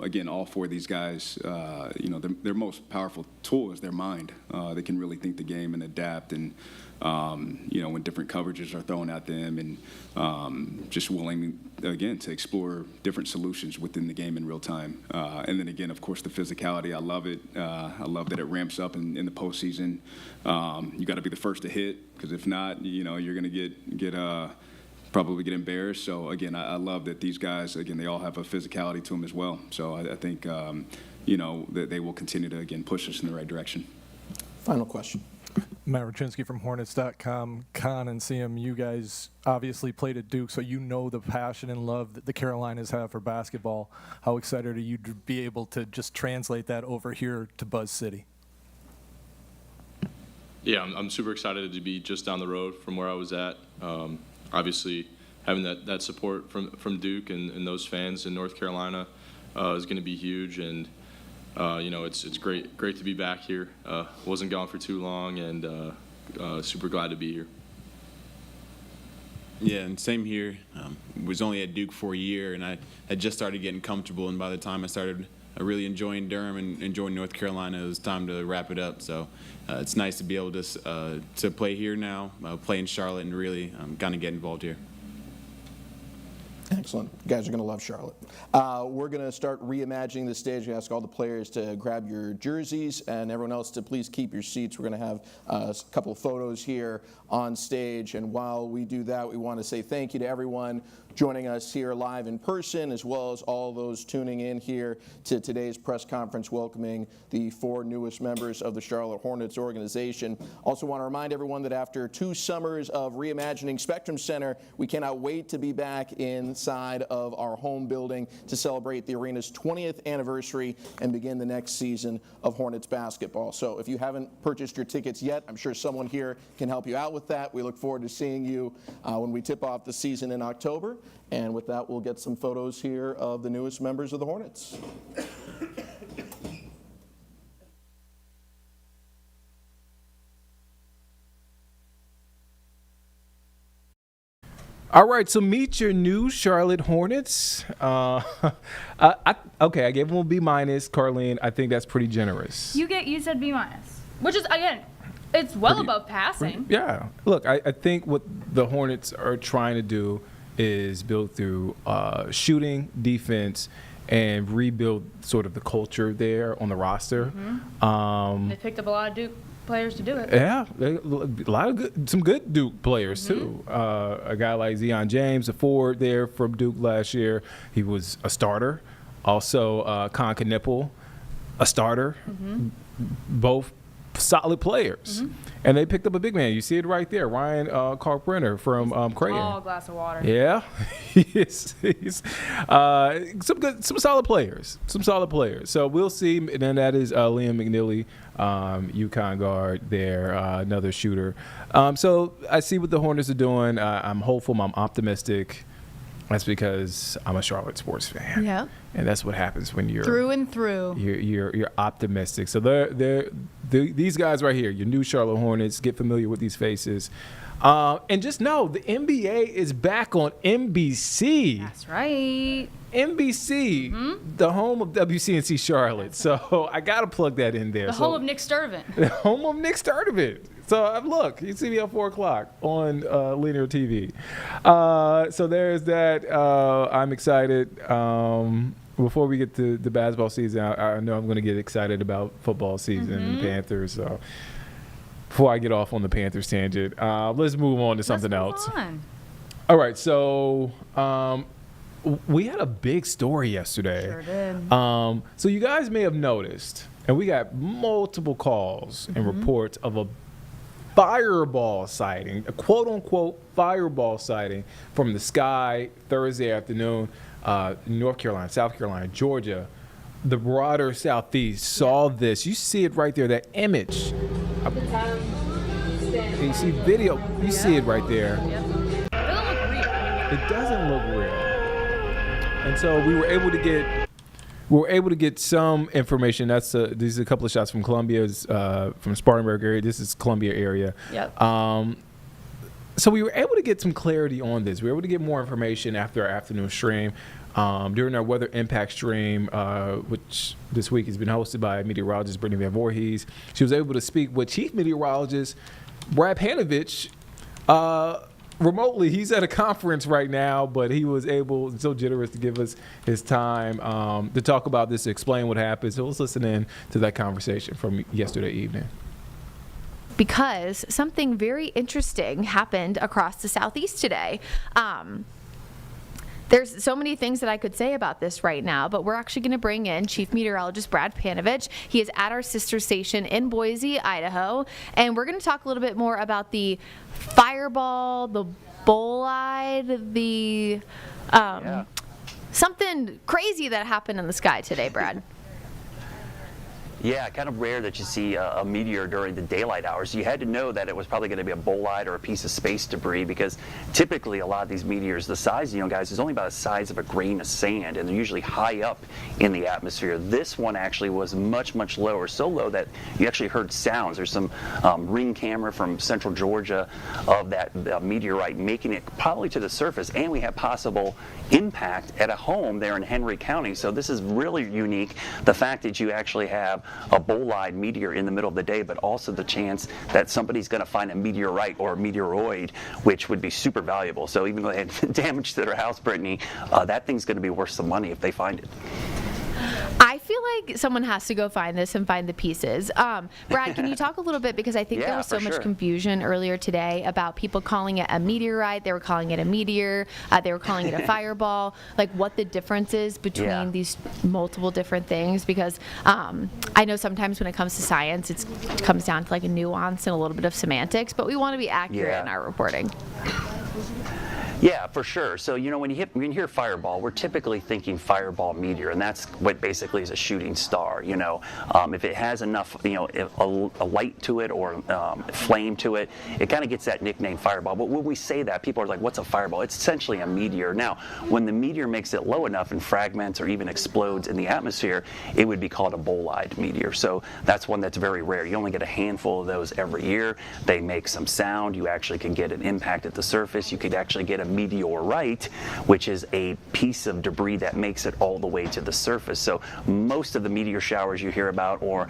again, all 4 of these guys, their most powerful tool is their mind. They can really think the game and adapt. And, when different coverages are thrown at them, and just willing, again, to explore different solutions within the game in real time. And then again, of course, the physicality. I love it. I love that it ramps up in the postseason. You got to be the first to hit, because if not, you're going to get probably get embarrassed. So again, I love that these guys, again, they all have a physicality to them as well. So I think, that they will continue to, again, push us in the right direction. Final question. Matt Rachinsky from Hornets.com. Con and CM, you guys obviously played at Duke, so you know the passion and love that the Carolinas have for basketball. How excited are you to be able to just translate that over here to Buzz City? Yeah, I'm super excited to be just down the road from where I was at. Obviously, having that support from Duke and those fans in North Carolina is going to be huge, and it's great to be back here. Wasn't gone for too long, and super glad to be here. Yeah, and same here. Was only at Duke for a year, and I had just started getting comfortable, and by the time I started really enjoying Durham and enjoying North Carolina, it was time to wrap it up. So it's nice to be able to play here now, play in Charlotte, and really kind of get involved here. Excellent. You guys are going to love Charlotte. We're going to start reimagining the stage. We ask all the players to grab your jerseys and everyone else to please keep your seats. We're going to have a couple of photos here on stage. And while we do that, we want to say thank you to everyone joining us here live in person, as well as all those tuning in here to today's press conference welcoming the 4 newest members of the Charlotte Hornets organization. Also want to remind everyone that after 2 summers of reimagining Spectrum Center, we cannot wait to be back inside of our home building to celebrate the arena's 20th anniversary and begin the next season of Hornets basketball. So if you haven't purchased your tickets yet, I'm sure someone here can help you out with that. We look forward to seeing you when we tip off the season in October. And with that, we'll get some photos here of the newest members of the Hornets. All right, so meet your new Charlotte Hornets. Okay, I gave them a B-. Carlene, I think that's pretty generous. You said B-, which is, again, it's well above passing. Yeah. Look, I think what the Hornets are trying to do is build through shooting, defense, and rebuild sort of the culture there on the roster. Mm-hmm. They picked up a lot of Duke players to do it. Yeah, a lot of some good Duke players too. A guy like Zion James, a forward there from Duke last year, he was a starter. Also, Con Knippel, a starter. Both solid players. And they picked up a big man. You see it right there, Ryan Carpenter from Creighton. All glass of water. Yeah, he's some solid players. So we'll see. And then that is Liam McNeely, UConn guard there, another shooter. So I see what the Hornets are doing. I'm hopeful. I'm optimistic. That's because I'm a Charlotte sports fan. Yeah. And that's what happens when you're through and through. You're optimistic. So these guys right here, your new Charlotte Hornets. Get familiar with these faces, and just know the NBA is back on NBC. That's right. NBC, the home of WCNC Charlotte. So I gotta plug that in there. The home of Nick Sturtevant. The home of Nick Sturtevant. So look, you see me at 4 o'clock on linear TV. So there's that. I'm excited. Before we get to the basketball season, I know I'm going to get excited about football season and the Panthers. So before I get off on the Panthers tangent, let's move on to something else. All right, so we had a big story yesterday. Sure did. So you guys may have noticed, and we got multiple calls and reports of a fireball sighting, a quote-unquote fireball sighting from the sky Thursday afternoon. North Carolina, South Carolina, Georgia, the broader Southeast saw this. You see it right there, that image. You see video, you see it right there. It doesn't look real. And so we were able to get some information. These are a couple of shots from Columbia's, from Spartanburg area. This is Columbia area. Yep. So we were able to get some clarity on this. We were able to get more information after our afternoon stream. During our weather impact stream, which this week has been hosted by meteorologist Brittany Van Voorhees, she was able to speak with Chief Meteorologist Brad Panovich remotely. He's at a conference right now, but he was so generous to give us his time to talk about this, to explain what happened. So let's listen in to that conversation from yesterday evening. because something very interesting happened across the Southeast today. There's so many things that I could say about this right now, but we're actually going to bring in Chief Meteorologist Brad Panovich. He is at our sister station in Boise, Idaho, and we're going to talk a little bit more about the fireball, the bolide, the something crazy that happened in the sky today, Brad. Yeah, kind of rare that you see a meteor during the daylight hours. You had to know that it was probably going to be a bolide or a piece of space debris, because typically a lot of these meteors, the size, guys, is only about the size of a grain of sand, and they're usually high up in the atmosphere. This one actually was much, much lower, so low that you actually heard sounds. There's some ring camera from central Georgia of that meteorite making it probably to the surface, and we have possible impact at a home there in Henry County. So this is really unique. The fact that you actually have a bolide meteor in the middle of the day, but also the chance that somebody's going to find a meteorite or a meteoroid, which would be super valuable. So even though they had damage to their house, Brittany, that thing's going to be worth some money if they find it. I feel like someone has to go find this and find the pieces. Brad, can you talk a little bit, because I think there was so much confusion earlier today about people calling it a meteorite, they were calling it a meteor, they were calling it a fireball, like what the difference is between these multiple different things, because I know sometimes when it comes to science, it comes down to like a nuance and a little bit of semantics, but we want to be accurate in our reporting. Yeah, for sure. So, when you hear fireball, we're typically thinking fireball meteor, and that's what basically is a shooting star. If it has enough, a light to it or flame to it, it kind of gets that nickname fireball. But when we say that, people are like, what's a fireball? It's essentially a meteor. Now, when the meteor makes it low enough and fragments or even explodes in the atmosphere, it would be called a bolide meteor. So that's one that's very rare. You only get a handful of those every year. They make some sound. You actually can get an impact at the surface. You could actually get a meteorite, which is a piece of debris that makes it all the way to the surface. So most of the meteor showers you hear about, or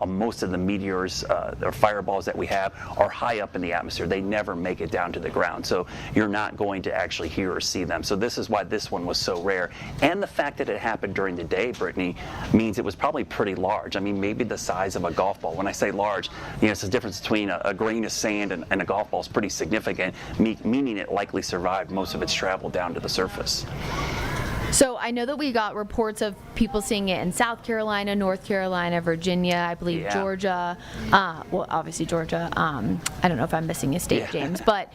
most of the meteors or fireballs that we have, are high up in the atmosphere. They never make it down to the ground. So you're not going to actually hear or see them. So this is why this one was so rare. And the fact that it happened during the day, Brittany, means it was probably pretty large. I mean, maybe the size of a golf ball. When I say large, it's the difference between a grain of sand and a golf ball is pretty significant, meaning it likely survived most of its travel down to the surface. So I know that we got reports of people seeing it in South Carolina, North Carolina, Virginia, I believe Georgia. Well, obviously Georgia. I don't know if I'm missing a state, James, but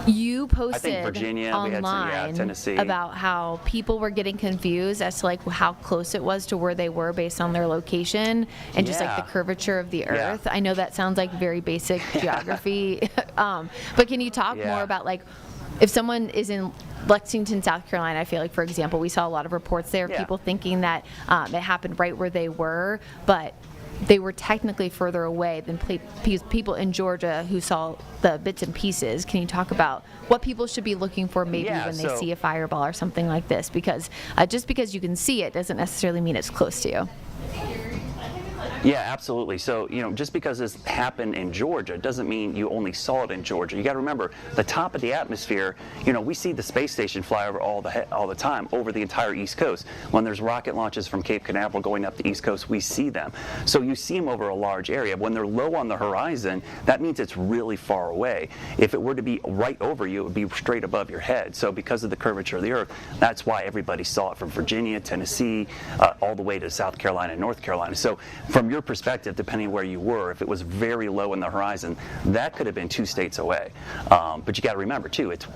you posted Virginia, online Tennessee, about how people were getting confused as to like how close it was to where they were based on their location and just like the curvature of the earth. I know that sounds like very basic geography, but can you talk more about like if someone is in Lexington, South Carolina, I feel like, for example, we saw a lot of reports there of people thinking that it happened right where they were, but they were technically further away than people in Georgia who saw the bits and pieces. Can you talk about what people should be looking for maybe when they see a fireball or something like this? Because just because you can see it doesn't necessarily mean it's close to you. Yeah, absolutely. So, just because this happened in Georgia doesn't mean you only saw it in Georgia. You got to remember, the top of the atmosphere, we see the space station fly over all the time over the entire East Coast. When there's rocket launches from Cape Canaveral going up the East Coast, we see them. So you see them over a large area. When they're low on the horizon, that means it's really far away. If it were to be right over you, it would be straight above your head. So because of the curvature of the earth, that's why everybody saw it from Virginia, Tennessee, all the way to South Carolina and North Carolina. So from your perspective, depending where you were, if it was very low in the horizon, that could have been 2 states away. But you got to remember too, it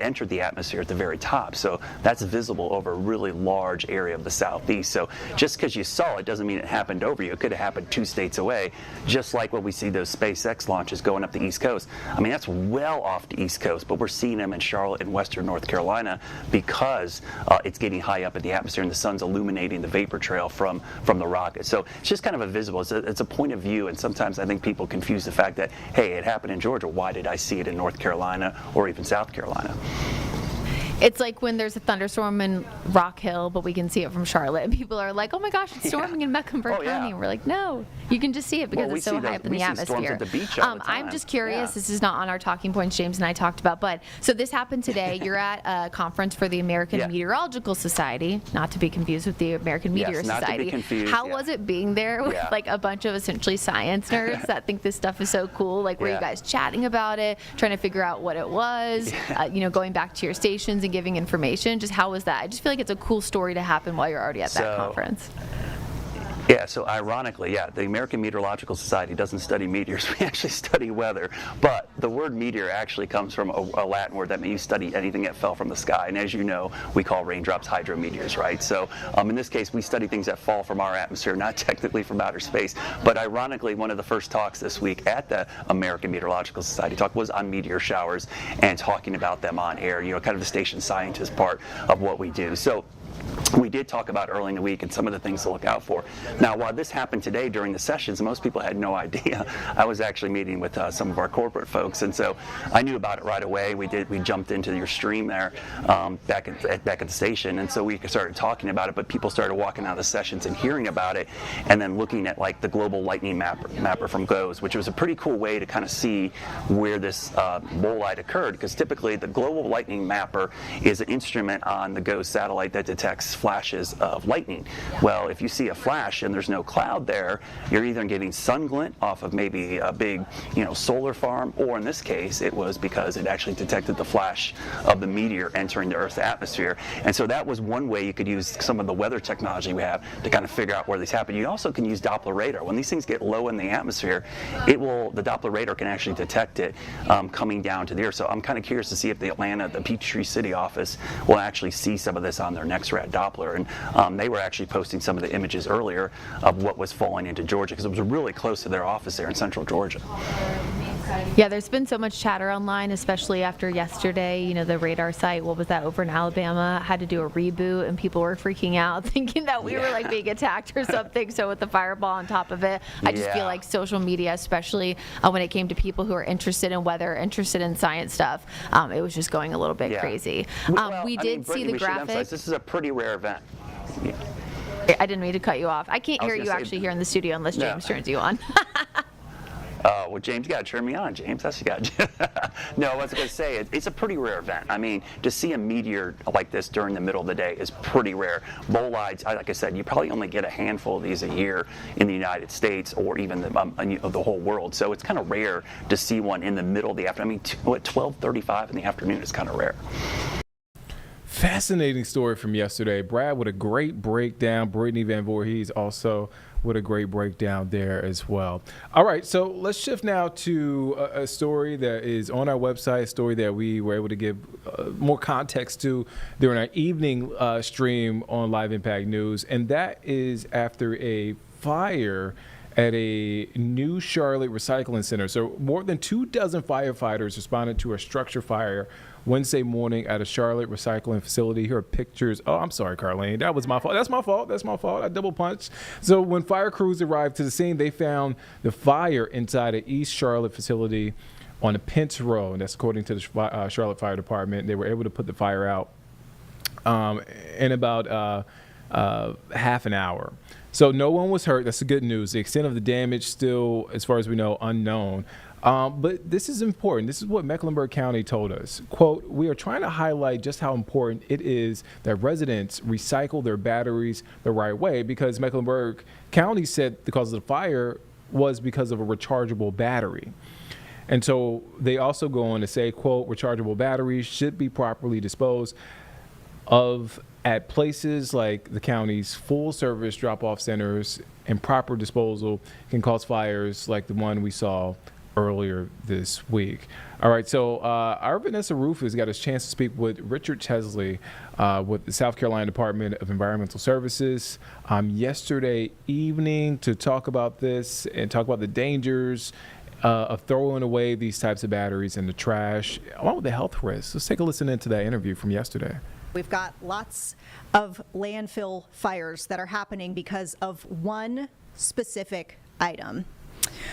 entered the atmosphere at the very top, so that's visible over a really large area of the southeast. So just because you saw it doesn't mean it happened over you. It could have happened 2 states away, just like when we see those SpaceX launches going up the East Coast. I mean, that's well off the East Coast, but we're seeing them in Charlotte and western North Carolina because it's getting high up in the atmosphere and the sun's illuminating the vapor trail from the rocket. So it's just kind of a visible, it's a point of view, and sometimes I think people confuse the fact that, hey, it happened in Georgia, why did I see it in North Carolina or even South Carolina? It's like when there's a thunderstorm in Rock Hill, but we can see it from Charlotte. And people are like, oh my gosh, it's storming in Mecklenburg County. And we're like, no, you can just see it because it's so high up in the atmosphere. Storms at the beach all the time. I'm just curious. This is not on our talking points James and I talked about. But so this happened today. You're at a conference for the American Meteorological Society, not to be confused with the American Meteor not Society. To be confused, How was it being there with like a bunch of essentially science nerds that think this stuff is so cool? Like, were you guys chatting about it, trying to figure out what it was, going back to your stations and giving information? Just how was that? I just feel like it's a cool story to happen while you're already at that conference. Yeah, so ironically, the American Meteorological Society doesn't study meteors. We actually study weather. But the word meteor actually comes from a Latin word that means you study anything that fell from the sky. And as you know, we call raindrops hydrometeors, right? So in this case, we study things that fall from our atmosphere, not technically from outer space. But ironically, one of the first talks this week at the American Meteorological Society talk was on meteor showers and talking about them on air, kind of the station scientist part of what we do. So we did talk about early in the week and some of the things to look out for. Now, while this happened today during the sessions, most people had no idea. I was actually meeting with some of our corporate folks, and so I knew about it right away. We jumped into your stream there back at the station, and so we started talking about it. But people started walking out of the sessions and hearing about it, and then looking at like the global lightning mapper from GOES, which was a pretty cool way to kind of see where this bolide occurred. Because typically, the global lightning mapper is an instrument on the GOES satellite that detects flashes of lightning. Well, if you see a flash and there's no cloud there, you're either getting sun glint off of maybe a big, solar farm, or in this case, it was because it actually detected the flash of the meteor entering the Earth's atmosphere. And so that was one way you could use some of the weather technology we have to kind of figure out where these happen. You also can use Doppler radar. When these things get low in the atmosphere, the Doppler radar can actually detect it coming down to the Earth. So I'm kind of curious to see if the Peachtree City office will actually see some of this on their next Doppler, and they were actually posting some of the images earlier of what was falling into Georgia because it was really close to their office there in central Georgia. Yeah, there's been so much chatter online, especially after yesterday. The radar site, what was that, over in Alabama, had to do a reboot, and people were freaking out thinking that we were like being attacked or something. So with the fireball on top of it, I just feel like social media, especially when it came to people who are interested in weather, interested in science stuff, it was just going a little bit crazy. We did see the graphic. This is a pretty rare event. I didn't mean to cut you off. I can't hear you actually here in the studio unless James turns you on. Well, James, you got to turn me on, James. That's what you got. No, I was going to say, it's a pretty rare event. I mean, to see a meteor like this during the middle of the day is pretty rare. Bolides, like I said, you probably only get a handful of these a year in the United States or even the whole world. So it's kind of rare to see one in the middle of the afternoon. I mean, 12:35 in the afternoon is kind of rare. Fascinating story from yesterday. Brad with a great breakdown. Brittany Van Voorhees also with a great breakdown there as well. All right, so let's shift now to a story that is on our website, a story that we were able to give more context to during our evening stream on Live Impact News, and that is after a fire at a New Charlotte recycling center. So more than 24 firefighters responded to a structure fire Wednesday morning at a Charlotte recycling facility. Here are pictures. Oh, I'm sorry, Carlene. That was my fault. That's my fault. I double punched. So when fire crews arrived to the scene, they found the fire inside an East Charlotte facility on the Pence Road. That's according to the Charlotte Fire Department. They were able to put the fire out in about half an hour. So no one was hurt. That's the good news. The extent of the damage still, as far as we know, unknown. But this is important. This is what Mecklenburg County told us. Quote, "We are trying to highlight just how important it is that residents recycle their batteries the right way," because Mecklenburg County said the cause of the fire was because of a rechargeable battery. And so they also go on to say, quote, "Rechargeable batteries should be properly disposed of at places like the county's full-service drop-off centers, and proper disposal can cause fires like the one we saw earlier this week." All right, so our Vanessa Rufus got a chance to speak with Richard Chesley with the South Carolina Department of Environmental Services yesterday evening to talk about this and talk about the dangers of throwing away these types of batteries in the trash, along with the health risks. Let's take a listen into that interview from yesterday. We've got lots of landfill fires that are happening because of one specific item.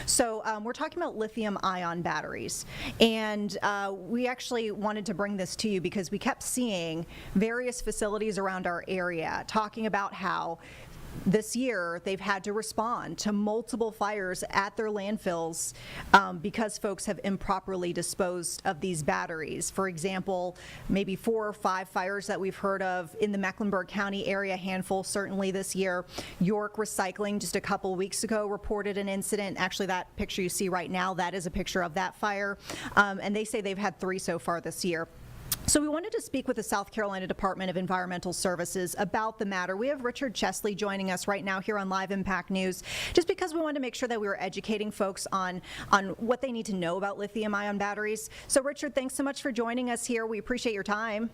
So we're talking about lithium-ion batteries, and we actually wanted to bring this to you because we kept seeing various facilities around our area talking about how this year they've had to respond to multiple fires at their landfills because folks have improperly disposed of these batteries. For example, maybe 4 or 5 fires that we've heard of in the Mecklenburg County area, handful certainly this year. York Recycling just a couple weeks ago reported an incident. Actually, that picture you see right now, that is a picture of that fire. And they say they've had 3 so far this year. So we wanted to speak with the South Carolina Department of Environmental Services about the matter. We have Richard Chesley joining us right now here on Live Impact News, just because we wanted to make sure that we were educating folks on what they need to know about lithium-ion batteries. So Richard, thanks so much for joining us here. We appreciate your time.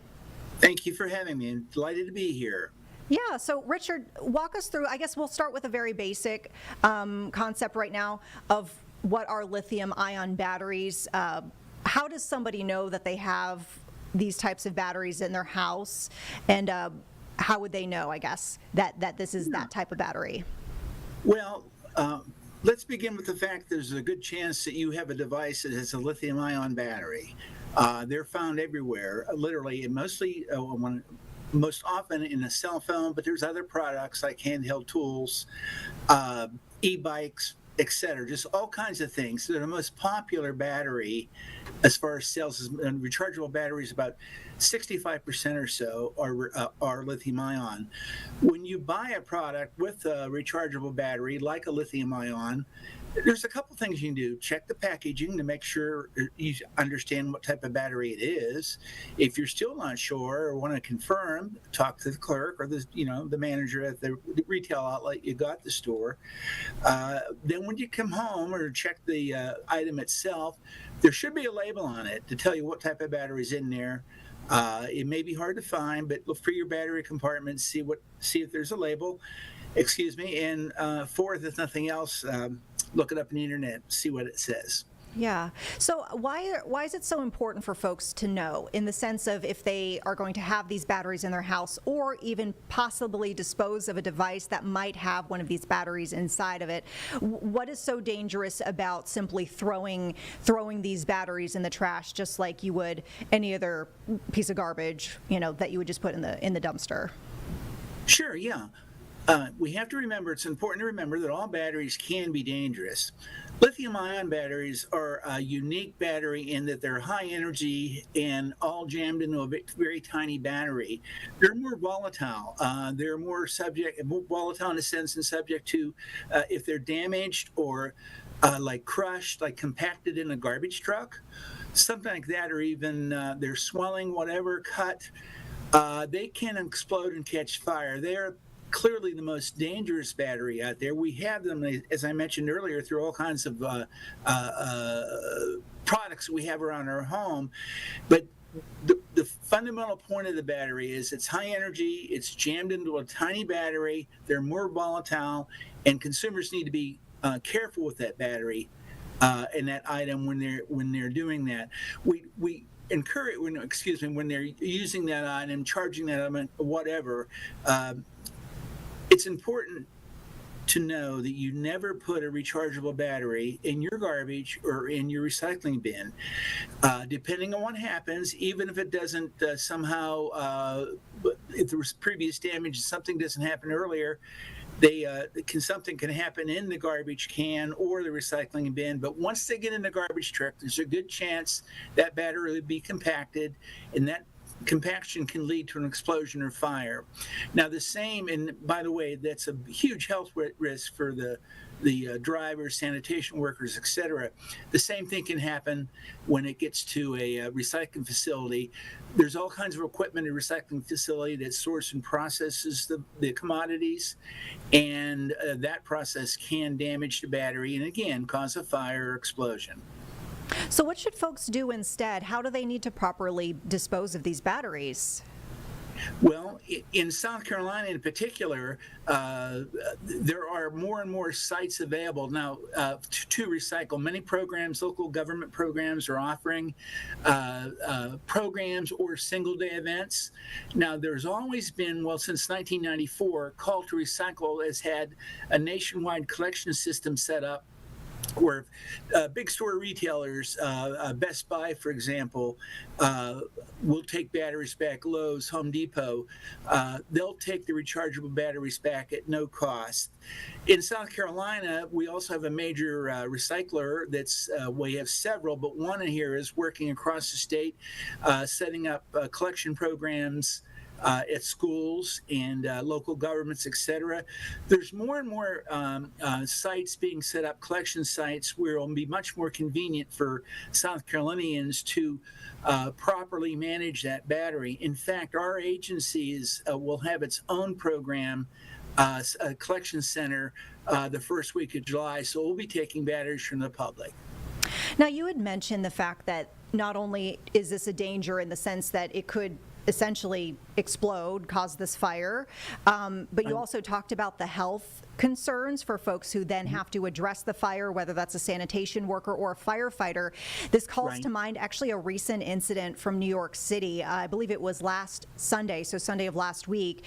Thank you for having me. I'm delighted to be here. Yeah, so Richard, walk us through, I guess we'll start with a very basic concept right now of what are lithium-ion batteries. How does somebody know that they have these types of batteries in their house, and how would they know, I guess, that this is that type of battery? Well, let's begin with the fact there's a good chance that you have a device that has a lithium-ion battery. They're found everywhere, literally, and mostly, most often in a cell phone, but there's other products like handheld tools, e-bikes, etc., just all kinds of things. They're the most popular battery as far as sales, and rechargeable batteries, about 65% or so are lithium-ion. When you buy a product with a rechargeable battery, like a lithium-ion, there's a couple things you can do. Check the packaging to make sure you understand what type of battery it is. If you're still not sure or want to confirm, talk to the clerk or the manager at the retail outlet you got the store. Then when you come home or check the item itself, there should be a label on it to tell you what type of battery is in there. It may be hard to find, but look for your battery compartment, see if there's a label. And fourth, if nothing else, look it up on the internet, see what it says. Yeah. So why is it so important for folks to know, in the sense of if they are going to have these batteries in their house, or even possibly dispose of a device that might have one of these batteries inside of it? What is so dangerous about simply throwing these batteries in the trash, just like you would any other piece of garbage, that you would just put in the dumpster? Sure. Yeah. We have to remember, it's important to remember that all batteries can be dangerous. Lithium-ion batteries are a unique battery in that they're high energy and all jammed into a very tiny battery. They're more volatile. They're more volatile in a sense, and subject to, if they're damaged or like crushed, like compacted in a garbage truck, something like that, or even they're swelling, whatever, cut, they can explode and catch fire. They're clearly the most dangerous battery out there. We have them, as I mentioned earlier, through all kinds of products we have around our home. But the fundamental point of the battery is it's high energy, it's jammed into a tiny battery, they're more volatile, and consumers need to be careful with that battery and that item when they're doing that. We encourage, when they're using that item, charging that item, whatever, it's important to know that you never put a rechargeable battery in your garbage or in your recycling bin. Depending on what happens, even if it doesn't somehow, if there was previous damage, something doesn't happen earlier, something can happen in the garbage can or the recycling bin. But once they get in the garbage truck, there's a good chance that battery will be compacted, and that compaction can lead to an explosion or fire. Now the same, and by the way, that's a huge health risk for the drivers, sanitation workers, etc. The same thing can happen when it gets to a recycling facility. There's all kinds of equipment in a recycling facility that sorts and processes the commodities, and that process can damage the battery and again cause a fire or explosion. So what should folks do instead? How do they need to properly dispose of these batteries? Well, in South Carolina in particular, there are more and more sites available now to recycle. Many programs, local government programs, are offering programs or single-day events. Now, there's always been, since 1994, Call to Recycle has had a nationwide collection system set up where big store retailers, Best Buy, for example, will take batteries back. Lowe's, Home Depot, they'll take the rechargeable batteries back at no cost. In South Carolina, we also have a major recycler that's, we have several, but one in here is working across the state, setting up collection programs at schools and local governments, etc. There's more and more sites being set up, collection sites, where it will be much more convenient for South Carolinians to properly manage that battery. In fact, our agencies will have its own program, a collection center, the first week of July, so we'll be taking batteries from the public. Now, you had mentioned the fact that not only is this a danger in the sense that it could essentially explode, cause this fire, but you also talked about the health concerns for folks who then have to address the fire, whether that's a sanitation worker or a firefighter. This calls to mind actually a recent incident from New York City. I believe it was last Sunday, so Sunday of last week.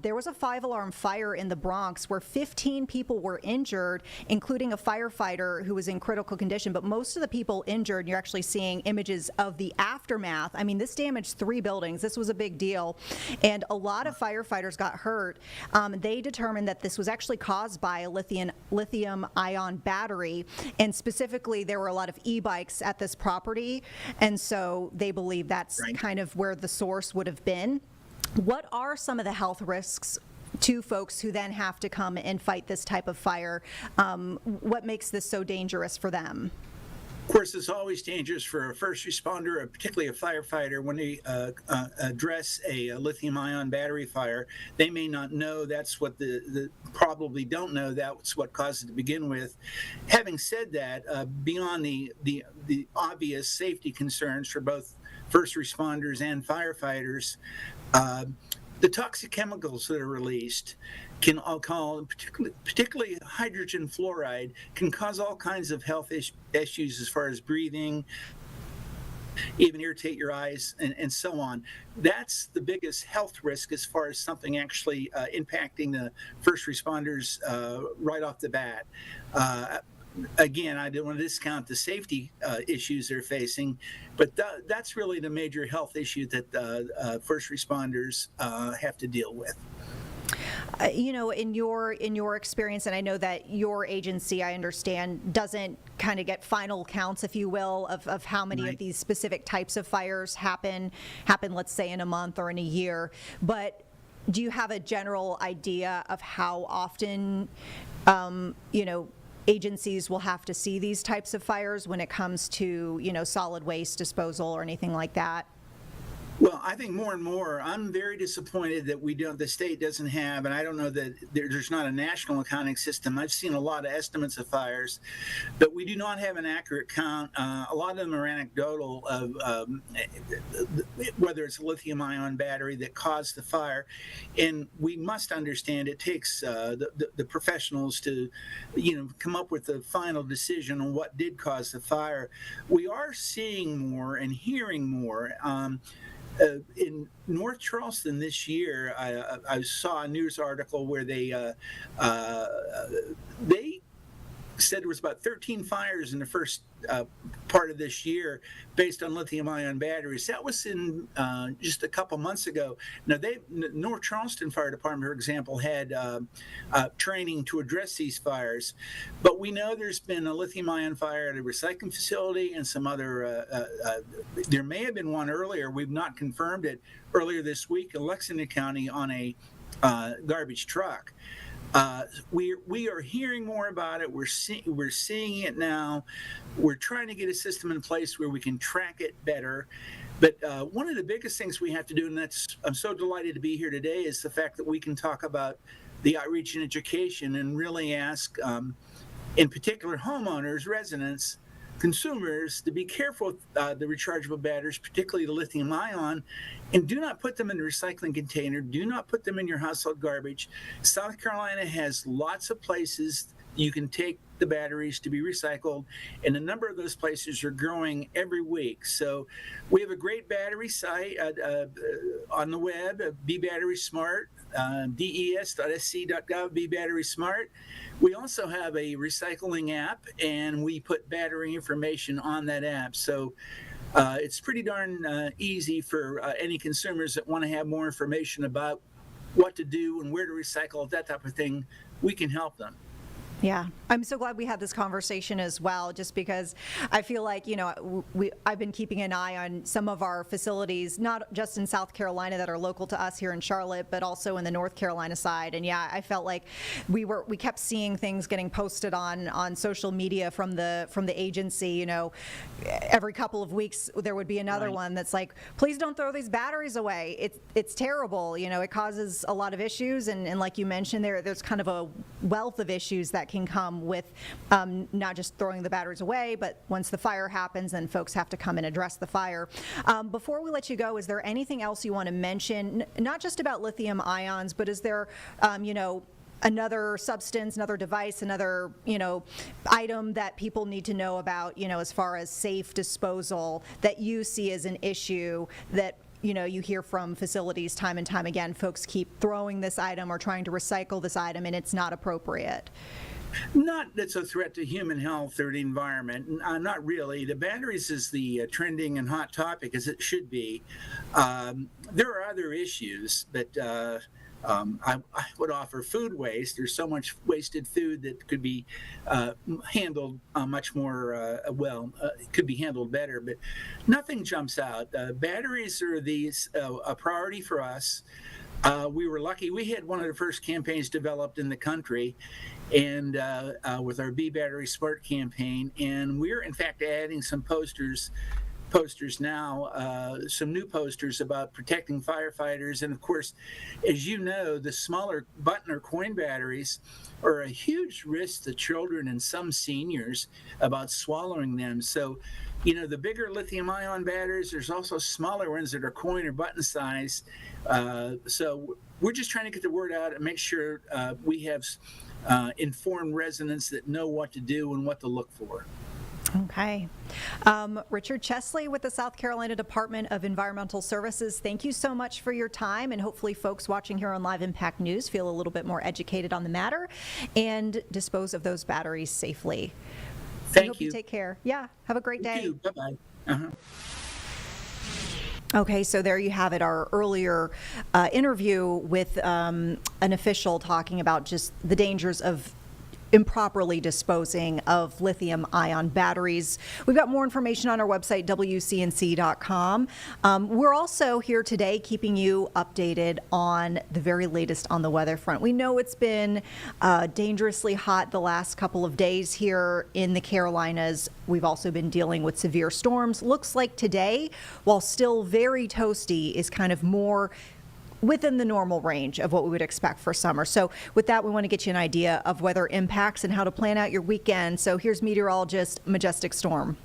There was a 5-alarm fire in the Bronx where 15 people were injured, including a firefighter who was in critical condition. But most of the people injured, you're actually seeing images of the aftermath. I mean, this damaged 3 buildings. This was a big deal. And a lot of firefighters got hurt. They determined that this was actually caused by a lithium-ion battery, and specifically there were a lot of e-bikes at this property, and so they believe that's kind of where the source would have been. What are some of the health risks to folks who then have to come and fight this type of fire? What makes this so dangerous for them? Of course, it's always dangerous for a first responder, or particularly a firefighter, when they address a lithium-ion battery fire. They may not know that's what probably don't know that's what caused it to begin with. Having said that, beyond the obvious safety concerns for both first responders and firefighters, the toxic chemicals that are released can all particularly hydrogen fluoride, can cause all kinds of health issues as far as breathing, even irritate your eyes, and so on. That's the biggest health risk as far as something actually impacting the first responders right off the bat. Again, I don't want to discount the safety issues they're facing, but that's really the major health issue that first responders have to deal with. You know, in your experience, and I know that your agency, I understand, doesn't kind of get final counts, if you will, of how many of these specific types of fires happen, let's say, in a month or in a year. But do you have a general idea of how often, agencies will have to see these types of fires when it comes to, solid waste disposal or anything like that? Well, I think more and more, I'm very disappointed that the state doesn't have, and I don't know that there's not a national accounting system. I've seen a lot of estimates of fires, but we do not have an accurate count. A lot of them are anecdotal of whether it's a lithium-ion battery that caused the fire. And we must understand it takes the professionals to, come up with the final decision on what did cause the fire. We are seeing more and hearing more. In North Charleston this year, I saw a news article where they said there was about 13 fires in the first part of this year based on lithium-ion batteries. That was in just a couple months ago. Now, North Charleston Fire Department, for example, had training to address these fires. But we know there's been a lithium-ion fire at a recycling facility and some other, there may have been one earlier, we've not confirmed it, earlier this week in Lexington County on a garbage truck. We are hearing more about it. We're seeing it now. We're trying to get a system in place where we can track it better. But one of the biggest things we have to do, and I'm so delighted to be here today, is the fact that we can talk about the outreach and education and really ask, in particular, homeowners, residents, consumers, to be careful with the rechargeable batteries, particularly the lithium-ion, and do not put them in a recycling container. Do not put them in your household garbage. South Carolina has lots of places you can take the batteries to be recycled, and a number of those places are growing every week. So we have a great battery site on the web, Be Battery Smart, des.sc.gov, Be Battery Smart. We also have a recycling app, and we put battery information on that app. So it's pretty darn easy for any consumers that want to have more information about what to do and where to recycle, that type of thing. We can help them. Yeah, I'm so glad we had this conversation as well, just because I feel like, I've been keeping an eye on some of our facilities, not just in South Carolina that are local to us here in Charlotte, but also in the North Carolina side. And yeah, I felt like we kept seeing things getting posted on social media from the agency. Every couple of weeks there would be another one that's like, please don't throw these batteries away. It's terrible. It causes a lot of issues, and like you mentioned, there's kind of a wealth of issues that can come with not just throwing the batteries away, but once the fire happens, then folks have to come and address the fire. Before we let you go, is there anything else you want to mention, not just about lithium ions, but is there, another substance, another device, another, item that people need to know about, as far as safe disposal that you see as an issue that you hear from facilities time and time again, folks keep throwing this item or trying to recycle this item and it's not appropriate? Not that's a threat to human health or the environment. Not really. The batteries is the trending and hot topic, as it should be. There are other issues, but I would offer food waste. There's so much wasted food that could be handled much more could be handled better, but nothing jumps out. Batteries are a priority for us. We were lucky. We had one of the first campaigns developed in the country, and with our Be Battery Smart campaign, and we're in fact adding some posters now, some new posters about protecting firefighters. And of course, as you know, the smaller button or coin batteries are a huge risk to children and some seniors about swallowing them. So, the bigger lithium ion batteries, there's also smaller ones that are coin or button size. So we're just trying to get the word out and make sure we have informed residents that know what to do and what to look for. Okay. Richard Chesley with the South Carolina Department of Environmental Services, thank you so much for your time, and hopefully folks watching here on Live Impact News feel a little bit more educated on the matter and dispose of those batteries safely. Thank you. Take care. Yeah, have a great day. Thank you. Bye-bye. Okay, so there you have it, our earlier interview with an official talking about just the dangers of improperly disposing of lithium-ion batteries. We've got more information on our website, wcnc.com. We're also here today keeping you updated on the very latest on the weather front. We know it's been dangerously hot the last couple of days here in the Carolinas. We've also been dealing with severe storms. Looks like today, while still very toasty, is kind of more within the normal range of what we would expect for summer. So with that, we want to get you an idea of weather impacts and how to plan out your weekend. So here's meteorologist Majestic Storm.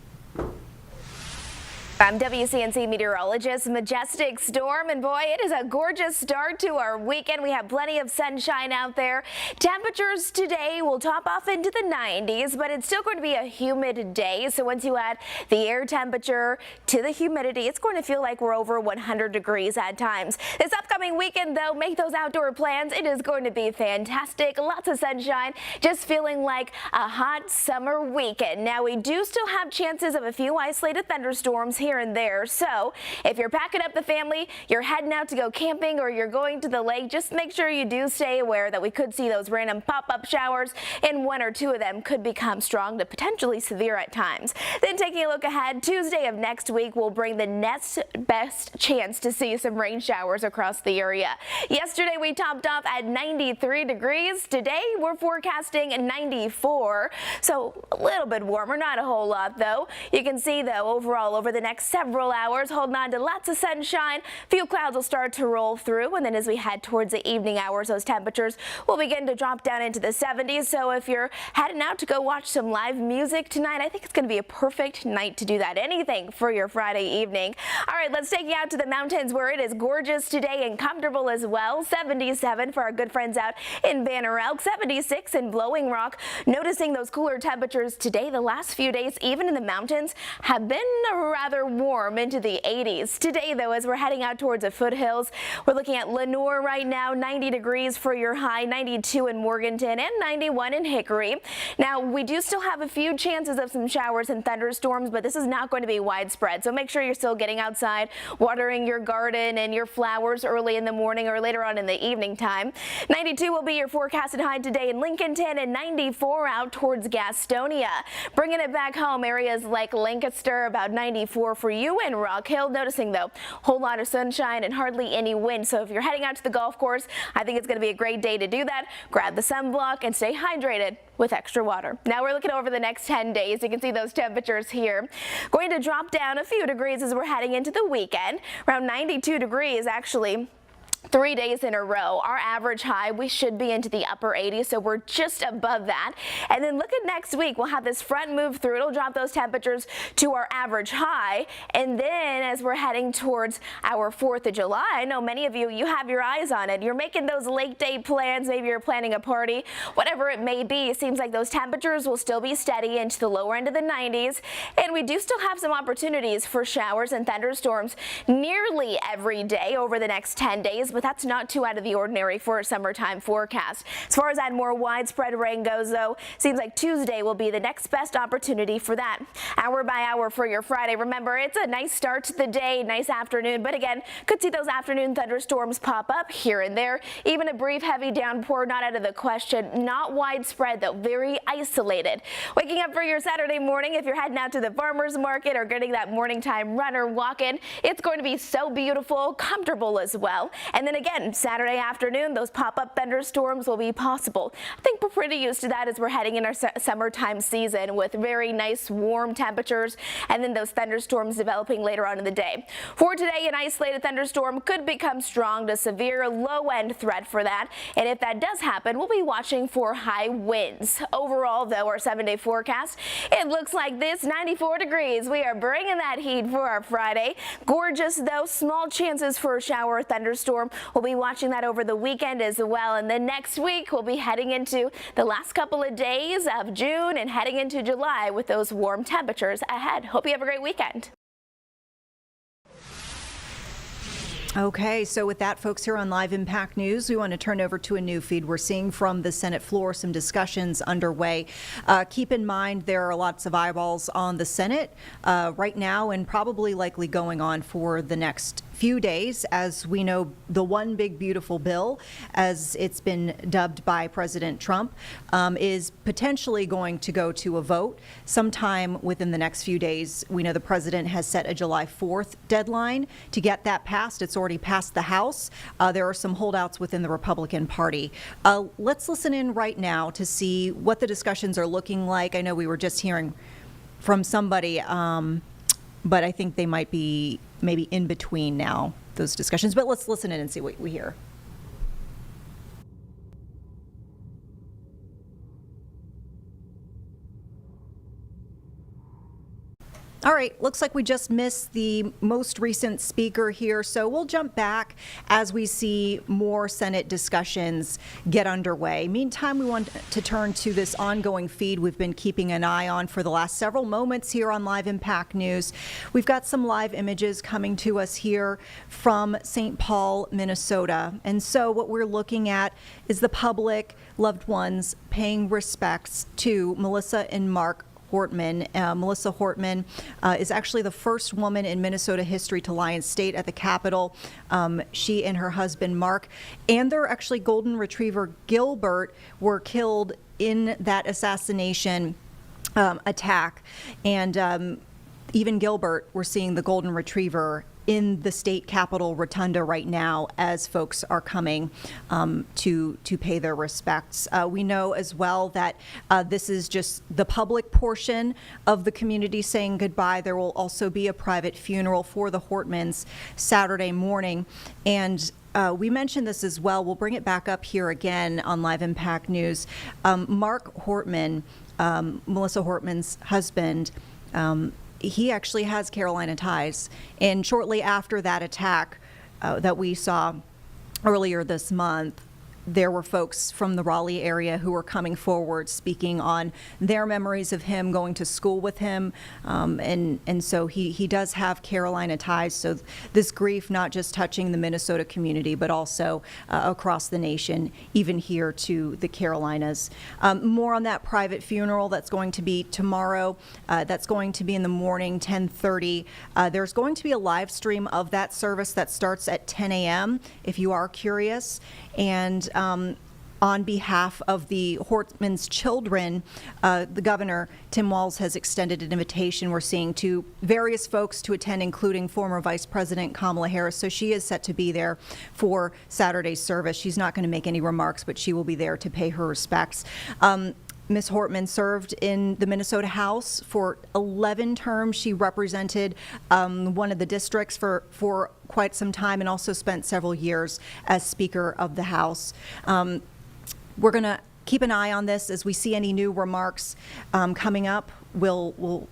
I'm WCNC meteorologist Majestic Storm, and boy, it is a gorgeous start to our weekend. We have plenty of sunshine out there. Temperatures today will top off into the 90s, but it's still going to be a humid day. So once you add the air temperature to the humidity, it's going to feel like we're over 100 degrees at times. This upcoming weekend, though, make those outdoor plans. It is going to be fantastic. Lots of sunshine, just feeling like a hot summer weekend. Now, we do still have chances of a few isolated thunderstorms here and there. So if you're packing up the family, you're heading out to go camping, or you're going to the lake, just make sure you do stay aware that we could see those random pop-up showers, and one or two of them could become strong to potentially severe at times. Then taking a look ahead, Tuesday of next week will bring the next best chance to see some rain showers across the area. Yesterday we topped off at 93 degrees. Today we're forecasting 94, so a little bit warmer, not a whole lot though. You can see though overall over the next next several hours, holding on to lots of sunshine. Few clouds will start to roll through, and then as we head towards the evening hours, those temperatures will begin to drop down into the 70s. So if you're heading out to go watch some live music tonight, I think it's going to be a perfect night to do that. Anything for your Friday evening. All right, let's take you out to the mountains where it is gorgeous today and comfortable as well. 77 for our good friends out in Banner Elk, 76 in Blowing Rock. Noticing those cooler temperatures today. The last few days, even in the mountains, have been rather warm into the 80s. Today, though, as we're heading out towards the foothills, we're looking at Lenoir right now, 90 degrees for your high, 92 in Morganton, and 91 in Hickory. Now, we do still have a few chances of some showers and thunderstorms, but this is not going to be widespread. So make sure you're still getting outside, watering your garden and your flowers early in the morning or later on in the evening time. 92 will be your forecasted high today in Lincolnton, and 94 out towards Gastonia. Bringing it back home, areas like Lancaster, about 94 for you in Rock Hill. Noticing, though, whole lot of sunshine and hardly any wind. So if you're heading out to the golf course, I think it's going to be a great day to do that. Grab the sunblock and stay hydrated with extra water. Now we're looking over the next 10 days. You can see those temperatures here. Going to drop down a few degrees as we're heading into the weekend. Around 92 degrees, actually. 3 days in a row. Our average high, we should be into the upper 80s, so we're just above that. And then look at next week. We'll have this front move through. It'll drop those temperatures to our average high. And then as we're heading towards our 4th of July, I know many of you have your eyes on it. You're making those lake day plans. Maybe you're planning a party. Whatever it may be, it seems like those temperatures will still be steady into the lower end of the 90s. And we do still have some opportunities for showers and thunderstorms nearly every day over the next 10 days. But that's not too out of the ordinary for a summertime forecast. As far as that more widespread rain goes, though, seems like Tuesday will be the next best opportunity for that. Hour by hour for your Friday. Remember, it's a nice start to the day, nice afternoon, but again, could see those afternoon thunderstorms pop up here and there. Even a brief heavy downpour, not out of the question. Not widespread, though, very isolated. Waking up for your Saturday morning, if you're heading out to the farmer's market or getting that morning time run or walk in, it's going to be so beautiful, comfortable as well. And then again, Saturday afternoon, those pop-up thunderstorms will be possible. I think we're pretty used to that as we're heading in our summertime season with very nice warm temperatures and then those thunderstorms developing later on in the day. For today, an isolated thunderstorm could become strong to severe low-end threat for that. And if that does happen, we'll be watching for high winds. Overall, though, our 7-day forecast, it looks like this, 94 degrees. We are bringing that heat for our Friday. Gorgeous, though, small chances for a shower or thunderstorm. We'll be watching that over the weekend as well. And then next week, we'll be heading into the last couple of days of June and heading into July with those warm temperatures ahead. Hope you have a great weekend. Okay, so with that, folks, here on Live Impact News, we want to turn over to a new feed we're seeing from the Senate floor, some discussions underway. Keep in mind there are lots of eyeballs on the Senate right now and probably likely going on for the next few days. As we know, the one big beautiful bill, as it's been dubbed by President Trump, is potentially going to go to a vote sometime within the next few days. We know the president has set a July 4th deadline to get that passed. It's already passed the House. There are some holdouts within the Republican Party. Let's listen in right now to see what the discussions are looking like. I know we were just hearing from somebody, but I think they might be maybe in between now, those discussions. But let's listen in and see what we hear. All right, looks like we just missed the most recent speaker here, so we'll jump back as we see more Senate discussions get underway. Meantime, we want to turn to this ongoing feed we've been keeping an eye on for the last several moments here on Live Impact News. We've got some live images coming to us here from St. Paul, Minnesota. And so what we're looking at is the public, loved ones, paying respects to Melissa and Mark Hortman. Melissa Hortman is actually the first woman in Minnesota history to lie in state at the Capitol. She and her husband, Mark, and their actually golden retriever, Gilbert, were killed in that assassination attack. And even Gilbert, we're seeing the golden retriever in the state capitol rotunda right now as folks are coming to pay their respects. We know as well that this is just the public portion of the community saying goodbye. There will also be a private funeral for the Hortmans Saturday morning. And we mentioned this as well. We'll bring it back up here again on Live Impact News. Mark Hortman, Melissa Hortman's husband, he actually has Carolina ties. And shortly after that attack that we saw earlier this month, there were folks from the Raleigh area who were coming forward speaking on their memories of him going to school with him. And so he does have Carolina ties. So this grief not just touching the Minnesota community, but also across the nation, even here to the Carolinas. More on that private funeral that's going to be tomorrow. That's going to be in the morning, 10:30. There's going to be a live stream of that service that starts at 10 a.m. if you are curious. And on behalf of the Hortman's children, the governor, Tim Walz, has extended an invitation we're seeing to various folks to attend, including former Vice President Kamala Harris. So she is set to be there for Saturday's service. She's not going to make any remarks, but she will be there to pay her respects. Ms. Hortman served in the Minnesota House for 11 terms. She represented one of the districts for quite some time and also spent several years as Speaker of the House. We're going to keep an eye on this as we see any new remarks coming up. We'll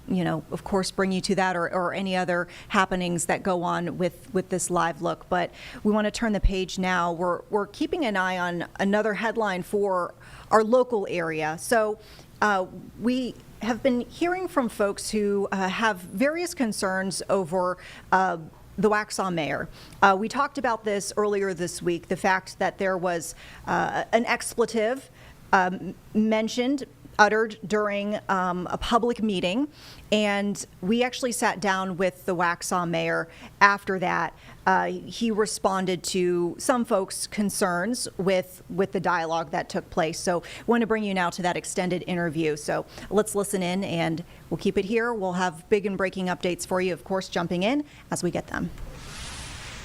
of course, bring you to that or any other happenings that go on with this live look. But we want to turn the page now. We're keeping an eye on another headline for our local area. So we have been hearing from folks who have various concerns over the Waxhaw mayor. We talked about this earlier this week, the fact that there was an expletive mentioned, uttered during a public meeting, and we actually sat down with the Waxhaw mayor after that. He responded to some folks' concerns with the dialogue that took place. So I want to bring you now to that extended interview. So let's listen in, and we'll keep it here. We'll have big and breaking updates for you, of course, jumping in as we get them.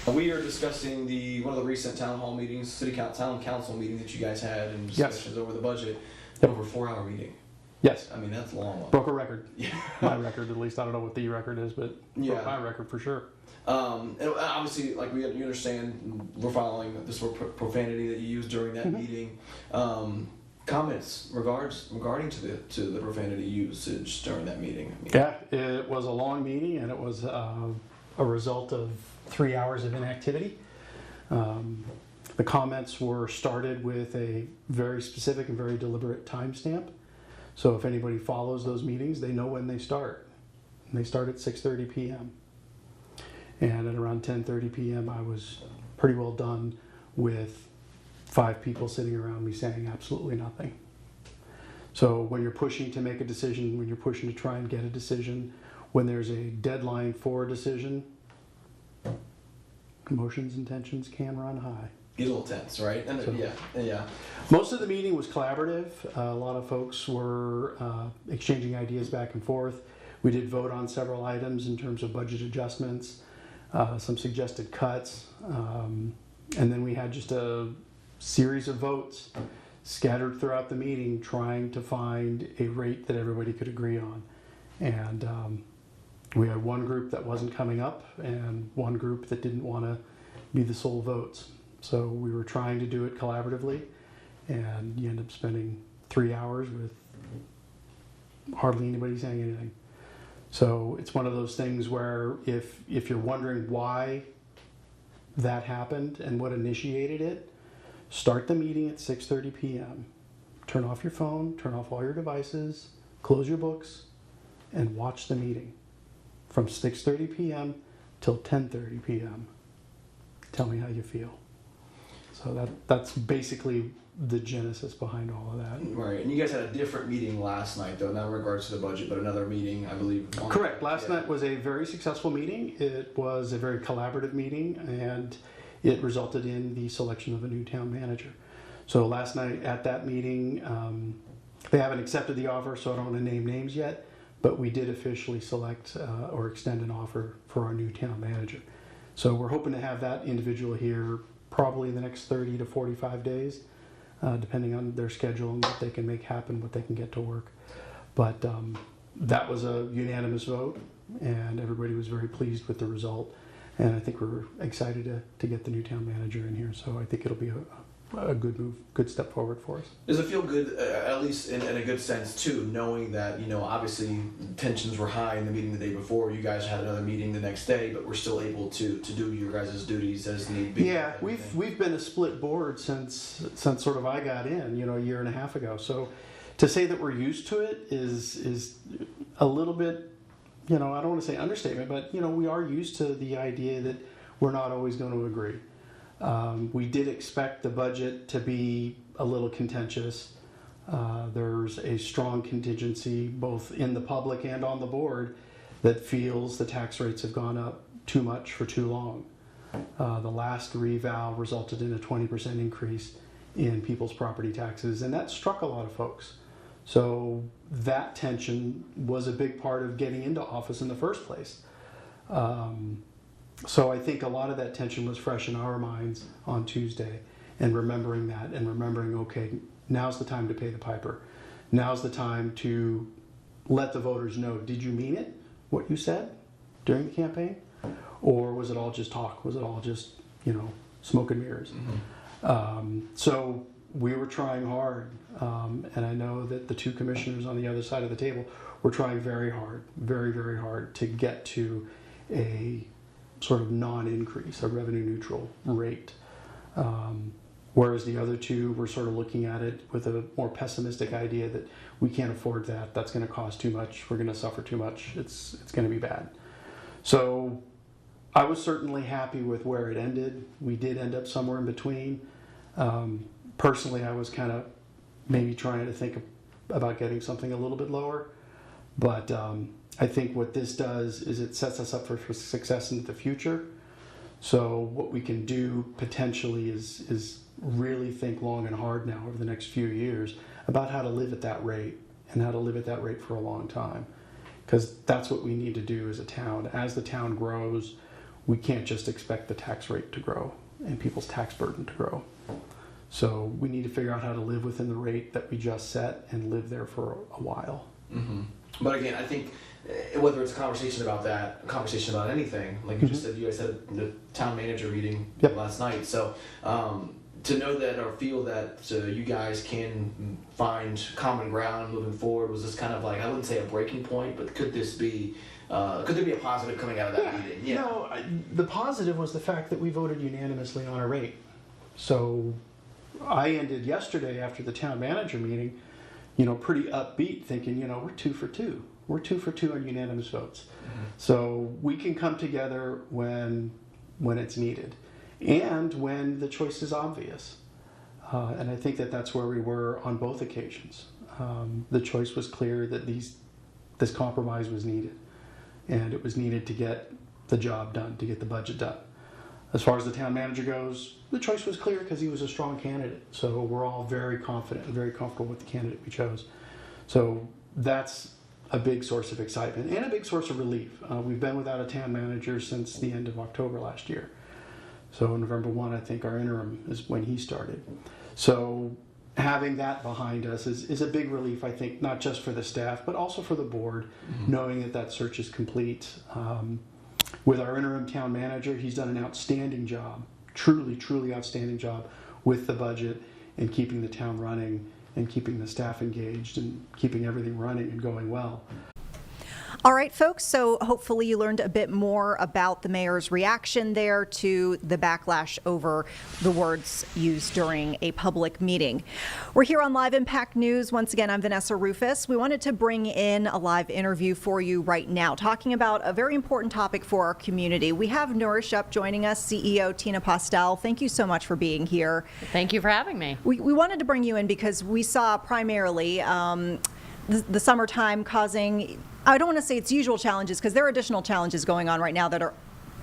We are discussing one of the recent town hall meetings, town council meeting that you guys had, and discussions over the budget. Over a 4-hour meeting. Yes. I mean, that's a long one. Broke a record. Yeah. My record, at least. I don't know what the record is, but broke my record for sure. And obviously, like you understand, we're following this profanity that you used during that meeting. Comments regarding to the profanity usage during that meeting. I mean, Yeah, it was a long meeting, and it was a result of 3 hours of inactivity. The comments were started with a very specific and very deliberate timestamp. So if anybody follows those meetings, they know when they start. And they start at 6:30 p.m. And at around 10:30 p.m., I was pretty well done with 5 people sitting around me saying absolutely nothing. So when you're pushing to make a decision, when you're pushing to try and get a decision, when there's a deadline for a decision, emotions and tensions can run high. Get a little tense, right? And So, yeah. Most of the meeting was collaborative. A lot of folks were exchanging ideas back and forth. We did vote on several items in terms of budget adjustments, some suggested cuts, and then we had just a series of votes scattered throughout the meeting trying to find a rate that everybody could agree on. And we had one group that wasn't coming up and one group that didn't want to be the sole votes. So we were trying to do it collaboratively, and you end up spending 3 hours with hardly anybody saying anything. So it's one of those things where if you're wondering why that happened and what initiated it, start the meeting at 6:30 p.m. Turn off your phone, turn off all your devices, close your books, and watch the meeting from 6:30 p.m. till 10:30 p.m. Tell me how you feel. So that's basically the genesis behind all of that. Right, and you guys had a different meeting last night, though, not in regards to the budget, but another meeting, I believe. Correct. Last night was a very successful meeting. It was a very collaborative meeting, and it resulted in the selection of a new town manager. So last night at that meeting, they haven't accepted the offer, so I don't want to name names yet, but we did officially select or extend an offer for our new town manager. So we're hoping to have that individual here probably in the next 30 to 45 days, depending on their schedule and what they can make happen, what they can get to work. But that was a unanimous vote, and everybody was very pleased with the result. And I think we're excited to get the new town manager in here. So I think it'll be a good move, good step forward for us. Does it feel good, at least in a good sense too, knowing that, obviously tensions were high in the meeting the day before, you guys had another meeting the next day, but we're still able to do your guys' duties as need be? Yeah, we've been a split board since sort of I got in, a year and a half ago. So to say that we're used to it is a little bit, I don't want to say understatement, but we are used to the idea that we're not always going to agree. We did expect the budget to be a little contentious. There's a strong contingency both in the public and on the board that feels the tax rates have gone up too much for too long. The last reval resulted in a 20% increase in people's property taxes, and that struck a lot of folks. So that tension was a big part of getting into office in the first place. So I think a lot of that tension was fresh in our minds on Tuesday, and remembering that and remembering, okay, now's the time to pay the piper. Now's the time to let the voters know, did you mean it, what you said during the campaign? Or was it all just talk? Was it all just, smoke and mirrors? So we were trying hard, and I know that the two commissioners on the other side of the table were trying very hard, very, very hard to get to a sort of non-increase, a revenue neutral rate. Whereas the other two were sort of looking at it with a more pessimistic idea that we can't afford that, that's going to cost too much, we're going to suffer too much, it's going to be bad. So I was certainly happy with where it ended. We did end up somewhere in between. Personally, I was kind of maybe trying to think about getting something a little bit lower, but I think what this does is it sets us up for success into the future. So what we can do potentially is really think long and hard now over the next few years about how to live at that rate and how to live at that rate for a long time. Because that's what we need to do as a town. As the town grows, we can't just expect the tax rate to grow and people's tax burden to grow. So we need to figure out how to live within the rate that we just set and live there for a while. Mm-hmm. But again, I think whether it's a conversation about that, a conversation about anything, like you just said, you guys had the town manager meeting last night. So to know that or feel that you guys can find common ground moving forward, was this kind of like, I wouldn't say a breaking point, but could there be a positive coming out of that meeting? Yeah. The positive was the fact that we voted unanimously on a rate. So I ended yesterday after the town manager meeting, pretty upbeat, thinking, we're 2 for 2. We're 2 for 2 on unanimous votes. So we can come together when it's needed and when the choice is obvious. And I think that's where we were on both occasions. The choice was clear that this compromise was needed, and it was needed to get the job done, to get the budget done. As far as the town manager goes, the choice was clear because he was a strong candidate. So we're all very confident and very comfortable with the candidate we chose. So that's a big source of excitement and a big source of relief. We've been without a town manager since the end of October last year. So November 1, I think our interim is when he started. So having that behind us is a big relief, I think, not just for the staff, but also for the board, knowing that search is complete. With our interim town manager, he's done an outstanding job, truly, truly outstanding job with the budget and keeping the town running and keeping the staff engaged and keeping everything running and going well. All right, folks, so hopefully you learned a bit more about the mayor's reaction there to the backlash over the words used during a public meeting. We're here on Live Impact News. Once again, I'm Vanessa Rufus. We wanted to bring in a live interview for you right now, talking about a very important topic for our community. We have Nourish Up joining us, CEO Tina Postel. Thank you so much for being here. Thank you for having me. We wanted to bring you in because we saw primarily the summertime causing, I don't want to say it's usual challenges, because there are additional challenges going on right now that are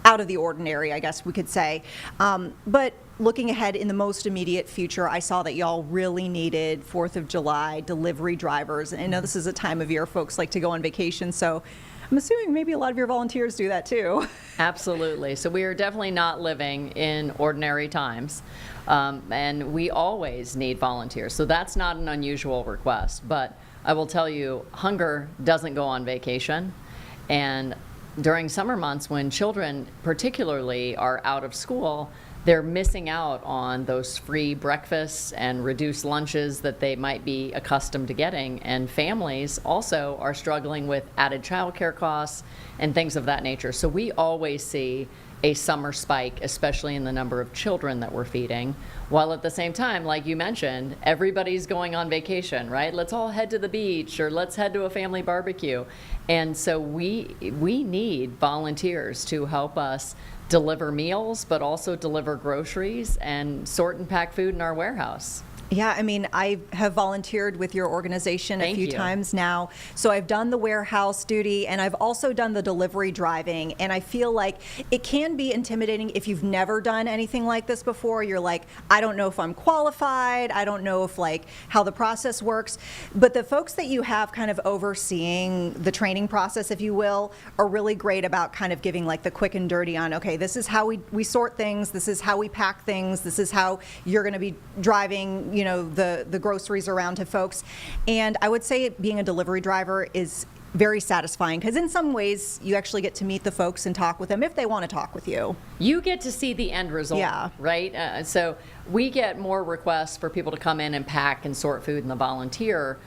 out of the ordinary, I guess we could say. But looking ahead in the most immediate future, I saw that y'all really needed 4th of July delivery drivers. And I know this is a time of year folks like to go on vacation, so I'm assuming maybe a lot of your volunteers do that too. Absolutely. So we are definitely not living in ordinary times. And we always need volunteers. So that's not an unusual request. But I will tell you, hunger doesn't go on vacation. And during summer months, when children particularly are out of school, they're missing out on those free breakfasts and reduced lunches that they might be accustomed to getting. And families also are struggling with added childcare costs and things of that nature. So we always see a summer spike, especially in the number of children that we're feeding, while at the same time, like you mentioned, everybody's going on vacation, right? Let's all head to the beach, or let's head to a family barbecue. And so we need volunteers to help us deliver meals, but also deliver groceries and sort and pack food in our warehouse. Yeah, I mean, I have volunteered with your organization a few times now. So I've done the warehouse duty, and I've also done the delivery driving. And I feel like it can be intimidating if you've never done anything like this before. You're like, I don't know if I'm qualified. I don't know if like how the process works. But the folks that you have kind of overseeing the training process, if you will, are really great about kind of giving like the quick and dirty on, okay, this is how we sort things. This is how we pack things. This is how you're going to be driving, you know, the groceries around to folks. And I would say being a delivery driver is very satisfying because in some ways you actually get to meet the folks and talk with them if they want to talk with you. You get to see the end result, right? So we get more requests for people to come in and pack and sort food in the volunteer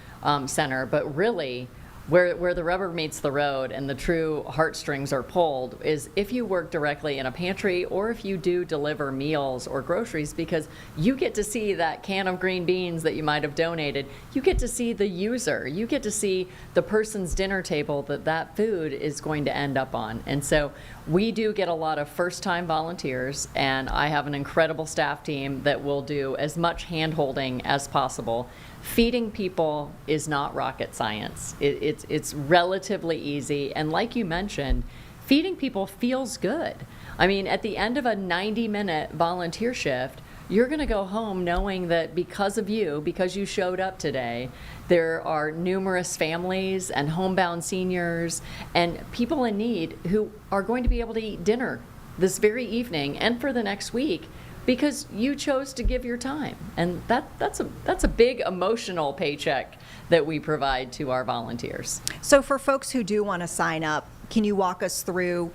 center, but really where the rubber meets the road and the true heartstrings are pulled is if you work directly in a pantry or if you do deliver meals or groceries, because you get to see that can of green beans that you might have donated. You get to see the user. You get to see the person's dinner table that food is going to end up on. And so we do get a lot of first-time volunteers, and I have an incredible staff team that will do as much hand-holding as possible. Feeding people is not rocket science. It's relatively easy, and like you mentioned, feeding people feels good. I mean, at the end of a 90-minute volunteer shift, you're going to go home knowing that because of you, because you showed up today, there are numerous families and homebound seniors and people in need who are going to be able to eat dinner this very evening and for the next week because you chose to give your time. And that's a big emotional paycheck that we provide to our volunteers. So for folks who do want to sign up, can you walk us through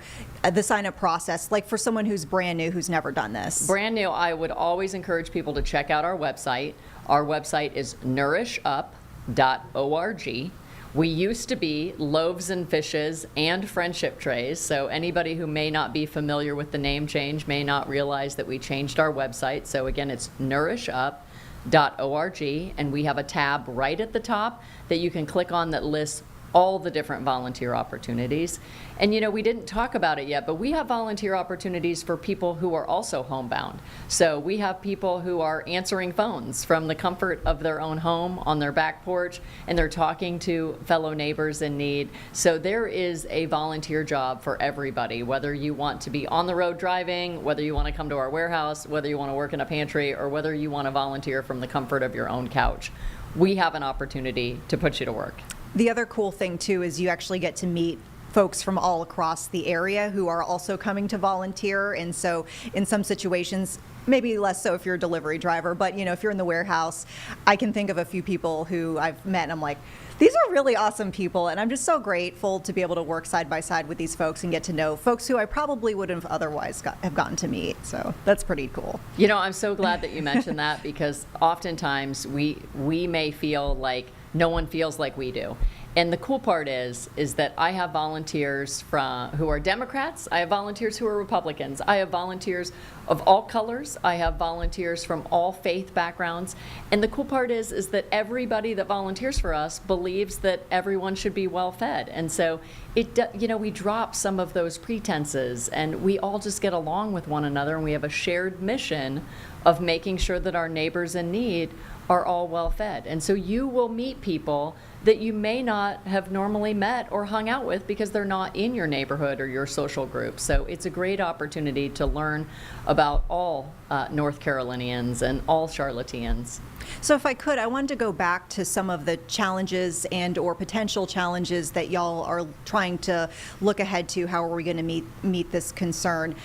the sign-up process, like for someone who's brand new, who's never done this? Brand new, I would always encourage people to check out our website. Our website is nourishup.org. We used to be Loaves and Fishes and Friendship Trays, so anybody who may not be familiar with the name change may not realize that we changed our website. So again, it's nourishup.org, and we have a tab right at the top that you can click on that lists all the different volunteer opportunities. And you know, we didn't talk about it yet, but we have volunteer opportunities for people who are also homebound. So we have people who are answering phones from the comfort of their own home on their back porch, and they're talking to fellow neighbors in need. So there is a volunteer job for everybody, whether you want to be on the road driving, whether you want to come to our warehouse, whether you want to work in a pantry, or whether you want to volunteer from the comfort of your own couch. We have an opportunity to put you to work. The other cool thing, too, is you actually get to meet folks from all across the area who are also coming to volunteer. And so in some situations, maybe less so if you're a delivery driver, but you know, if you're in the warehouse, I can think of a few people who I've met and I'm like, these are really awesome people. And I'm just so grateful to be able to work side by side with these folks and get to know folks who I probably wouldn't have otherwise have gotten to meet. So that's pretty cool. You know, I'm so glad that you mentioned that because oftentimes we may feel like no one feels like we do. And the cool part is that I have volunteers who are Democrats, I have volunteers who are Republicans, I have volunteers of all colors, I have volunteers from all faith backgrounds. And the cool part is that everybody that volunteers for us believes that everyone should be well fed. And so we drop some of those pretenses and we all just get along with one another, and we have a shared mission of making sure that our neighbors in need are all well fed. And so you will meet people that you may not have normally met or hung out with because they're not in your neighborhood or your social group. So it's a great opportunity to learn about all North Carolinians and all Charlotteans. So if I could, I wanted to go back to some of the challenges and or potential challenges that y'all are trying to look ahead to. How are we going to meet this concern?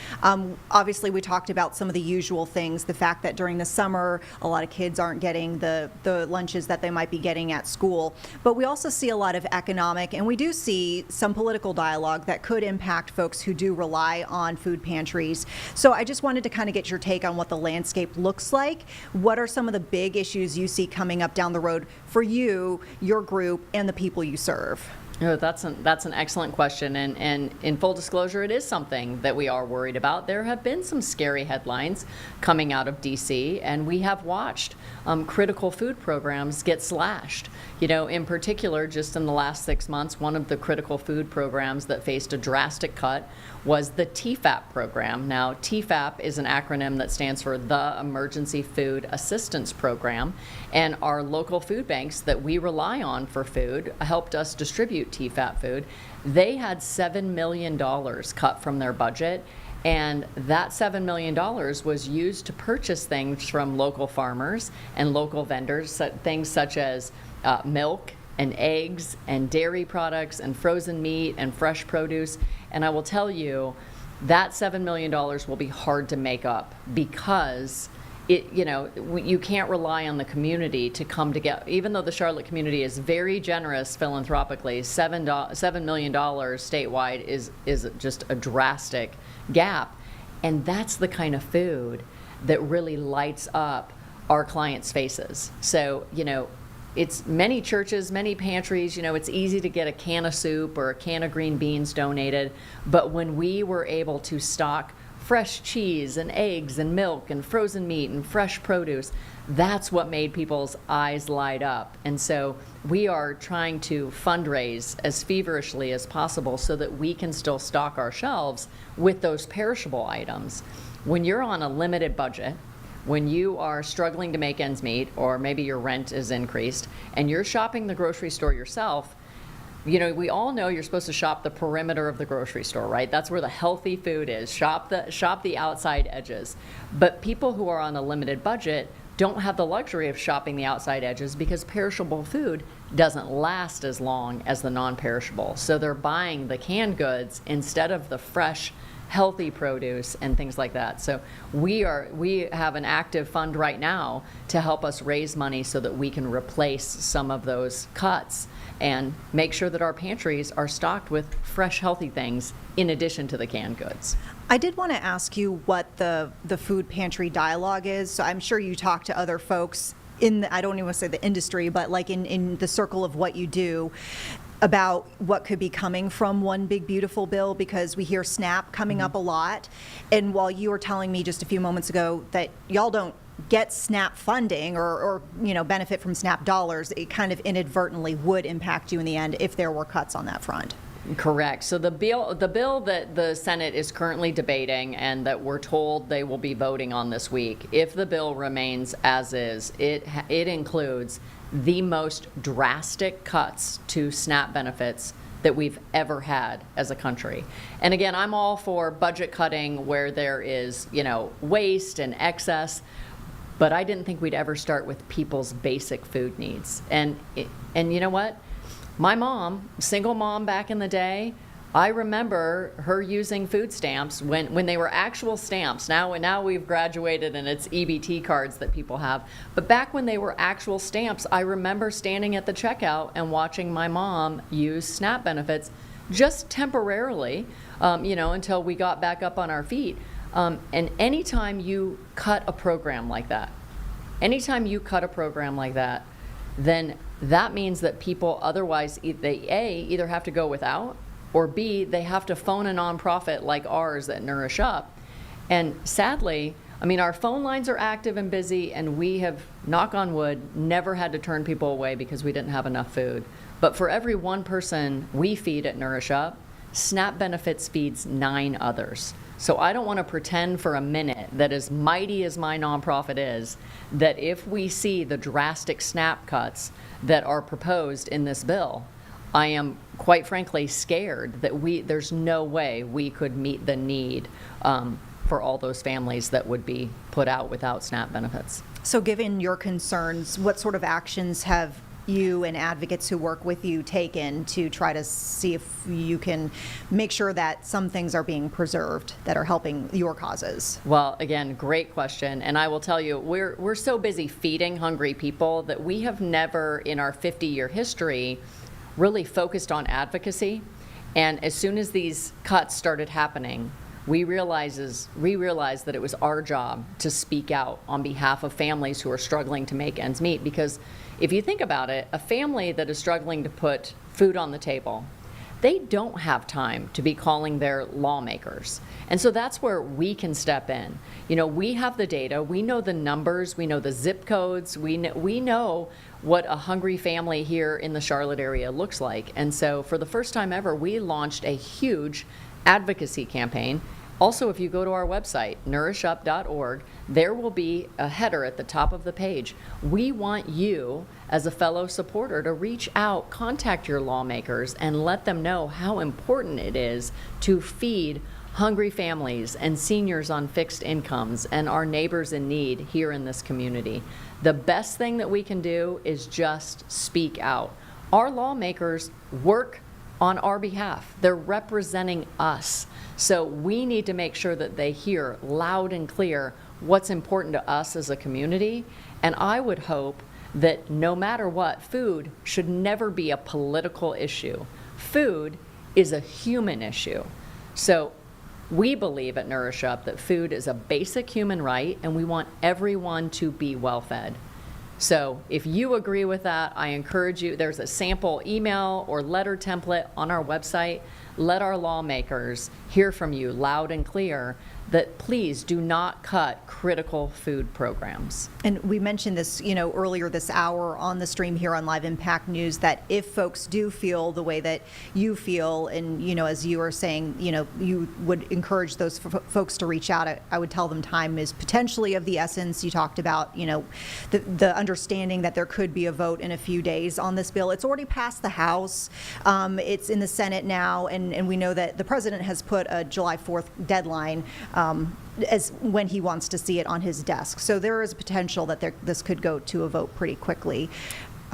Obviously, we talked about some of the usual things, the fact that during the summer, a lot of kids aren't getting the lunches that they might be getting at school. But we also see a lot of economic, and we do see some political dialogue that could impact folks who do rely on food pantries. So I just wanted to kind of get your take on what the landscape looks like. What are some of the big issues you see coming up down the road for you, your group, and the people you serve? Oh, that's an excellent question, and in full disclosure, it is something that we are worried about. There have been some scary headlines coming out of D.C., and we have watched critical food programs get slashed. You know, in particular, just in the last 6 months, one of the critical food programs that faced a drastic cut was the TFAP program. Now, TFAP is an acronym that stands for the Emergency Food Assistance Program, and our local food banks that we rely on for food helped us distribute TFAP food. They had $7 million cut from their budget, and that $7 million was used to purchase things from local farmers and local vendors, things such as milk and eggs and dairy products and frozen meat and fresh produce. And I will tell you, that $7 million will be hard to make up because you can't rely on the community to come together. Even though the Charlotte community is very generous philanthropically, $7 million statewide is just a drastic gap. And that's the kind of food that really lights up our clients' faces. So, it's many churches, many pantries, it's easy to get a can of soup or a can of green beans donated. But when we were able to stock fresh cheese and eggs and milk and frozen meat and fresh produce, that's what made people's eyes light up. And so we are trying to fundraise as feverishly as possible so that we can still stock our shelves with those perishable items. When you're on a limited budget, when you are struggling to make ends meet, or maybe your rent is increased, and you're shopping the grocery store yourself, we all know you're supposed to shop the perimeter of the grocery store, right? That's where the healthy food is. Shop the outside edges. But people who are on a limited budget don't have the luxury of shopping the outside edges because perishable food doesn't last as long as the non-perishable. So they're buying the canned goods instead of the fresh, healthy produce and things like that. So we have an active fund right now to help us raise money so that we can replace some of those cuts and make sure that our pantries are stocked with fresh, healthy things in addition to the canned goods. I did want to ask you what the food pantry dialogue is. So I'm sure you talk to other folks I don't even want to say the industry, but like in the circle of what you do, about what could be coming from One Big Beautiful Bill, because we hear SNAP coming up a lot. And while you were telling me just a few moments ago that y'all don't get SNAP funding or benefit from SNAP dollars, it kind of inadvertently would impact you in the end if there were cuts on that front. Correct. So the bill that the Senate is currently debating and that we're told they will be voting on this week, if the bill remains as is, it includes the most drastic cuts to SNAP benefits that we've ever had as a country. And again, I'm all for budget cutting where there is, waste and excess, but I didn't think we'd ever start with people's basic food needs. And you know what? My mom, single mom back in the day, I remember her using food stamps when they were actual stamps. Now we've graduated and it's EBT cards that people have. But back when they were actual stamps, I remember standing at the checkout and watching my mom use SNAP benefits just temporarily, until we got back up on our feet. And anytime you cut a program like that, then that means that people otherwise, they either have to go without, or B, they have to phone a nonprofit like ours at Nourish Up. And sadly, our phone lines are active and busy, and we have, knock on wood, never had to turn people away because we didn't have enough food. But for every one person we feed at Nourish Up, SNAP benefits feeds 9 others. So I don't want to pretend for a minute that as mighty as my nonprofit is, that if we see the drastic SNAP cuts that are proposed in this bill, I am quite frankly scared that there's no way we could meet the need for all those families that would be put out without SNAP benefits. So given your concerns, what sort of actions have you and advocates who work with you taken to try to see if you can make sure that some things are being preserved that are helping your causes? Well, again, great question. And I will tell you, we're so busy feeding hungry people that we have never in our 50-year history really focused on advocacy. And as soon as these cuts started happening, we realized that it was our job to speak out on behalf of families who are struggling to make ends meet. Because if you think about it, a family that is struggling to put food on the table, they don't have time to be calling their lawmakers. And so that's where we can step in. You know, we have the data, we know the numbers, we know the zip codes, we know what a hungry family here in the Charlotte area looks like. And so for the first time ever, we launched a huge advocacy campaign. Also, if you go to our website, nourishup.org, there will be a header at the top of the page. We want you, as a fellow supporter, to reach out, contact your lawmakers, and let them know how important it is to feed hungry families and seniors on fixed incomes and our neighbors in need here in this community. The best thing that we can do is just speak out. Our lawmakers work on our behalf. They're representing us. So we need to make sure that they hear loud and clear what's important to us as a community. And I would hope that no matter what, food should never be a political issue. Food is a human issue. So we believe at Nourish Up that food is a basic human right, and we want everyone to be well fed. So if you agree with that, I encourage you, there's a sample email or letter template on our website. Let our lawmakers hear from you loud and clear that please do not cut critical food programs. And we mentioned this, earlier this hour on the stream here on Live Impact News, that if folks do feel the way that you feel, and, as you are saying, you would encourage those folks to reach out, I would tell them time is potentially of the essence. You talked about, the understanding that there could be a vote in a few days on this bill. It's already passed the House. It's in the Senate now, and we know that the president has put a July 4th deadline as when he wants to see it on his desk. So there is a potential that this could go to a vote pretty quickly.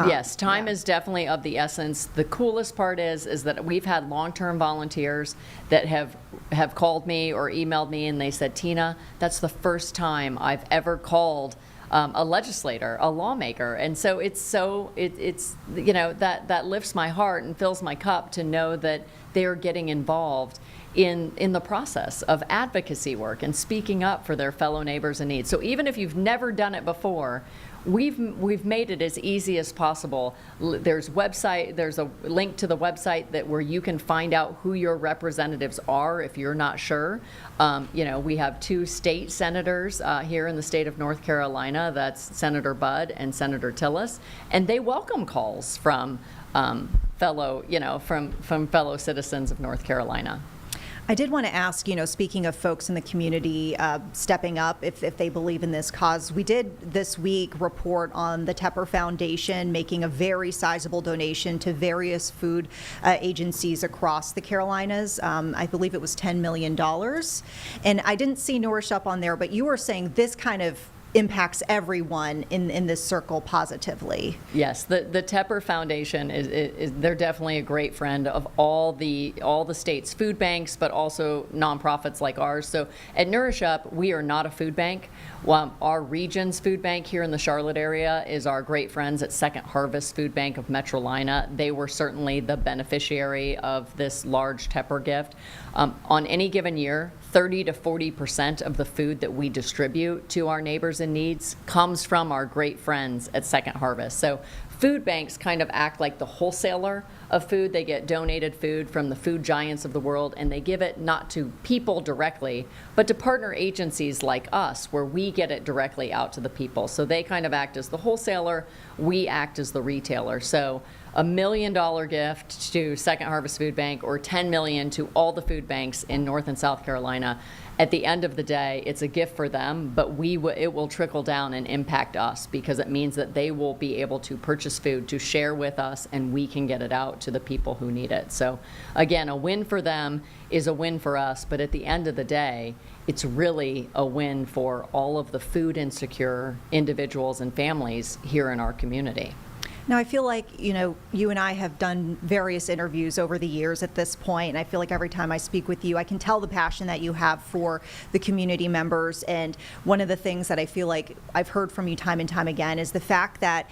Yes, time is definitely of the essence. The coolest part is that we've had long-term volunteers that have called me or emailed me, and they said, Tina, that's the first time I've ever called a legislator, a lawmaker. And so it's that lifts my heart and fills my cup to know that they're getting involved in the process of advocacy work and speaking up for their fellow neighbors in need. So even if you've never done it before, we've made it as easy as possible. There's a link to the website where you can find out who your representatives are if you're not sure. We have 2 state senators here in the state of North Carolina. That's Senator Budd and Senator Tillis, and they welcome calls from fellow citizens of North Carolina. I did want to ask, speaking of folks in the community stepping up if they believe in this cause, we did this week report on the Tepper Foundation making a very sizable donation to various food agencies across the Carolinas. I believe it was $10 million. And I didn't see Nourish Up on there, but you were saying this kind of impacts everyone in this circle positively. Yes, the Tepper Foundation they're definitely a great friend of all the state's food banks, but also nonprofits like ours. So at Nourish Up, we are not a food bank. Our region's food bank here in the Charlotte area is our great friends at Second Harvest Food Bank of Metrolina. They were certainly the beneficiary of this large Tepper gift. On any given year, 30 to 40% of the food that we distribute to our neighbors in needs comes from our great friends at Second Harvest. So food banks kind of act like the wholesaler of food. They get donated food from the food giants of the world, and they give it not to people directly, but to partner agencies like us, where we get it directly out to the people. So they kind of act as the wholesaler, we act as the retailer. So $1 million gift to Second Harvest Food Bank or $10 million to all the food banks in North and South Carolina. At the end of the day, it's a gift for them, but it will trickle down and impact us, because it means that they will be able to purchase delicious food to share with us, and we can get it out to the people who need it. So again, a win for them is a win for us, but at the end of the day, it's really a win for all of the food insecure individuals and families here in our community. Now, I feel like, you and I have done various interviews over the years at this point, and I feel like every time I speak with you, I can tell the passion that you have for the community members. And one of the things that I feel like I've heard from you time and time again is the fact that,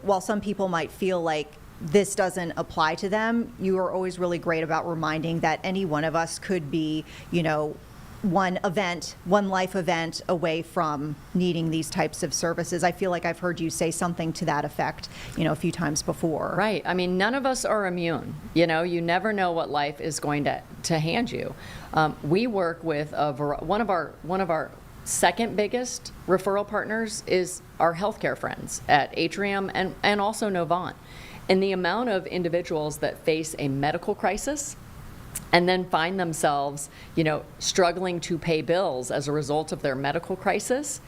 while some people might feel like this doesn't apply to them, you are always really great about reminding that any one of us could be, one life event away from needing these types of services. I feel like I've heard you say something to that effect, a few times before. Right. I mean, none of us are immune. You never know what life is going to hand you. We work with one of our second biggest referral partners is our healthcare friends at Atrium and also Novant. And the amount of individuals that face a medical crisis and then find themselves, struggling to pay bills as a result of their medical crisis.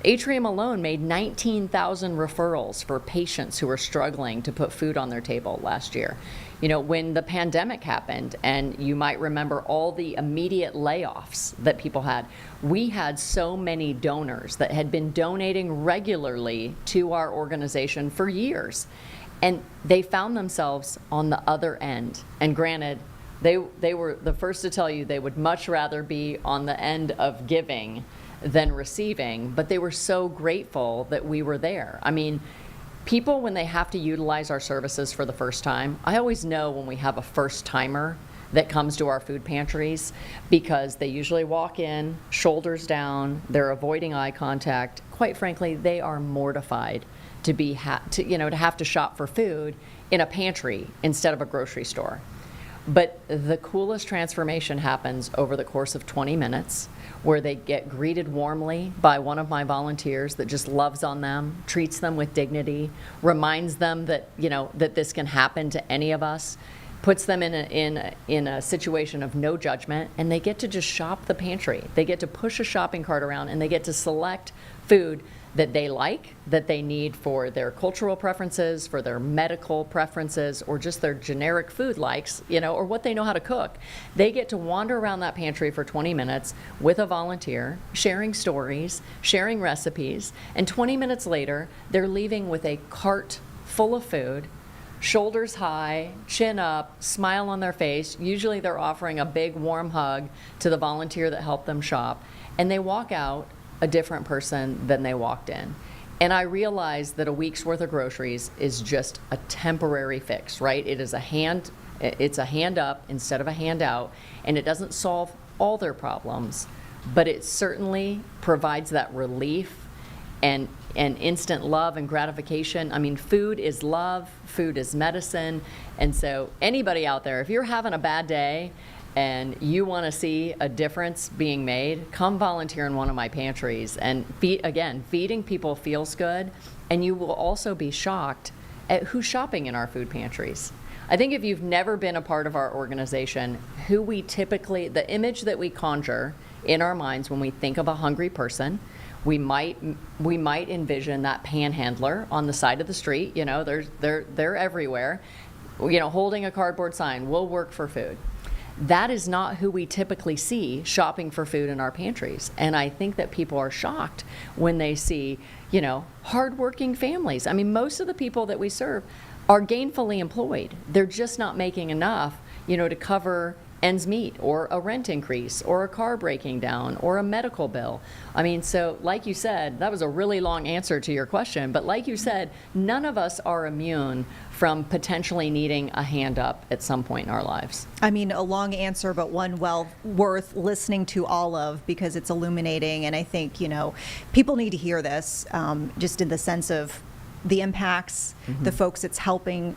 Atrium alone made 19,000 referrals for patients who were struggling to put food on their table last year. When the pandemic happened, and you might remember all the immediate layoffs that people had, we had so many donors that had been donating regularly to our organization for years. And they found themselves on the other end. And granted, they were the first to tell you they would much rather be on the end of giving than receiving, but they were so grateful that we were there. I mean, people, when they have to utilize our services for the first time, I always know when we have a first timer that comes to our food pantries, because they usually walk in, shoulders down, they're avoiding eye contact. Quite frankly, they are mortified to have to shop for food in a pantry instead of a grocery store. But the coolest transformation happens over the course of 20 minutes, where they get greeted warmly by one of my volunteers that just loves on them, treats them with dignity, reminds them that, that this can happen to any of us, puts them in a situation of no judgment, and they get to just shop the pantry. They get to push a shopping cart around, and they get to select food that they like, that they need for their cultural preferences, for their medical preferences, or just their generic food likes, or what they know how to cook. They get to wander around that pantry for 20 minutes with a volunteer, sharing stories, sharing recipes, and 20 minutes later, they're leaving with a cart full of food, shoulders high, chin up, smile on their face. Usually they're offering a big warm hug to the volunteer that helped them shop, and they walk out a different person than they walked in. And I realized that a week's worth of groceries is just a temporary fix, right? It's a hand up instead of a hand out, and it doesn't solve all their problems, but it certainly provides that relief and instant love and gratification. I mean, food is love, food is medicine. And so anybody out there, if you're having a bad day and you want to see a difference being made, come volunteer in one of my pantries. And feeding people feels good, and you will also be shocked at who's shopping in our food pantries. I think if you've never been a part of our organization, the image that we conjure in our minds when we think of a hungry person, we might envision that panhandler on the side of the street. They're everywhere, holding a cardboard sign, "We'll work for food." That is not who we typically see shopping for food in our pantries. And I think that people are shocked when they see, hardworking families. I mean, most of the people that we serve are gainfully employed. They're just not making enough, to cover ends meet, or a rent increase, or a car breaking down, or a medical bill. I mean, so like you said, that was a really long answer to your question, but like you said, none of us are immune from potentially needing a hand up at some point in our lives. I mean, a long answer, but one well worth listening to all of, because it's illuminating, and I think, people need to hear this, just in the sense of the impacts, the folks it's helping,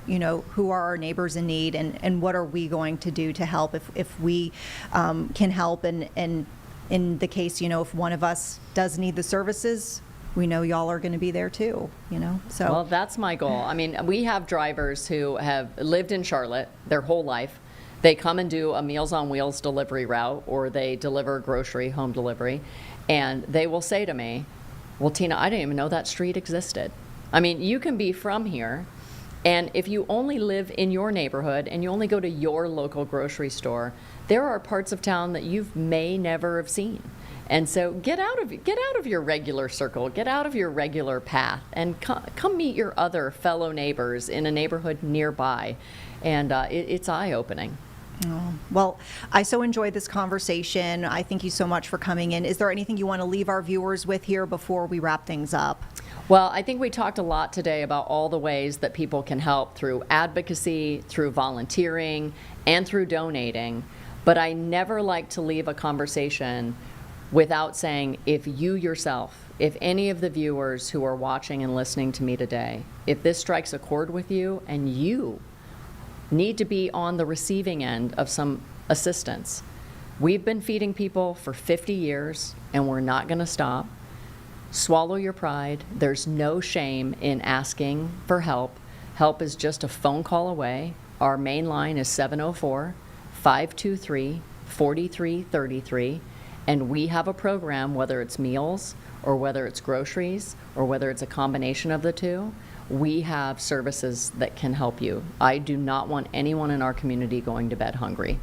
who are our neighbors in need, and what are we going to do to help if we can help, and in the case, if one of us does need the services, we know y'all are going to be there too, so. Well, that's my goal. I mean, we have drivers who have lived in Charlotte their whole life. They come and do a Meals on Wheels delivery route, or they deliver grocery, home delivery, and they will say to me, "Well, Tina, I didn't even know that street existed." I mean, you can be from here, and if you only live in your neighborhood and you only go to your local grocery store, there are parts of town that you may never have seen. And so get out of your regular circle, get out of your regular path, and come meet your other fellow neighbors in a neighborhood nearby. And it's eye-opening. Oh, well, I so enjoyed this conversation. I thank you so much for coming in. Is there anything you want to leave our viewers with here before we wrap things up? Well, I think we talked a lot today about all the ways that people can help through advocacy, through volunteering, and through donating. But I never like to leave a conversation without saying, if you yourself, if any of the viewers who are watching and listening to me today, if this strikes a chord with you and you need to be on the receiving end of some assistance, we've been feeding people for 50 years and we're not going to stop. Swallow your pride. There's no shame in asking for help. Help is just a phone call away. Our main line is 704-523-4333. And we have a program, whether it's meals or whether it's groceries or whether it's a combination of the two. We have services that can help you. I do not want anyone in our community going to bed hungry.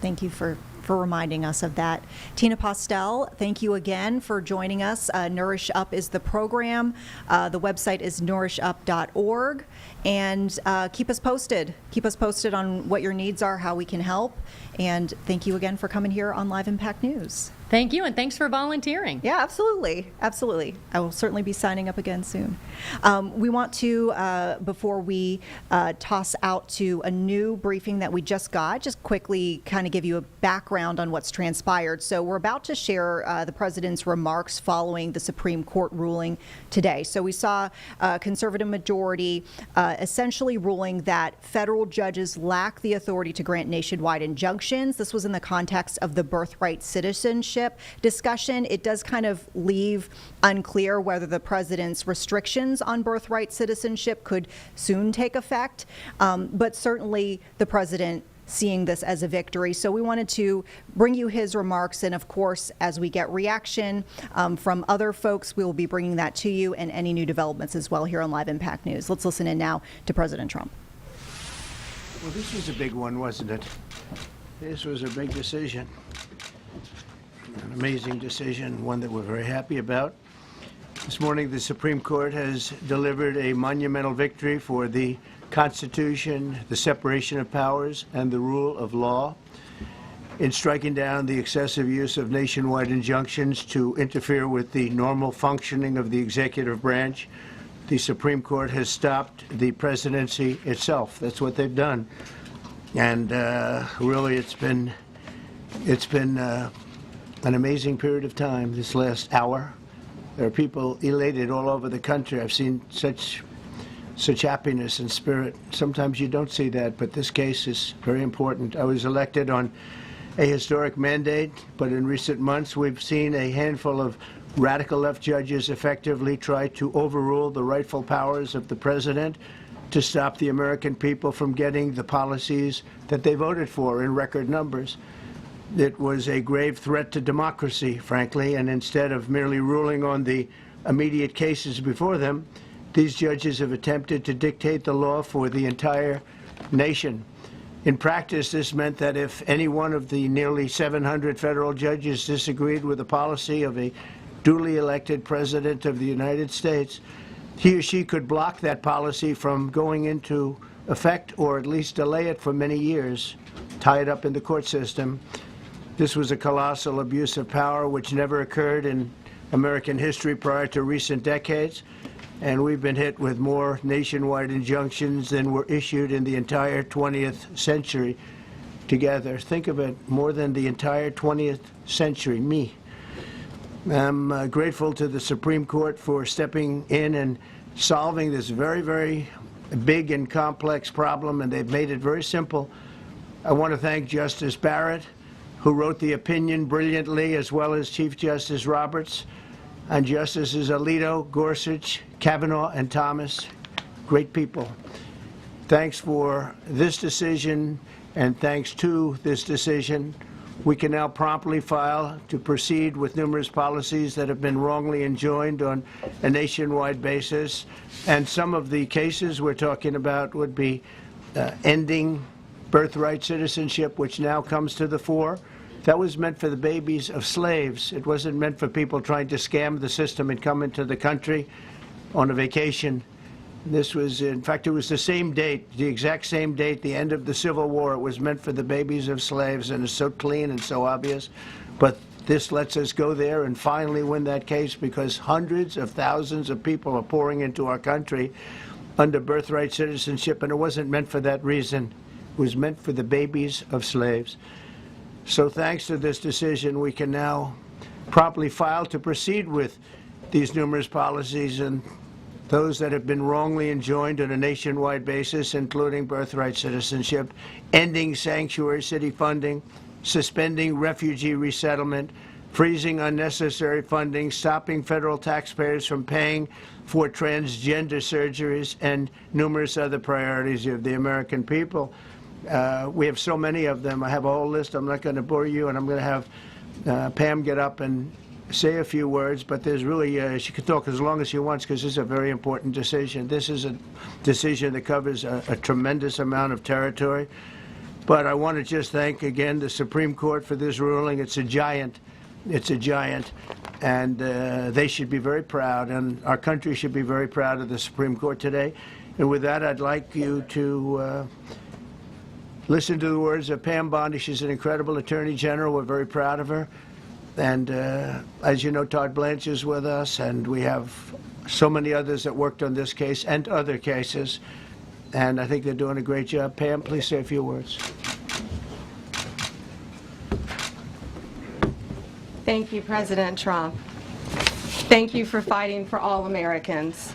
Thank you for reminding us of that. Tina Postel, thank you again for joining us. Nourish Up is the program. The website is nourishup.org. And keep us posted. Keep us posted on what your needs are, how we can help. And thank you again for coming here on Live Impact News. Thank you, and thanks for volunteering. Yeah, absolutely. Absolutely. I will certainly be signing up again soon. We want to, before we toss out to a new briefing that we just got, just quickly kind of give you a background on what's transpired. So we're about to share the president's remarks following the Supreme Court ruling today. So we saw a conservative majority essentially ruling that federal judges lack the authority to grant nationwide injunctions. This was in the context of the birthright citizenship discussion. It does kind of leave unclear whether the president's restrictions on birthright citizenship could soon take effect, but certainly the president seeing this as a victory. So we wanted to bring you his remarks, and of course, as we get reaction from other folks, we will be bringing that to you and any new developments as well here on Live Impact News. Let's listen in now to President Trump. Well, this was a big one, wasn't it? This was a big decision. An amazing decision, one that we're very happy about. This morning, the Supreme Court has delivered a monumental victory for the Constitution, the separation of powers, and the rule of law in striking down the excessive use of nationwide injunctions to interfere with the normal functioning of the executive branch. The Supreme Court has stopped the presidency itself. That's what they've done. And really, it's been an amazing period of time this last hour. There are people elated all over the country. I've seen such happiness and spirit. Sometimes you don't see that, but this case is very important. I was elected on a historic mandate, but in recent months we've seen a handful of radical left judges effectively try to overrule the rightful powers of the president to stop the American people from getting the policies that they voted for in record numbers. It was a grave threat to democracy, frankly, and instead of merely ruling on the immediate cases before them, these judges have attempted to dictate the law for the entire nation. In practice, this meant that if any one of the nearly 700 federal judges disagreed with the policy of a duly elected president of the United States, he or she could block that policy from going into effect or at least delay it for many years, tie it up in the court system. This was a colossal abuse of power which never occurred in American history prior to recent decades, and we've been hit with more nationwide injunctions than were issued in the entire 20th century together. Think of it, more than the entire 20th century, me. I'm grateful to the Supreme Court for stepping in and solving this very, very big and complex problem, and they've made it very simple. I want to thank Justice Barrett, who wrote the opinion brilliantly, as well as Chief Justice Roberts, and Justices Alito, Gorsuch, Kavanaugh, and Thomas. Great people. Thanks for this decision, and thanks to this decision, We can now promptly file to proceed with numerous policies that have been wrongly enjoined on a nationwide basis. And some of the cases we're talking about would be ending birthright citizenship, which now comes to the fore. That was meant for the babies of slaves. It wasn't meant for people trying to scam the system and come into the country on a vacation. This was, in fact, it was the same date, the exact same date, the end of the Civil War. It was meant for the babies of slaves, and it's so clean and so obvious. But this lets us go there and finally win that case, because hundreds of thousands of people are pouring into our country under birthright citizenship, and it wasn't meant for that reason. It was meant for the babies of slaves. So thanks to this decision, we can now promptly file to proceed with these numerous policies, and those that have been wrongly enjoined on a nationwide basis, including birthright citizenship, ending sanctuary city funding, suspending refugee resettlement, freezing unnecessary funding, stopping federal taxpayers from paying for transgender surgeries, and numerous other priorities of the American people. We have so many of them. I have a whole list. I'm not going to bore you, and I'm going to have Pam get up and say a few words, but there's really, she could talk as long as she wants, because this is a very important decision. This is a decision that covers a tremendous amount of territory. But I want to just thank again the Supreme Court for this ruling. It's a giant. It's a giant. And they should be very proud, and our country should be very proud of the Supreme Court today. And with that, I'd like you to listen to the words of Pam Bondi. She's an incredible Attorney General. We're very proud of her. And as you know, Todd Blanche is with us, and we have so many others that worked on this case and other cases. And I think they're doing a great job. Pam, please say a few words. Thank you, President Trump. Thank you for fighting for all Americans.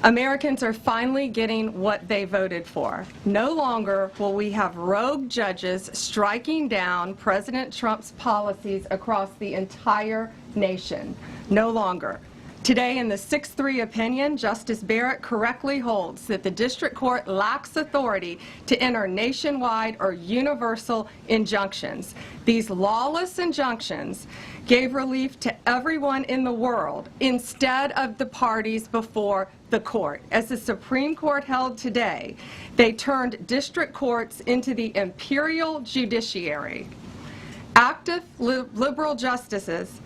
Americans are finally getting what they voted for. No longer will we have rogue judges striking down President Trump's policies across the entire nation. No longer. Today, in the 6-3 opinion, Justice Barrett correctly holds that the district court lacks authority to enter nationwide or universal injunctions. These lawless injunctions gave relief to everyone in the world instead of the parties before the court. As the Supreme Court held today, they turned district courts into the imperial judiciary. Active liberal judges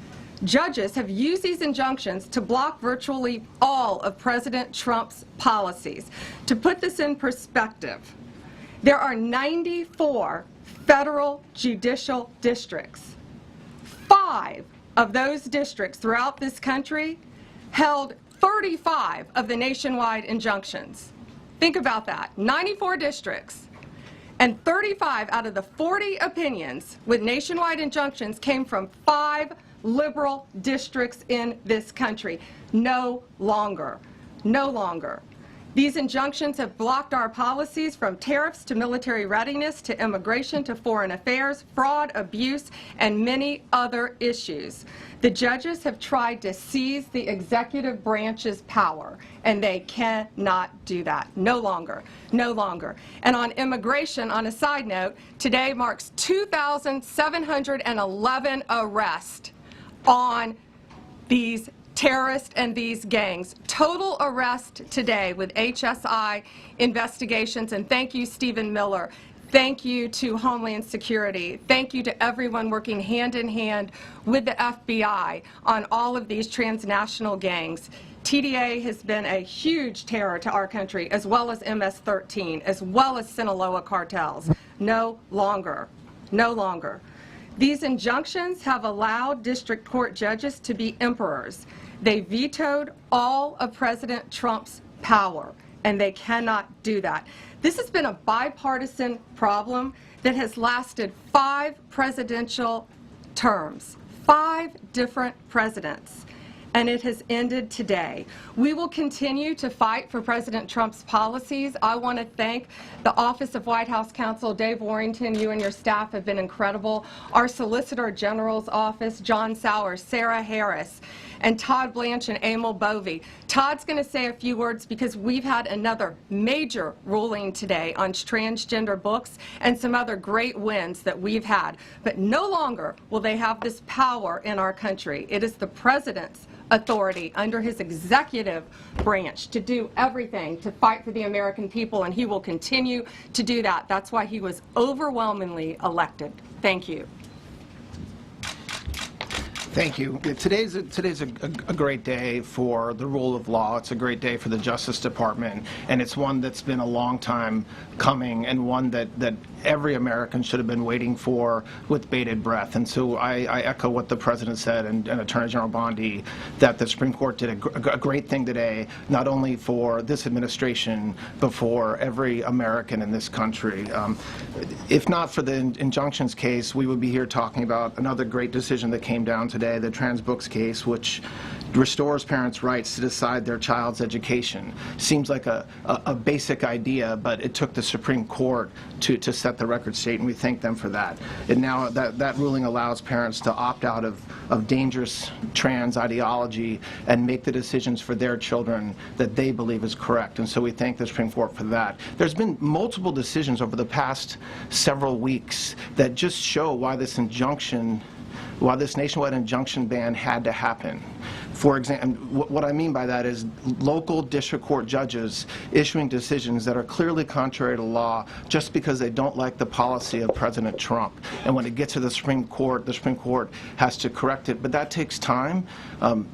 have used these injunctions to block virtually all of President Trump's policies. To put this in perspective, there are 94 federal judicial districts. 5 of those districts throughout this country held 35 of the nationwide injunctions. Think about that. 94 districts, and 35 out of the 40 opinions with nationwide injunctions came from 5 liberal districts in this country. No longer. No longer. These injunctions have blocked our policies, from tariffs to military readiness to immigration to foreign affairs, fraud, abuse, and many other issues. The judges have tried to seize the executive branch's power, and they cannot do that. No longer. No longer. And on immigration, on a side note, today marks 2,711 arrests on these terrorists and these gangs. Total arrest today with HSI investigations. And thank you, Stephen Miller. Thank you to Homeland Security. Thank you to everyone working hand in hand with the FBI on all of these transnational gangs. TDA has been a huge terror to our country, as well as MS-13, as well as Sinaloa cartels. No longer. No longer. These injunctions have allowed district court judges to be emperors. They vetoed all of President Trump's power, and they cannot do that. This has been a bipartisan problem that has lasted 5 presidential terms, 5 different presidents. and it has ended today. We will continue to fight for President Trump's policies. I want to thank the Office of White House Counsel, Dave Warrington. You and your staff have been incredible. Our Solicitor General's office, John Sowers, Sarah Harris, and Todd Blanche and Emil Bovey. Todd's going to say a few words because we've had another major ruling today on transgender books and some other great wins that we've had. But no longer will they have this power in our country. It is the president's authority under his executive branch to do everything to fight for the American people, and he will continue to do that. That's why he was overwhelmingly elected. Thank you. Thank you. Today's a great day for the rule of law. It's a great day for the Justice Department, and it's one that's been a long time coming and one that every American should have been waiting for with bated breath. And so I echo what the President said and Attorney General Bondi, that the Supreme Court did a great thing today, not only for this administration, but for every American in this country. If not for the injunctions case, we would be here talking about another great decision that came down today, the trans books case, which restores parents' rights to decide their child's education. Seems like a basic idea, but it took the Supreme Court to set the record straight, and we thank them for that. And now that ruling allows parents to opt out of dangerous trans ideology and make the decisions for their children that they believe is correct. And so we thank the Supreme Court for that. There's been multiple decisions over the past several weeks that just show why this nationwide injunction ban had to happen. For example, what I mean by that is local district court judges issuing decisions that are clearly contrary to law just because they don't like the policy of President Trump. And when it gets to the Supreme Court has to correct it. But that takes time.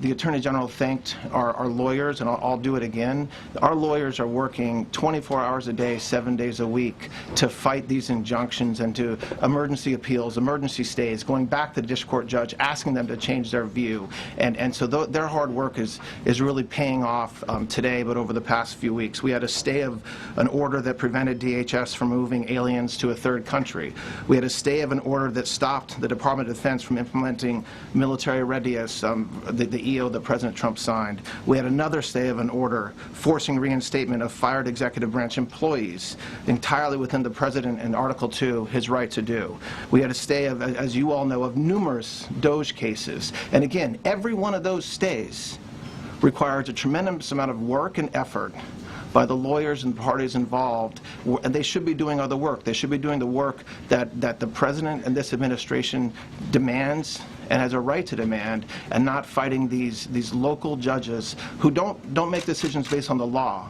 The Attorney General thanked our lawyers, and I'll do it again. Our lawyers are working 24 hours a day, 7 days a week to fight these injunctions and to emergency appeals, emergency stays, going back to the district court judge, asking them to change their view. And so their hard work is really paying off today, but over the past few weeks. We had a stay of an order that prevented DHS from moving aliens to a third country. We had a stay of an order that stopped the Department of Defense from implementing military readiness, the EO that President Trump signed. We had another stay of an order forcing reinstatement of fired executive branch employees, entirely within the President in Article 2, his right to do. We had a stay of, as you all know, of numerous DOJ cases. And again, every one of those stays requires a tremendous amount of work and effort by the lawyers and parties involved, and they should be doing other work. They should be doing the work that the President and this administration demands and has a right to demand, and not fighting these local judges who don't make decisions based on the law.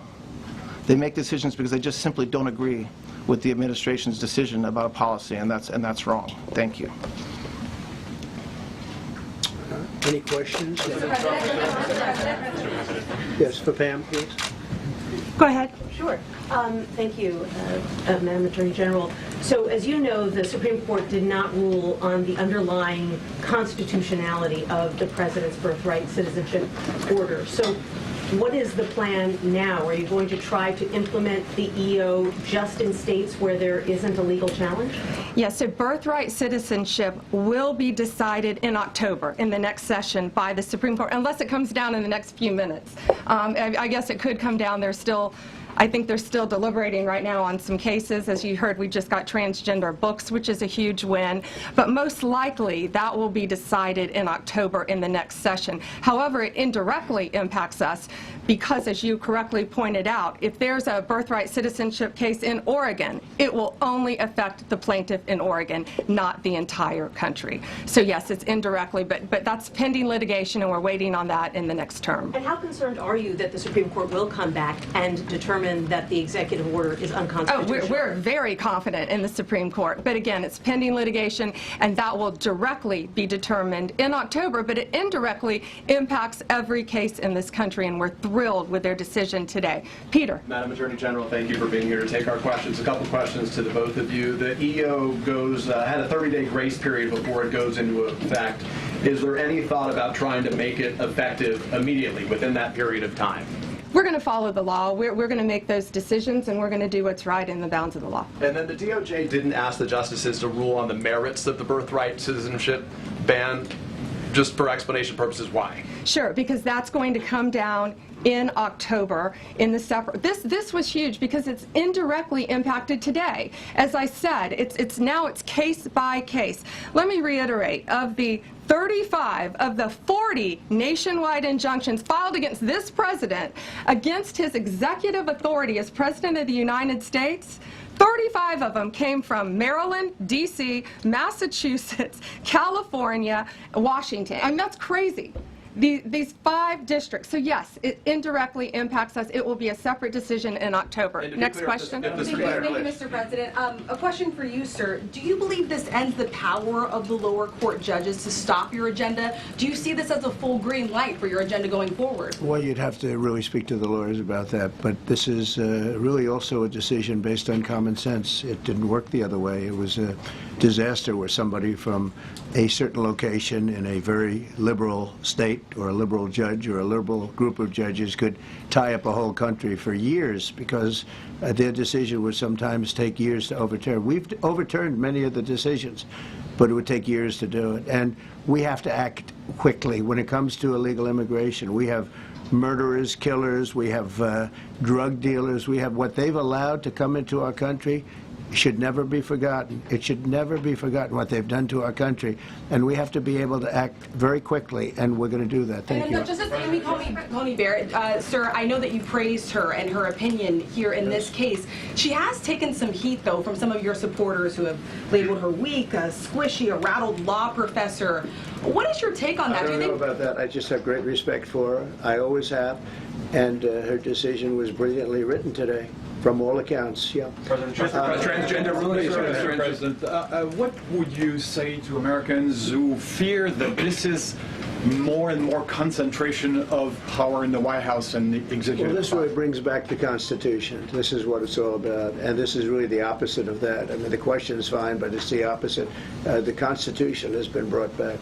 They make decisions because they just simply don't agree with the administration's decision about a policy, and that's wrong. Thank you. Any questions? Yes, for Pam, please. Go ahead. Sure. Thank you, Madam Attorney General. So, as you know, the Supreme Court did not rule on the underlying constitutionality of the President's birthright citizenship order. So, what is the plan now? Are you going to try to implement the EO just in states where there isn't a legal challenge? Yes, so birthright citizenship will be decided in October in the next session by the Supreme Court, unless it comes down in the next few minutes. I guess it could come down. I think they're still deliberating right now on some cases. As you heard, we just got transgender books, which is a huge win. But most likely, that will be decided in October in the next session. However, it indirectly impacts us because, as you correctly pointed out, if there's a birthright citizenship case in Oregon, it will only affect the plaintiff in Oregon, not the entire country. So yes, it's indirectly, but that's pending litigation, and we're waiting on that in the next term. And how concerned are you that the Supreme Court will come back and determine that the executive order is unconstitutional? Oh, we're very confident in the Supreme Court. But again, it's pending litigation, and that will directly be determined in October, but it indirectly impacts every case in this country, and we're thrilled with their decision today. Peter. Madam Attorney General, thank you for being here to take our questions. A couple questions to the both of you. The EO had a 30-day grace period before it goes into effect. Is there any thought about trying to make it effective immediately within that period of time? We're going to follow the law. We're going to make those decisions, and we're going to do what's right in the bounds of the law. And then the DOJ didn't ask the justices to rule on the merits of the birthright citizenship ban. just for explanation purposes, why? Sure, because that's going to come down in October in the separate. This was huge because it's indirectly impacted today. As I said, it's case by case. Let me reiterate, of the 35 of the 40 nationwide injunctions filed against this president, against his executive authority as President of the United States, 35 of them came from Maryland, D.C., Massachusetts, California, Washington. I mean, that's crazy. These 5 districts. So yes, it indirectly impacts us. It will be a separate decision in October. Next question. Thank you, Mr. President. A question for you, sir. Do you believe this ends the power of the lower court judges to stop your agenda? Do you see this as a full green light for your agenda going forward? Well, you'd have to really speak to the lawyers about that. But this is really also a decision based on common sense. It didn't work the other way. It was a disaster where somebody from a certain location in a very liberal state or a liberal judge or a liberal group of judges could tie up a whole country for years because their decision would sometimes take years to overturn. We've overturned many of the decisions, but it would take years to do it. And we have to act quickly when it comes to illegal immigration. We have murderers, killers, we have drug dealers, we have what they've allowed to come into our country. Should never be forgotten. It should never be forgotten what they've done to our country, and we have to be able to act very quickly, and we're going to do that. Thank you. Justice Amy Coney Barrett, sir, I know that you praised her and her opinion here in this case. She has taken some heat, though, from some of your supporters who have labeled her weak, a squishy, a rattled law professor. What is your take on that? I don't know about that. I just have great respect for her. I always have, and her decision was brilliantly written today. From all accounts, yeah. Transgender Mr. President, what would you say to Americans who fear that this is more and more concentration of power in the White House and the executive? Well, this really brings back the Constitution. This is what it's all about, and this is really the opposite of that. I mean, the question is fine, but it's the opposite. The Constitution has been brought back.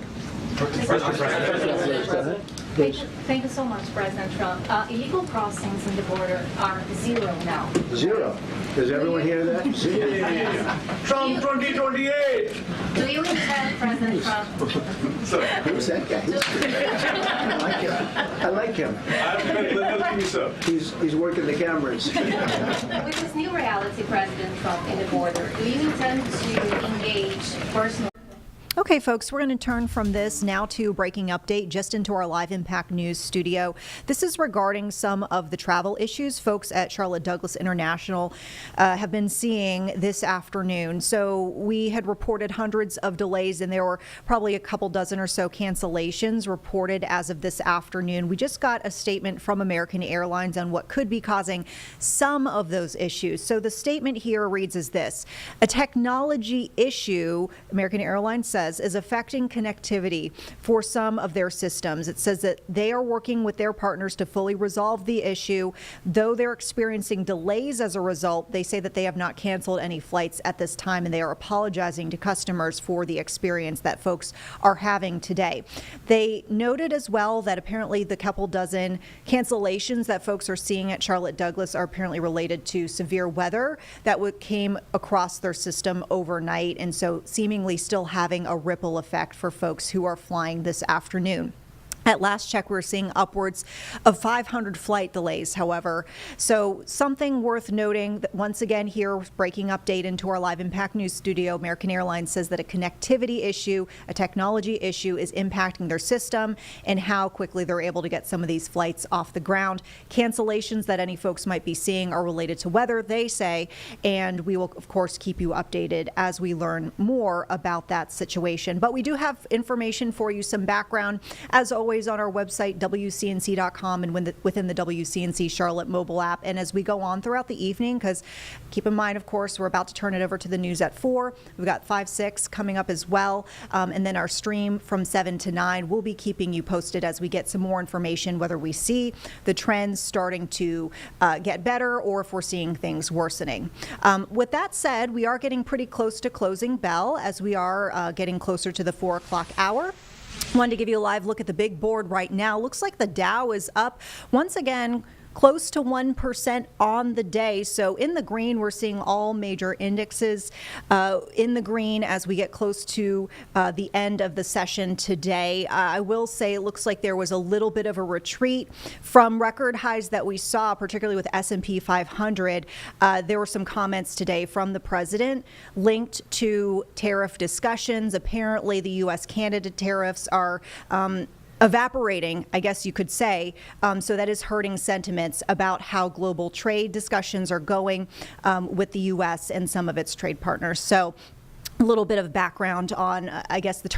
Thank you so much, President Trump. Illegal crossings in the border are 0 now. 0. Does everyone hear that? 0. Trump 2028! Do you intend, President Trump? Who's that guy? I like him. He's working the cameras. With this new reality, President Trump, in the border, do you intend to engage personal? Okay, folks, we're going to turn from this now to breaking update just into our live Impact News studio. This is regarding some of the travel issues folks at Charlotte Douglas International have been seeing this afternoon. So we had reported hundreds of delays, and there were probably a couple dozen or so cancellations reported as of this afternoon. We just got a statement from American Airlines on what could be causing some of those issues. So the statement here reads as this: a technology issue, American Airlines says, is affecting connectivity for some of their systems. It says that they are working with their partners to fully resolve the issue. Though they're experiencing delays as a result, they say that they have not canceled any flights at this time, and they are apologizing to customers for the experience that folks are having today. They noted as well that apparently the couple dozen cancellations that folks are seeing at Charlotte Douglas are apparently related to severe weather that came across their system overnight, and so seemingly still having a ripple effect for folks who are flying this afternoon. At last check, we're seeing upwards of 500 flight delays, however. So something worth noting that once again here, breaking update into our live Impact News studio, American Airlines says that a connectivity issue, a technology issue is impacting their system and how quickly they're able to get some of these flights off the ground. Cancellations that any folks might be seeing are related to weather, they say, and we will, of course, keep you updated as we learn more about that situation. But we do have information for you, some background, as always, on our website, WCNC.com, and within the WCNC Charlotte mobile app. And as we go on throughout the evening, because keep in mind, of course, we're about to turn it over to the news at 4. We've got 5, 6 coming up as well. And then our stream from 7 to 9. We'll be keeping you posted as we get some more information, whether we see the trends starting to get better or if we're seeing things worsening. With that said, we are getting pretty close to closing bell as we are getting closer to the 4 o'clock hour. Wanted to give you a live look at the big board right now. Looks like the Dow is up once again close to 1% on the day. So in the green, we're seeing all major indexes in the green as we get close to the end of the session today. I will say it looks like there was a little bit of a retreat from record highs that we saw, particularly with S&P 500. There were some comments today from the president linked to tariff discussions. Apparently, the U.S.-Canada tariffs are evaporating, I guess you could say. So that is hurting sentiments about how global trade discussions are going with the U.S. and some of its trade partners. So a little bit of background on, I guess, the